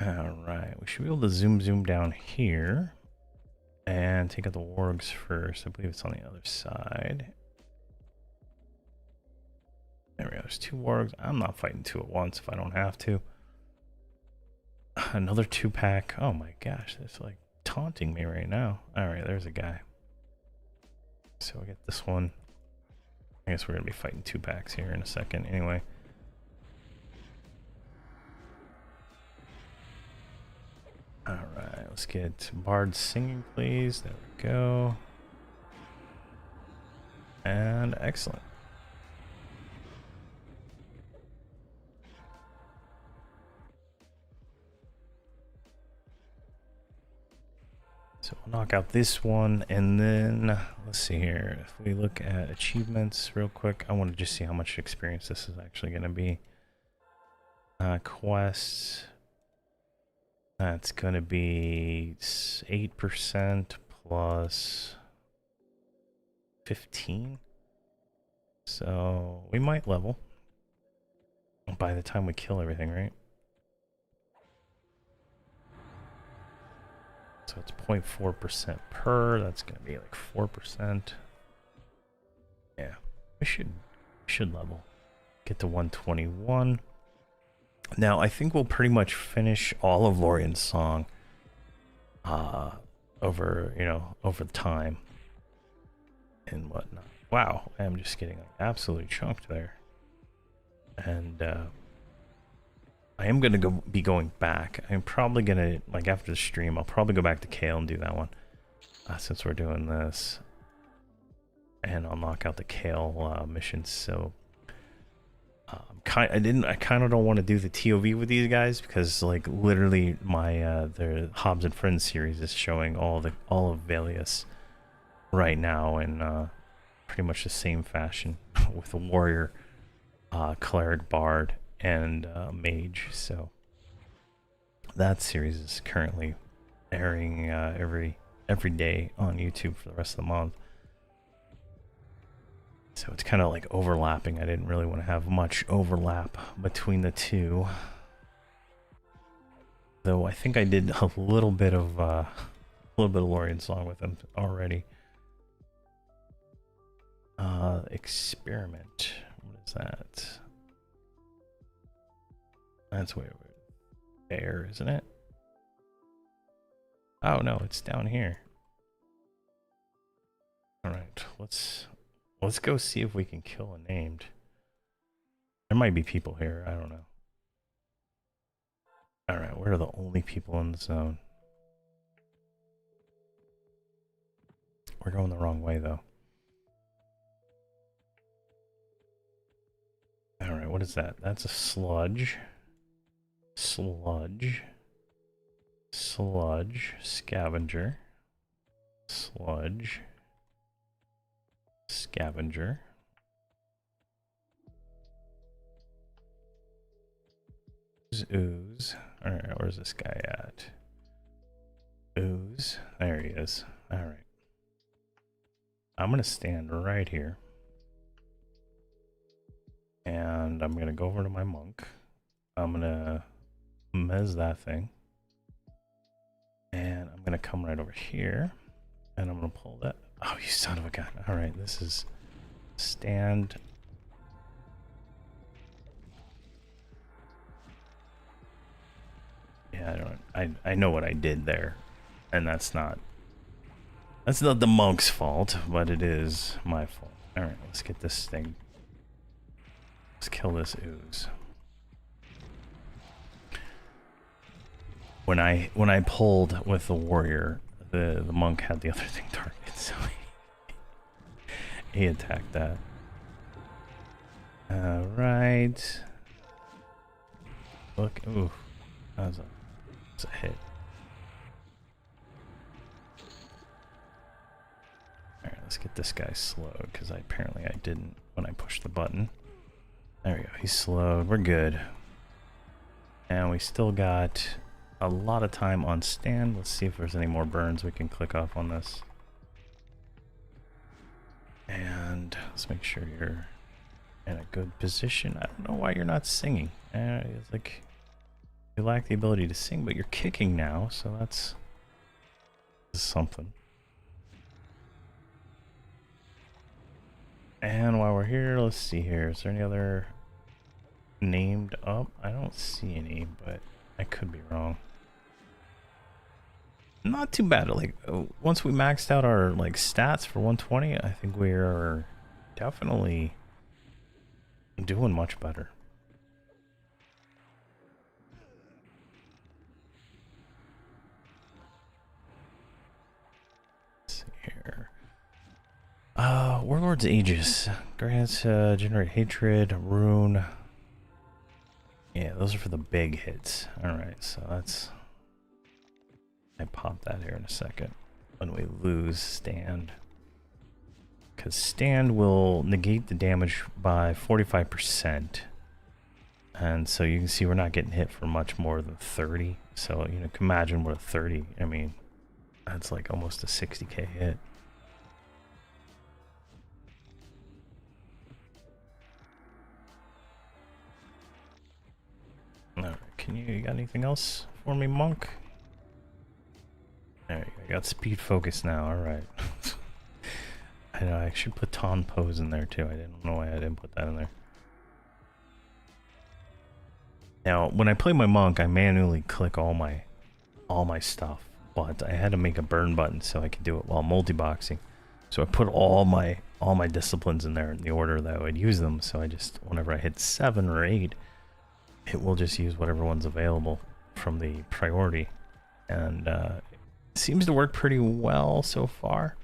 All right, we should be able to zoom down here and take out the wargs first. I believe it's on the other side. There we go. There's 2 wargs. I'm not fighting 2 at once if I don't have to. Another 2-pack. Oh my gosh, that's like taunting me right now. All right, there's a guy. So we get this one. I guess we're gonna be fighting 2-packs here in a second anyway. All right, let's get Bard singing, please. There we go. And excellent. So we'll knock out this one, and then let's see here. If we look at achievements real quick, I want to just see how much experience this is actually going to be. Quests. That's going to be 8% plus 15. So we might level by the time we kill everything, right? So it's 0.4% per. That's going to be like 4%. Yeah, we should level. Get to 121. Now I think we'll pretty much finish all of Lorien's song over, you know, over time and whatnot. Wow, I'm just getting like absolutely chunked there. And I am gonna be going back. I'm probably gonna, like, after the stream, I'll probably go back to Kale and do that one, since we're doing this, and I'll knock out the Kale missions. So I kind of don't want to do the TOV with these guys because, like, literally my the Hobbs and Friends series is showing all of Valius right now in pretty much the same fashion with a warrior, cleric, bard, and mage. So that series is currently airing every day on YouTube for the rest of the month. So it's kind of like overlapping. I didn't really want to have much overlap between the two. Though I think I did a little bit of Lorien Song with them already. Experiment. What is that? That's way over there, isn't it? Oh no, it's down here. All right, let's go see if we can kill a named. There might be people here. I don't know. All right, we're the only people in the zone. We're going the wrong way though. All right, what is that? That's a sludge. Sludge. Sludge. Scavenger. Sludge. Scavenger. Ooze. Alright, where's this guy at? Ooze. There he is. Alright. I'm gonna stand right here. And I'm gonna go over to my monk. I'm gonna mez that thing. And I'm gonna come right over here. And I'm gonna pull that. Oh, you son of a gun. Alright, this is stand. Yeah, I know what I did there. And that's not the monk's fault, but it is my fault. Alright, let's get this thing. Let's kill this ooze. When I pulled with the warrior, the monk had the other thing targeted, so he attacked that. Alright. Look, ooh, that's a hit. Alright, let's get this guy slowed, because apparently I didn't when I pushed the button. There we go, he's slowed, we're good. And we still got a lot of time on stand. Let's see if there's any more burns we can click off on this. And let's make sure you're in a good position. I don't know why you're not singing. It's like you lack the ability to sing, but you're kicking now, so that's something. And while we're here, let's see here. Is there any other named up? I don't see any, but I could be wrong. Not too bad. Like, once we maxed out our like stats for 120, I think we are definitely doing much better. Let's see here. Warlord's Aegis grants generate hatred, rune. Yeah, those are for the big hits. Alright, so that's... I pop that here in a second. When we lose stand. Because stand will negate the damage by 45%. And so you can see we're not getting hit for much more than 30. So, you know, imagine we're at 30. I mean, that's like almost a 60k hit. Alright, you got anything else for me, monk? There you go, I got speed focus now, alright. I know, I should put Ton pose in there too. I didn't know why I didn't put that in there. Now, when I play my monk, I manually click all my stuff. but I had to make a burn button so I could do it while multi-boxing. So I put all my disciplines in there in the order that I would use them. So I just, whenever I hit 7 or 8, it will just use whatever one's available from the priority. And it seems to work pretty well so far.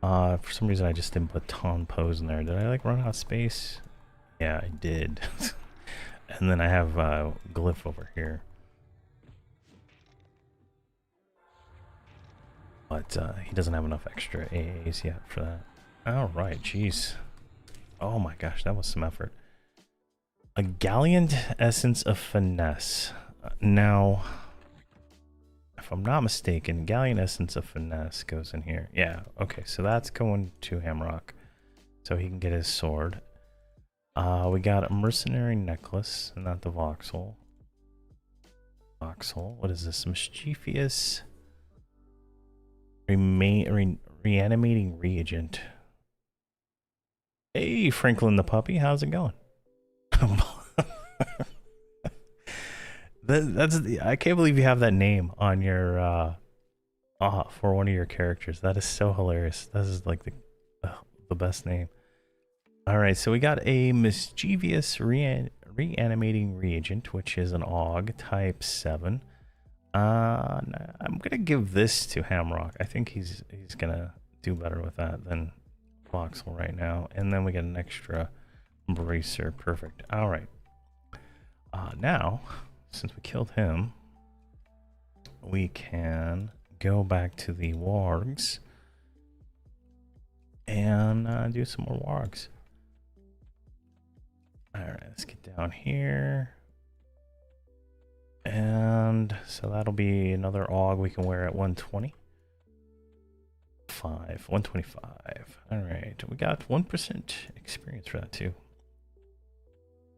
For some reason I just didn't put ton pose in there. Did I like run out of space? Yeah, I did. And then I have glyph over here. But he doesn't have enough extra AAs yet for that. Alright, jeez. Oh my gosh, that was some effort. A Gallant Essence of Finesse. Now, if I'm not mistaken, Gallant Essence of Finesse goes in here. Yeah, okay, so that's going to Hamrok. So he can get his sword. We got a Mercenary Necklace, not the Voxel. Voxel, what is this? Mischievous Reanimating Reagent. Hey, Franklin the puppy, how's it going? I can't believe you have that name on your for one of your characters. That is so hilarious. That is like the best name. All right, so we got a Mischievous Reanimating Reagent, which is an AUG type 7. I'm gonna give this to Hamrok. I think he's gonna do better with that than Voxel right now. And then we get an extra bracer. Perfect. All right. Now, since we killed him, we can go back to the wargs and do some more wargs. All right, let's get down here. And so that'll be another AUG we can wear at 120. 125. All right, we got 1% experience for that too.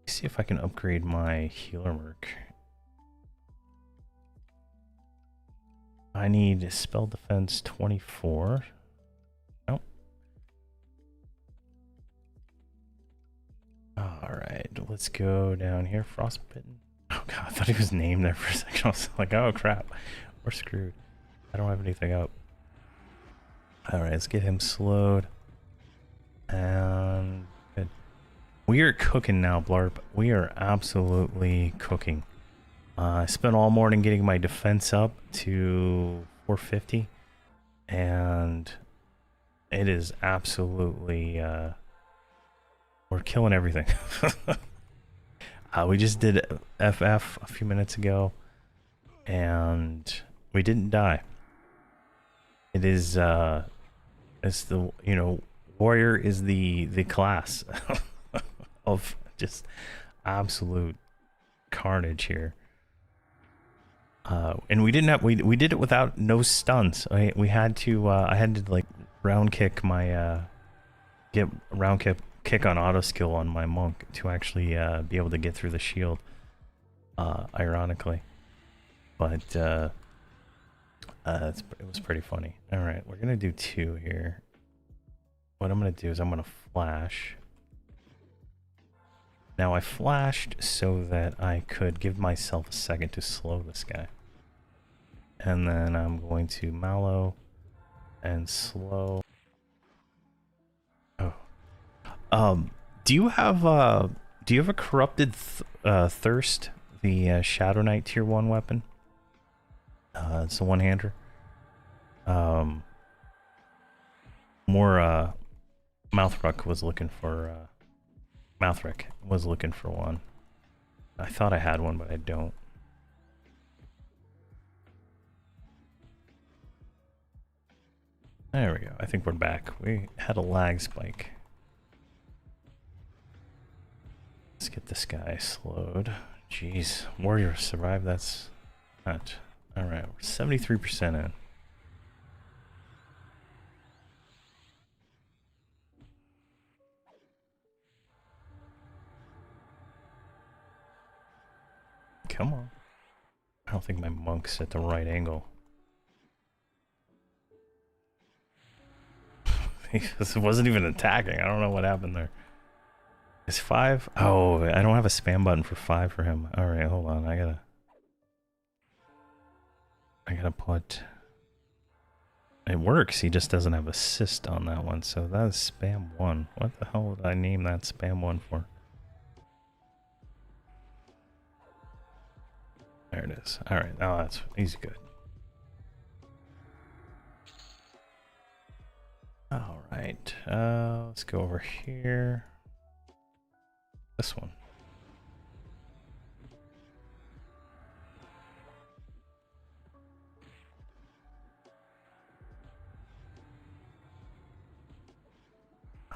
Let's see if I can upgrade my healer merc. I need spell defense 24. Nope. All right, let's go down here. Frostbitten. Oh god, I thought he was named there for a second. I was like, oh crap, we're screwed. I don't have anything up. Alright, let's get him slowed. And good. We are cooking now, Blarp. We are absolutely cooking. I spent all morning getting my defense up to 450. And it is absolutely we're killing everything. We just did FF a few minutes ago, and we didn't die. It is, it's the, you know, warrior is the class of just absolute carnage here. And we didn't have, we did it without no stuns. We had to, I had to like round kick my, get round kick on auto skill on my monk to actually be able to get through the shield, ironically, but it was pretty funny. All right, we're gonna do 2 here. What I'm gonna do is I'm gonna flash. Now I flashed so that I could give myself a second to slow this guy, and then I'm going to mallow and slow. Do you have a corrupted thirst, the Shadow Knight tier 1 weapon? It's a one-hander. Mouthruck was looking for one. I thought I had one, but I don't. There we go. I think we're back. We had a lag spike. Let's get this guy slowed. Jeez, warrior survived. That's not all right. We're 73% in. Come on. I don't think my monk's at the right angle. He wasn't even attacking. I don't know what happened there. Is 5? Oh, I don't have a spam button for 5 for him. All right, hold on. I gotta put It works, he just doesn't have assist on that one, so that is spam 1. What the hell did I name that spam 1 for? There it is. Alright, now he's good. Alright, let's go over here. This one.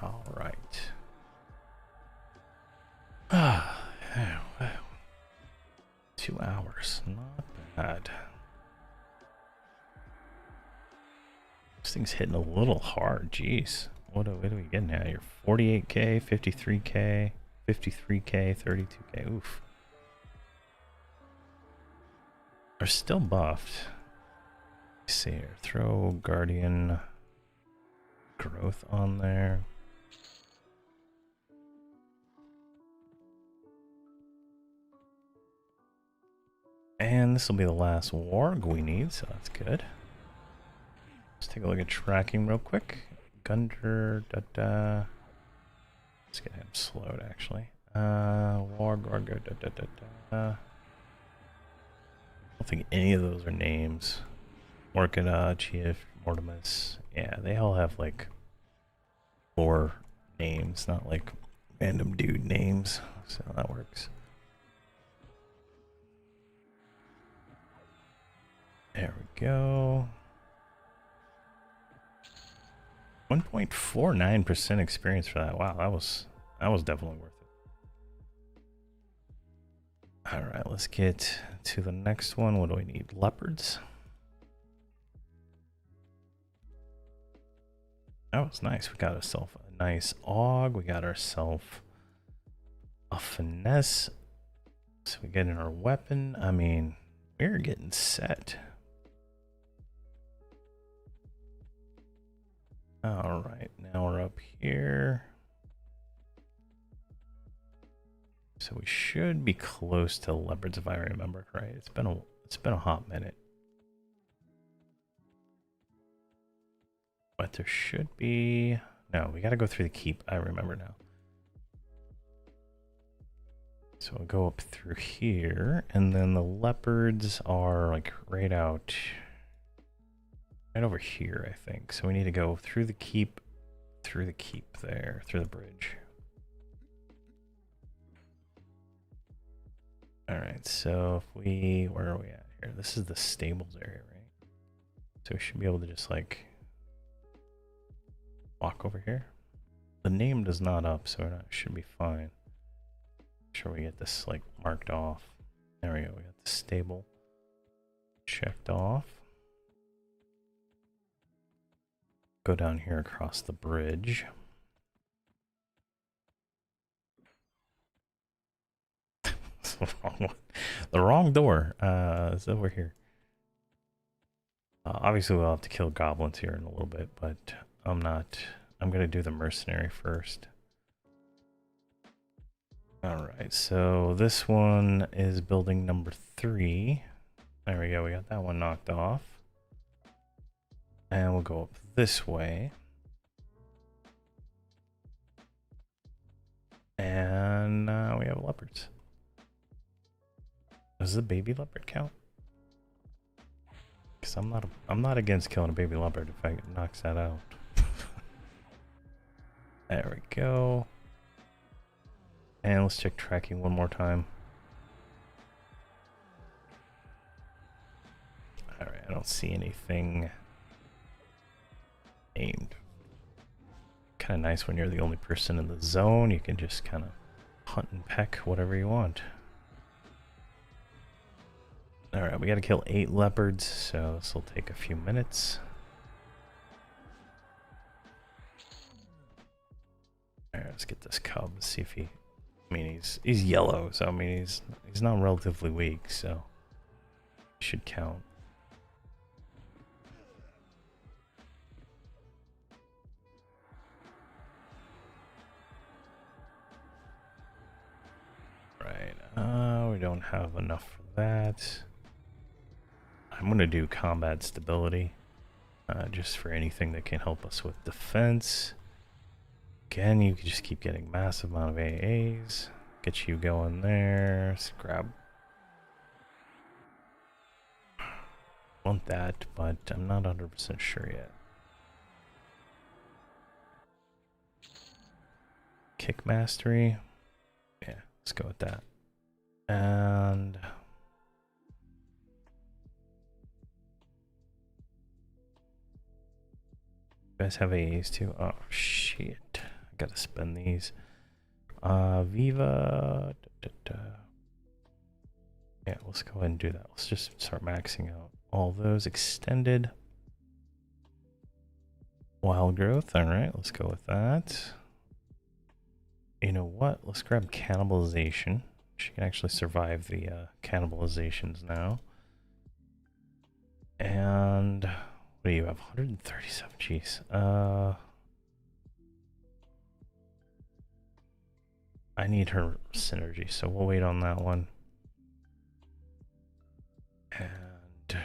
Alright. 2 hours, not bad. This thing's hitting a little hard, jeez. What are we getting at here? 48k, 53k, 53k, 32k, oof. Are still buffed. Let's see here, throw Guardian growth on there. And this will be the last warg we need, so that's good. Let's take a look at tracking real quick. Gunter, Let's get him slowed actually. Warg, I don't think any of those are names. Orchida, Chief, Mortimus. Yeah, they all have like lore names, not like random dude names. So that works. There we go. 1.49% experience for that. Wow, that was definitely worth it. All right, let's get to the next one. What do we need? Leopards. That was nice. We got ourselves a nice AUG. We got ourselves a finesse. So we get in our weapon. I mean, we're getting set. All right, now we're up here. So we should be close to leopards if I remember right. It's been a hot minute. But there should be... No, we got to go through the keep. I remember now. So we'll go up through here, and then the leopards are like right out... Right over here, I think. So we need to go through the keep there, through the bridge. Alright, so if we... Where are we at here? This is the stables area, right? So we should be able to just like... walk over here. The name does not up, so it should be fine. Make sure we get this like marked off. There we go, we got the stable checked off. Go down here across the bridge. The wrong door. It's over here. Obviously we'll have to kill goblins here in a little bit, but I'm gonna do the mercenary first. Alright, so this one is building number 3. There we go, we got that one knocked off. And we'll go up this way. And we have leopards. Does the baby leopard count? Because I'm not against killing a baby leopard if I knocks that out. There we go. And let's check tracking one more time. Alright, I don't see anything aimed. Kind of nice when you're the only person in the zone. You can just kind of hunt and peck whatever you want. Alright, we gotta kill 8 leopards, so this will take a few minutes. Alright, let's get this cub, see if he... I mean, he's yellow, so I mean, he's not relatively weak, so... should count. Right, we don't have enough for that. I'm gonna do combat stability. just for anything that can help us with defense. Again, you can just keep getting massive amount of AAs. Get you going there. Let's grab. Want that, but I'm not 100% sure yet. Kick mastery. Yeah, let's go with that. And you guys have AAs too? Oh shit. I gotta spend these. Viva. Yeah, let's go ahead and do that. Let's just start maxing out all those. Extended wild growth. All right, let's go with that. You know what? Let's grab cannibalization. She can actually survive the cannibalizations now. And what do you have? 137. Jeez. I need her synergy, so we'll wait on that one. And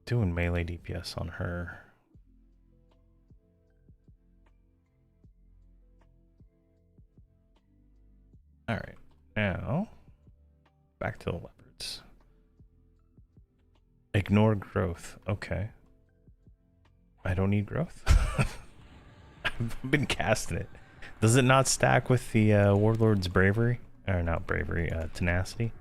doing melee DPS on her. All right, now back to the leopards. Ignore growth. Okay. I don't need growth. I've been casting it. Does it not stack with the Warlord's bravery? Or not bravery, tenacity?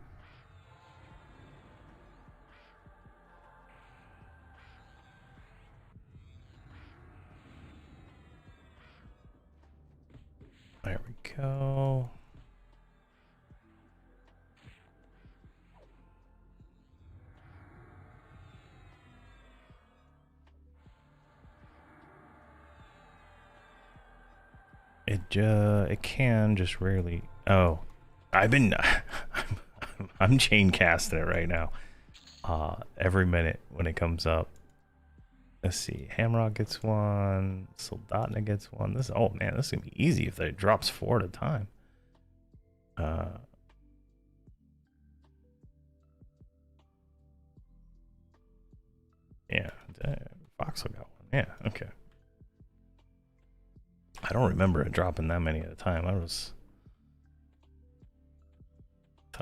There we go. It can just rarely. Oh, I've been. I'm chain casting it right now. Every minute when it comes up. Let's see. Hamrok gets one. Soldatna gets one. This. Oh man, this is gonna be easy if it drops 4 at a time. Yeah. Foxel got one. Yeah. Okay. I don't remember it dropping that many at a time. Thought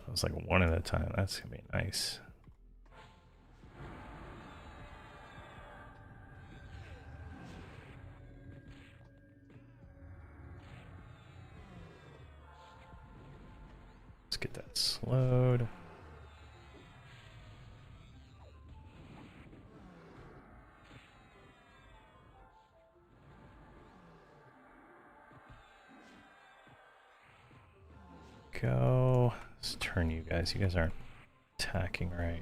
it was like 1 at a time. That's gonna be nice. Let's get that slowed. Go. Let's turn you guys. You guys aren't attacking right.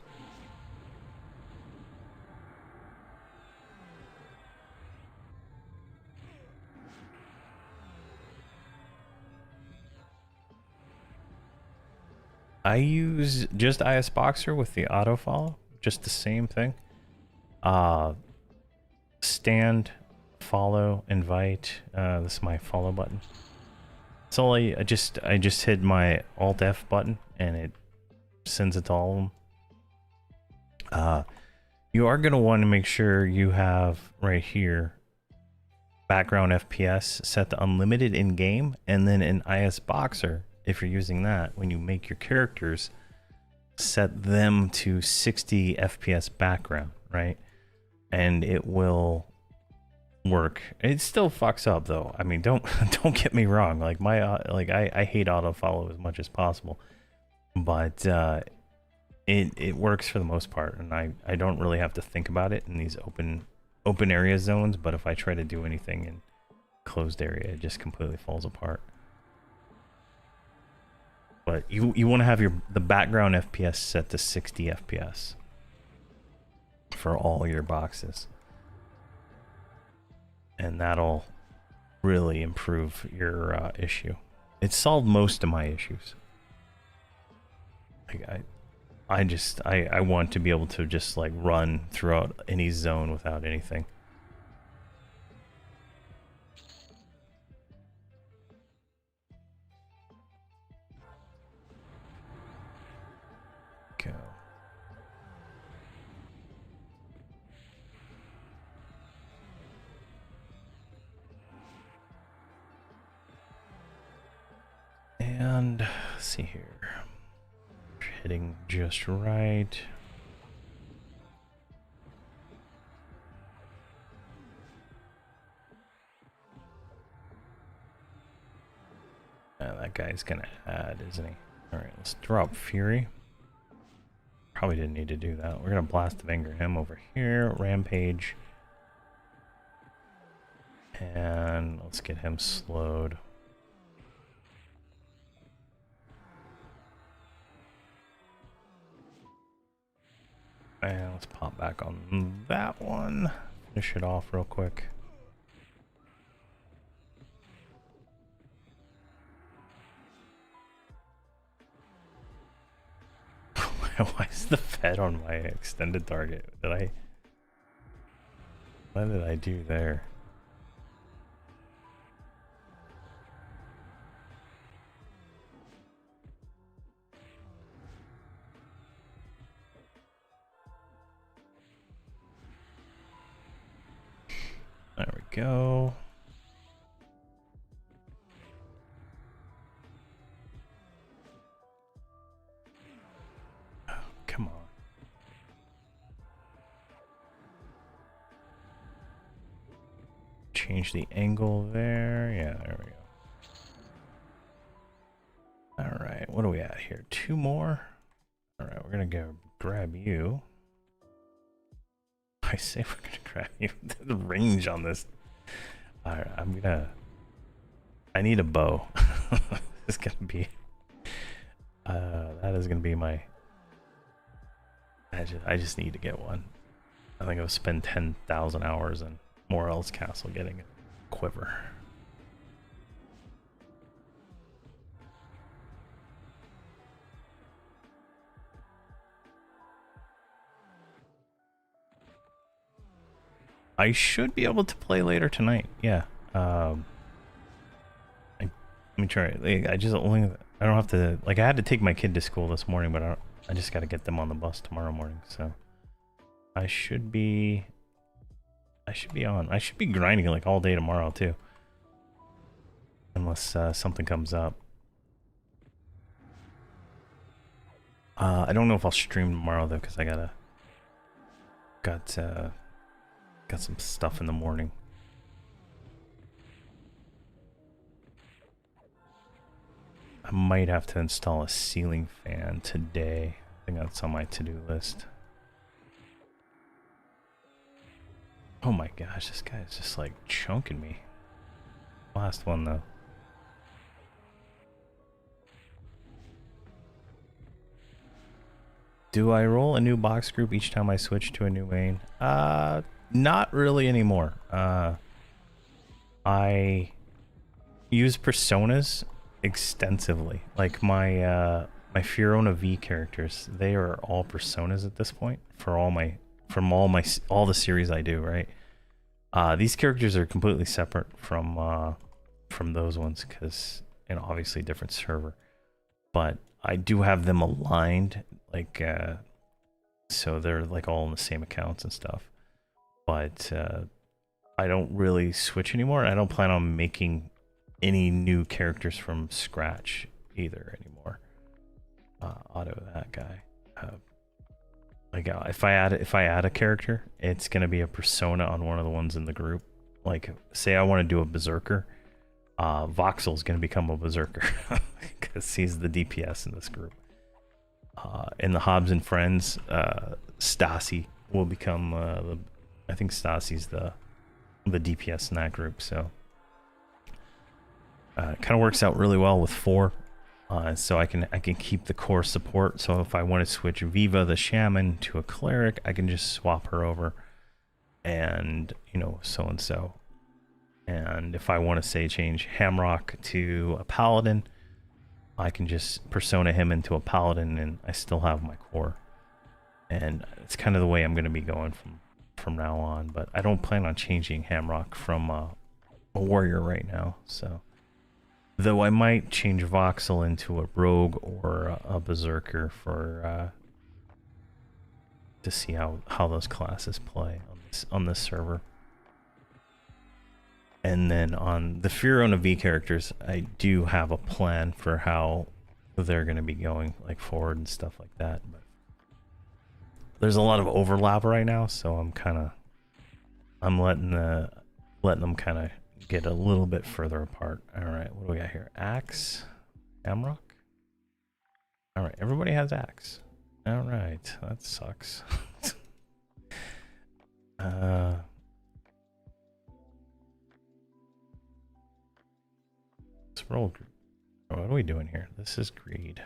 I use just IS Boxer with the auto follow, just the same thing. Stand, follow, invite. This is my follow button. So I just hit my Alt F button and it sends it to all of them. You are gonna want to make sure you have right here background FPS set to unlimited in game, and then in IS Boxer, if you're using that, when you make your characters, set them to 60 FPS background, right? And it will work. It still fucks up though. I mean, don't get me wrong. Like I hate auto follow as much as possible, but it works for the most part, and I don't really have to think about it in these open area zones. But if I try to do anything in closed area, it just completely falls apart. But you want to have the background FPS set to 60 FPS for all your boxes, and that'll really improve your issue. It solved most of my issues. Like I want to be able to just like run throughout any zone without anything. Go. Let's see here. Hitting just right. That guy's gonna add, isn't he? Alright, let's drop Fury. Probably didn't need to do that. We're gonna blast of anger him over here. Rampage. And let's get him slowed. And let's pop back on that one. Finish it off real quick. Why is the Fed on my extended target? What did I do there? There we go. Oh, come on. Change the angle there. Yeah, there we go. All right, what do we at here? 2 more. All right, we're gonna go grab you. I say we're gonna grab you. The range on this. All right, I need a bow. It's gonna be. That is gonna be my. I just need to get one. I think I'll spend 10,000 hours in Morel's Castle getting a quiver. I should be able to play later tonight. Yeah. Let me try. I don't have to. Like, I had to take my kid to school this morning, but I just got to get them on the bus tomorrow morning. So I should be on. I should be grinding like all day tomorrow too, unless something comes up. I don't know if I'll stream tomorrow though, because I got some stuff in the morning. I might have to install a ceiling fan today. I think that's on my to-do list. Oh my gosh, this guy is just like chunking me. Last one though. Do I roll a new box group each time I switch to a new main? Not really anymore. I use personas extensively. Like my Fiorona V characters, they are all personas at this point for all the series I do, right? These characters are completely separate from those ones because, you know, obviously different server. But I do have them aligned, like so they're like all in the same accounts and stuff. But I don't really switch anymore. I don't plan on making any new characters from scratch either anymore. Auto that guy. Like if I add a character, it's gonna be a persona on one of the ones in the group. Like say I want to do a berserker, Voxel's gonna become a berserker because he's the DPS in this group. In the Hobbs and Friends, Stasi will become I think Stasi's the DPS in that group. So it kind of works out really well with 4. So I can keep the core support. So if I want to switch Viva the Shaman to a cleric, I can just swap her over, and you know, so and so. And if I want to say change Hamrok to a paladin, I can just persona him into a paladin, and I still have my core. And it's kind of the way I'm going to be going from now on. But I don't plan on changing Hamrok from a warrior right now. So. Though I might change Voxel into a rogue or a berserker for to see how those classes play on this server. And then on the Fiorona V characters, I do have a plan for how they're going to be going like forward and stuff like that. But there's a lot of overlap right now, so I'm letting them kind of get a little bit further apart. All right, what do we got here? Axe, Hamrok. All right, everybody has axe. All right, that sucks. Let's roll. What are we doing here? This is greed.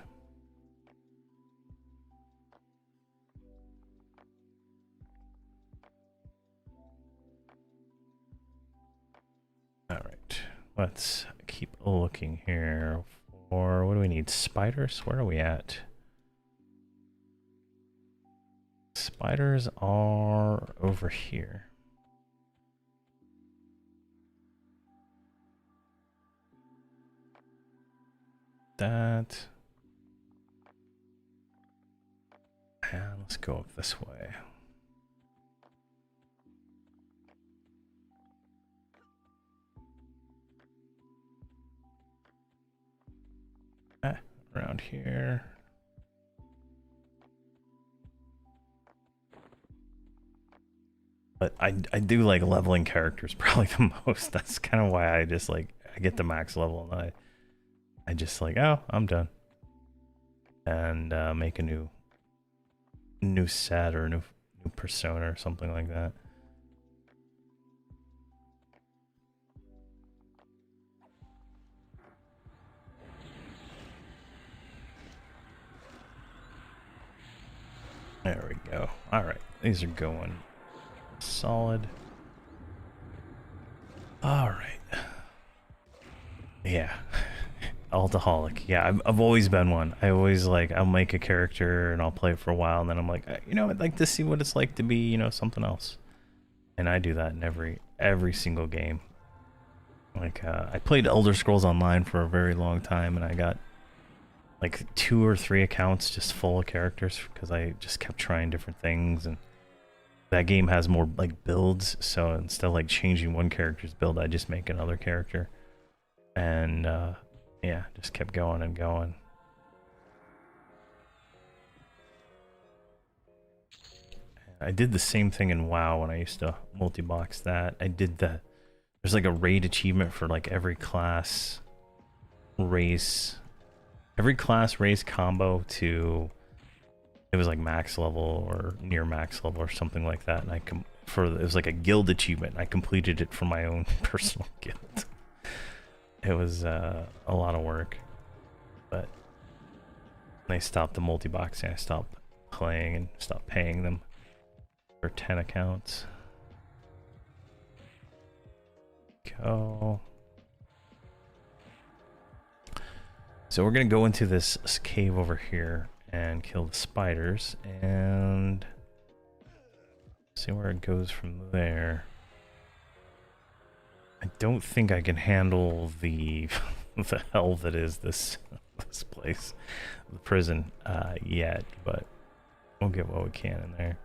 All right, let's keep looking here for, what do we need? Spiders? Where are we at? Spiders are over here. That. And let's go up this way. Around here. But I do like leveling characters probably the most. That's kind of why I just like, I get the max level and I just like, oh, I'm done. And make a new set or new persona or something like that. There we go. All right, these are going solid. All right. Yeah. Altaholic. Yeah, I've always been one. I always like, I'll make a character and I'll play it for a while and then I'm like, you know, I'd like to see what it's like to be, you know, something else. And I do that in every single game. Like I played Elder Scrolls Online for a very long time and I got like 2 or 3 accounts just full of characters because I just kept trying different things, and that game has more like builds, so instead of like changing one character's build, I just make another character. And yeah, just kept going and going. I did the same thing in WoW when I used to multi-box that. I did there's like a raid achievement for like every class race combo to, it was like max level or near max level or something like that, and it was like a guild achievement. I completed it for my own personal guild. It was a lot of work, but they stopped the multi-boxing. I stopped playing and stopped paying them for 10 accounts. Go. So we're gonna go into this cave over here and kill the spiders and see where it goes from there. I don't think I can handle the the hell that is this place, the prison, yet, but we'll get what we can in there.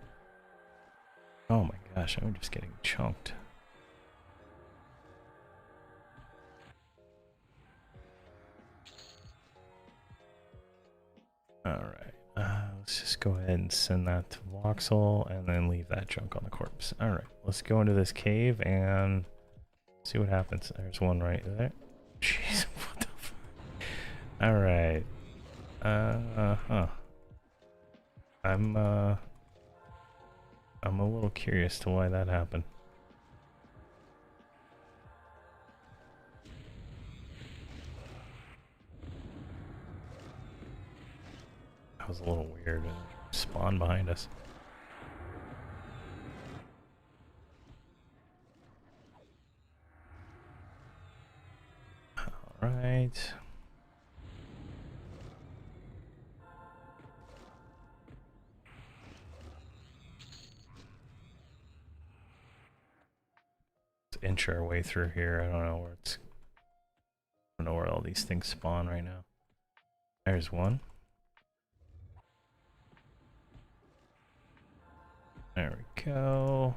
Oh my gosh, I'm just getting chunked. Alright, let's just go ahead and send that to Voxel and then leave that junk on the corpse. Alright, let's go into this cave and see what happens. There's one right there. Jeez, what the fuck? Alright. I'm a little curious to why that happened. That was a little weird. Spawn behind us. Alright. Let's inch our way through here. I don't know where it's... I don't know where all these things spawn right now. There's one. There we go.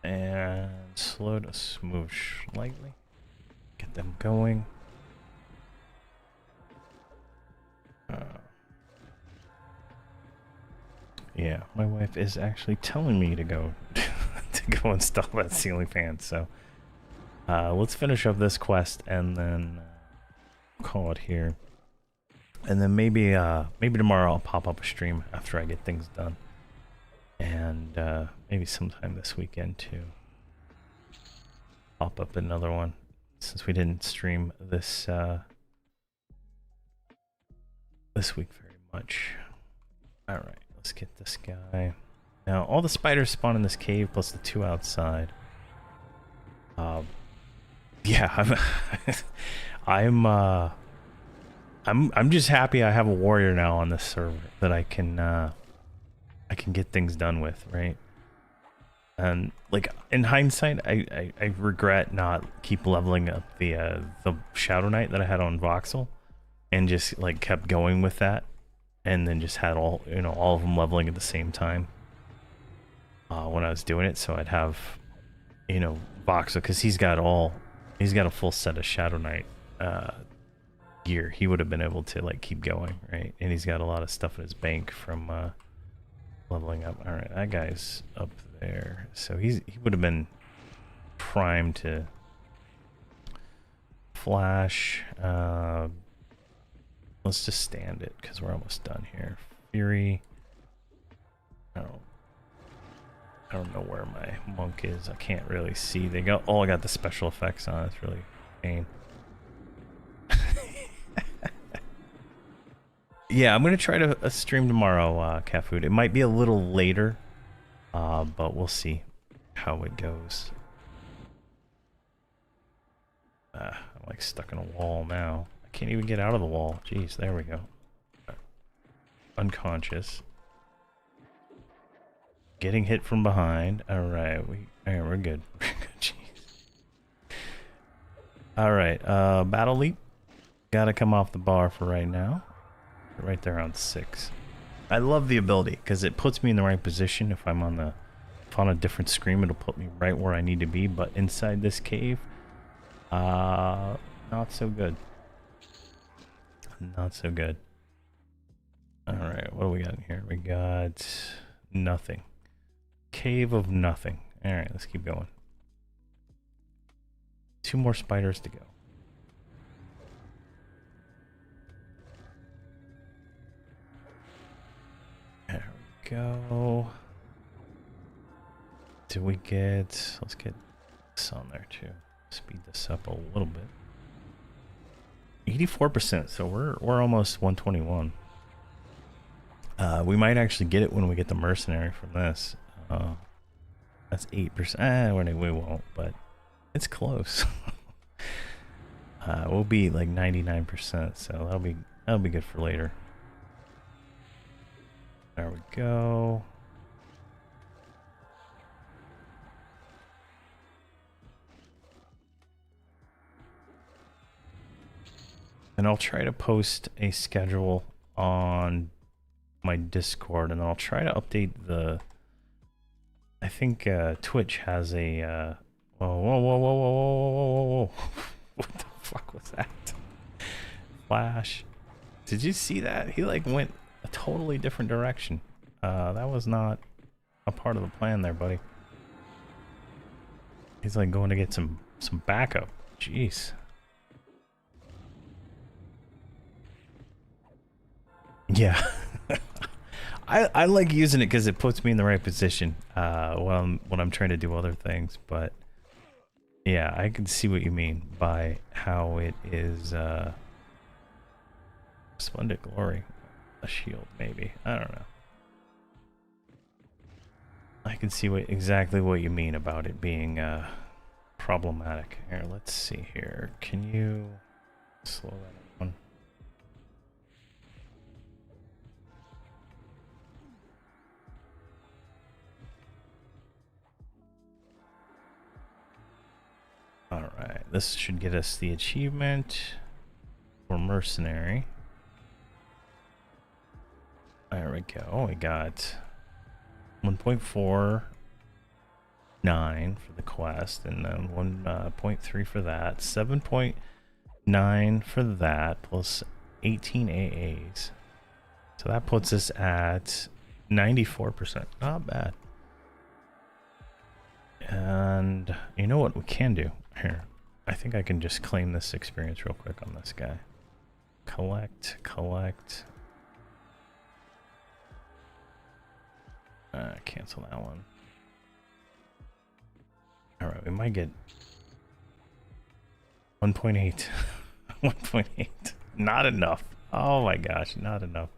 And slow to smooth slightly. Get them going. Yeah, my wife is actually telling me to go to go install that ceiling fan. So let's finish up this quest and then call it here. And then maybe tomorrow I'll pop up a stream after I get things done, and maybe sometime this weekend too. Pop up another one since we didn't stream this this week very much. All right. Let's get this guy. Now, all the spiders spawn in this cave, plus the 2 outside. Yeah, I'm just happy I have a warrior now on this server that I can get things done with, right? And like in hindsight, I regret not keep leveling up the Shadow Knight that I had on Voxel, and just like kept going with that. And then just had all of them leveling at the same time when I was doing it, so I'd have Voxel, because he's got a full set of Shadow Knight gear. He would have been able to like keep going, right? And he's got a lot of stuff in his bank from leveling up. All right, that guy's up there, so he would have been primed to flash. Let's just stand it because we're almost done here. Fury. I don't know where my monk is. I can't really see. I got the special effects on. It's really pain. Yeah, I'm gonna try to stream tomorrow, Cat Food. It might be a little later, but we'll see how it goes. I'm like stuck in a wall now. Can't even get out of the wall. Jeez, there we go. Unconscious. Getting hit from behind. All right, we're good. Jeez. All right, battle leap. Gotta come off the bar for right now. Right there on 6. I love the ability because it puts me in the right position. If I'm on a different screen, it'll put me right where I need to be. But inside this cave, not so good. Not so good. Alright, what do we got in here? We got nothing. Cave of nothing. Alright, let's keep going. 2 more spiders to go. There we go. Do we get... Let's get this on there too. Speed this up a little bit. 84%, so we're almost 121. We might actually get it when we get the mercenary from this. That's 8%. We won't, but it's close. We'll be like 99%, so that'll be good for later. There we go. And I'll try to post a schedule on my Discord, and then I'll try to update the... I think Twitch has a... Whoa. What the fuck was that? Flash. Did you see that? He like went a totally different direction. That was not a part of the plan there, buddy. He's like going to get some backup. Jeez. Yeah. I like using it because it puts me in the right position when I'm trying to do other things, but yeah, I can see what you mean by how it is Splendid Glory. A shield, maybe. I don't know. I can see exactly what you mean about it being problematic. Here, let's see here. Can you slow that down? Alright, this should get us the achievement for mercenary. There we go. We got 1.49 for the quest, and then 1.3 for that. 7.9 for that, plus 18 AAs. So that puts us at 94%. Not bad. And you know what we can do? Here, I think I can just claim this experience real quick on this guy. Collect. Cancel that one. Alright, we might get 1.8. 1.8. Not enough. Oh my gosh, not enough.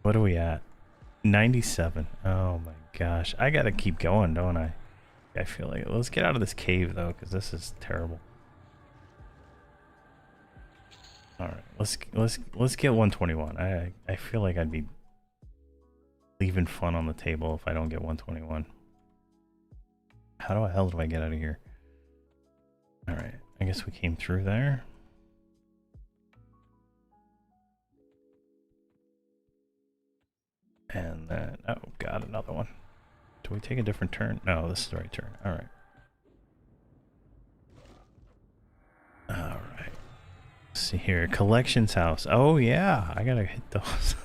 What are we at? 97. Oh my gosh. I gotta keep going, don't I? I feel like let's get out of this cave though, because this is terrible. Alright, let's get 121. I feel like I'd be leaving fun on the table if I don't get 121. How the hell do I get out of here? Alright, I guess we came through there. And then, oh god, another one. Do we take a different turn? No, this is the right turn. Alright. Alright. Let's see here. Collections house. Oh yeah, I gotta hit those.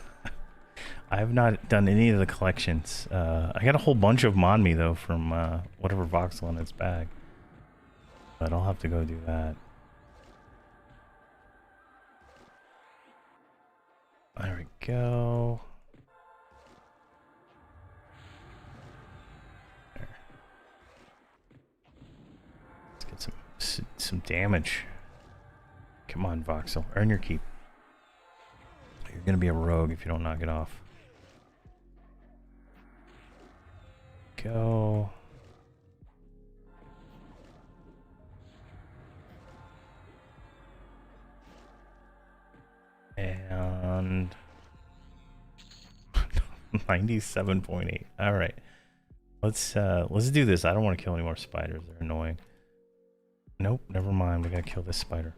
I have not done any of the collections. I got a whole bunch of them on me though from whatever voxel in its bag. But I'll have to go do that. There we go. There. Let's get some damage. Come on, voxel. Earn your keep. You're gonna be a rogue if you don't knock it off. Go. And 97.8. All right, let's do this. I don't want to kill any more spiders. They're annoying. Nope, never mind. We gotta kill this spider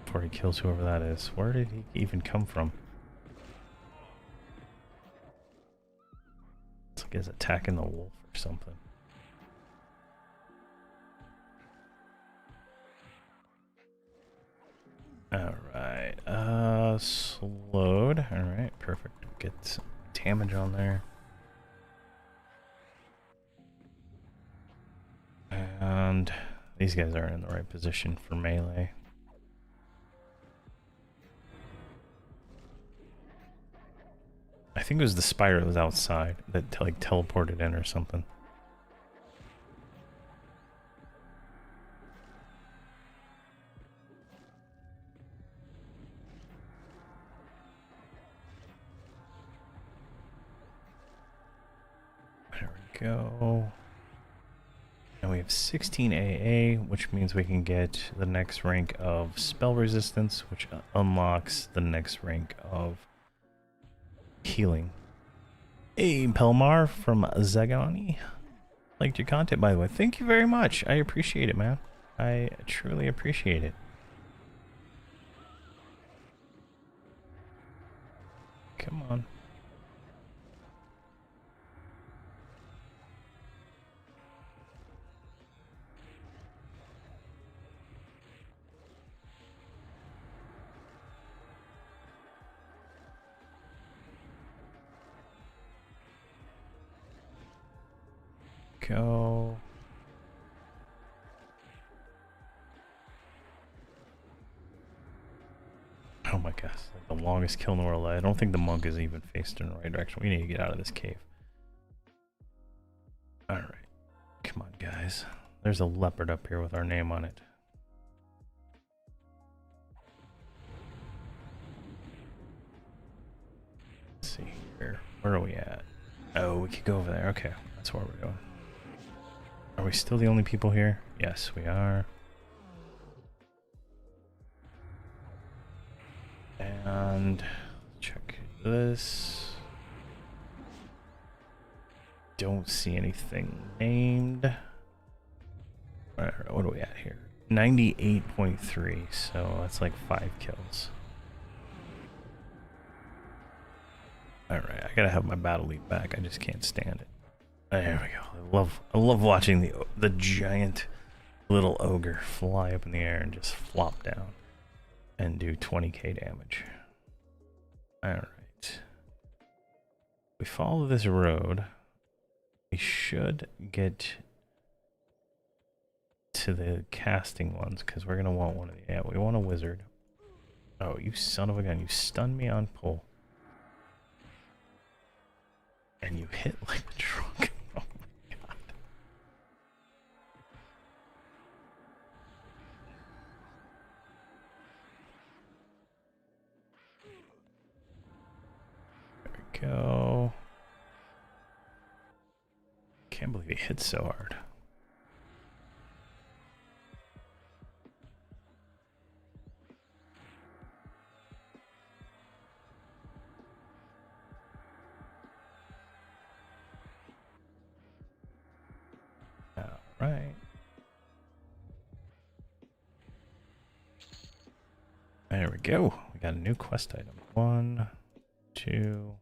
before he kills whoever that is. Where did he even come from? It's like he's attacking the wolf or something. Alright, slowed. Alright, perfect. Get some damage on there. And these guys aren't in the right position for melee. I think it was the spider that was outside that like teleported in or something. There we go. And we have 16 AA, which means we can get the next rank of spell resistance, which unlocks the next rank of healing. Hey, Pelmar from Zagani. Liked your content, by the way. Thank you very much. I appreciate it, man. I truly appreciate it. Come on. Go. Oh my gosh, like the longest kill in the world. I don't think the monk is even faced in the right direction. We need to get out of this cave. Alright. Come on, guys. There's a leopard up here with our name on it. Let's see here. Where are we at? Oh, we could go over there. Okay, that's where we're going. Are we still the only people here? Yes, we are. And check this. Don't see anything named. Alright, what are we at here? 98.3, so that's like 5 kills. Alright, I gotta have my battle leap back. I just can't stand it. There we go. I love watching the giant little ogre fly up in the air and just flop down and do 20k damage. All right. We follow this road. We should get to the casting ones because we're gonna want one of the. Yeah, we want a wizard. Oh, you son of a gun! You stunned me on pull, and you hit like a truck. Oh my god! There we go. Can't believe he hit so hard. Right. There we go. We got a new quest item. 1, 2,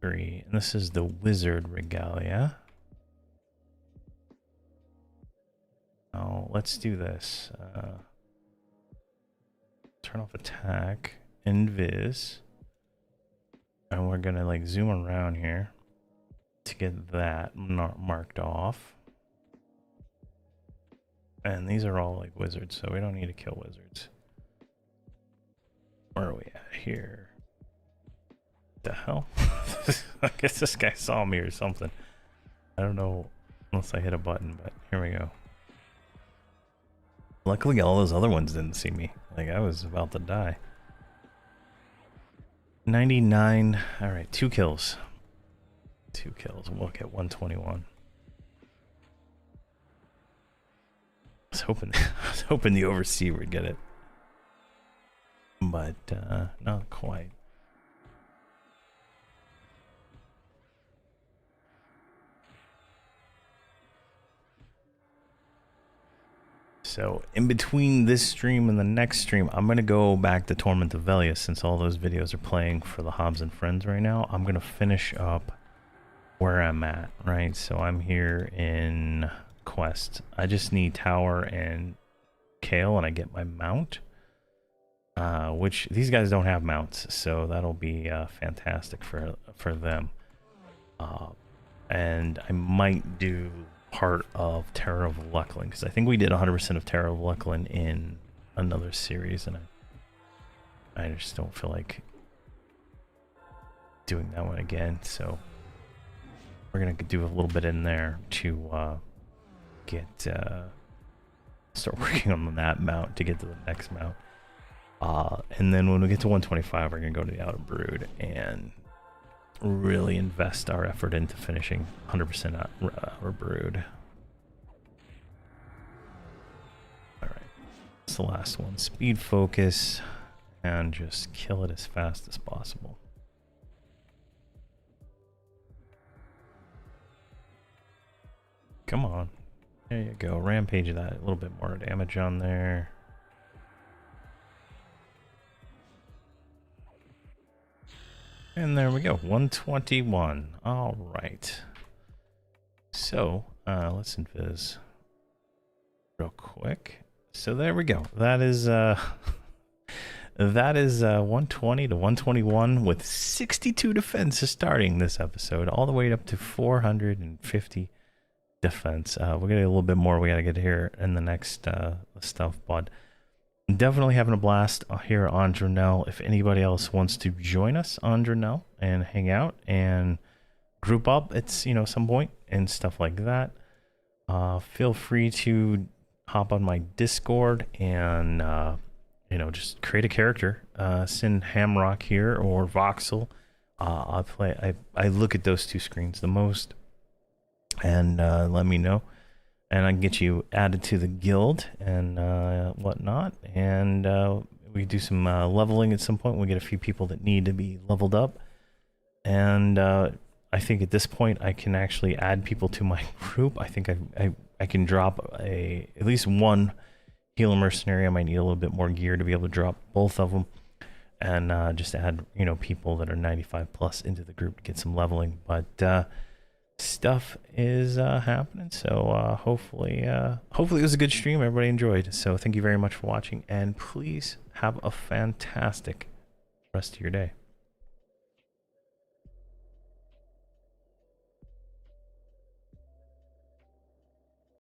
3. And this is the wizard regalia. Oh, let's do this. Turn off attack, invis. And we're gonna like zoom around here to get that marked off. And these are all like wizards, so we don't need to kill wizards. Where are we at here? The hell? I guess this guy saw me or something. I don't know unless I hit a button, but here we go. Luckily all those other ones didn't see me. Like I was about to die. 99. All right, 2 kills. 2 kills. We'll get 121. I was hoping the overseer would get it, but not quite. So in between this stream and the next stream, I'm gonna go back to Torment of Velia since all those videos are playing for the Hobbs and Friends right now. I'm gonna finish up where I'm at, right? So I'm here in quest. I just need Tower and Kale and I get my mount, which these guys don't have mounts, so that'll be fantastic for them. And I might do part of Terror of Lucklin because I think we did 100% of Terror of Lucklin in another series, and I just don't feel like doing that one again. So we're gonna do a little bit in there to start working on that mount to get to the next mount. And then when we get to 125, we're gonna go to the Outer Brood and really invest our effort into finishing 100% Outer Brood. All right, it's the last one. Speed focus and just kill it as fast as possible. Come on. There you go. Rampage that. A little bit more damage on there. And there we go. 121. All right. So, let's invis real quick. So there we go. That is 120 to 121 with 62 defense starting this episode, all the way up to 450 defense. We're gonna get a little bit more. We gotta get here in the next stuff, but definitely having a blast here on Drinal. If anybody else wants to join us on Drinal and hang out and group up at some point and stuff like that, feel free to hop on my Discord and just create a character. Send Hamrok here or Voxel. I look at those two screens the most, and let me know, and I can get you added to the guild and whatnot. And we do some leveling at some point. We get a few people that need to be leveled up, and I think at this point I can actually add people to my group. I think I can drop at least one healer mercenary. I might need a little bit more gear to be able to drop both of them, and just add people that are 95 plus into the group to get some leveling. But stuff is happening, so hopefully it was a good stream. Everybody enjoyed. So thank you very much for watching, and please have a fantastic rest of your day.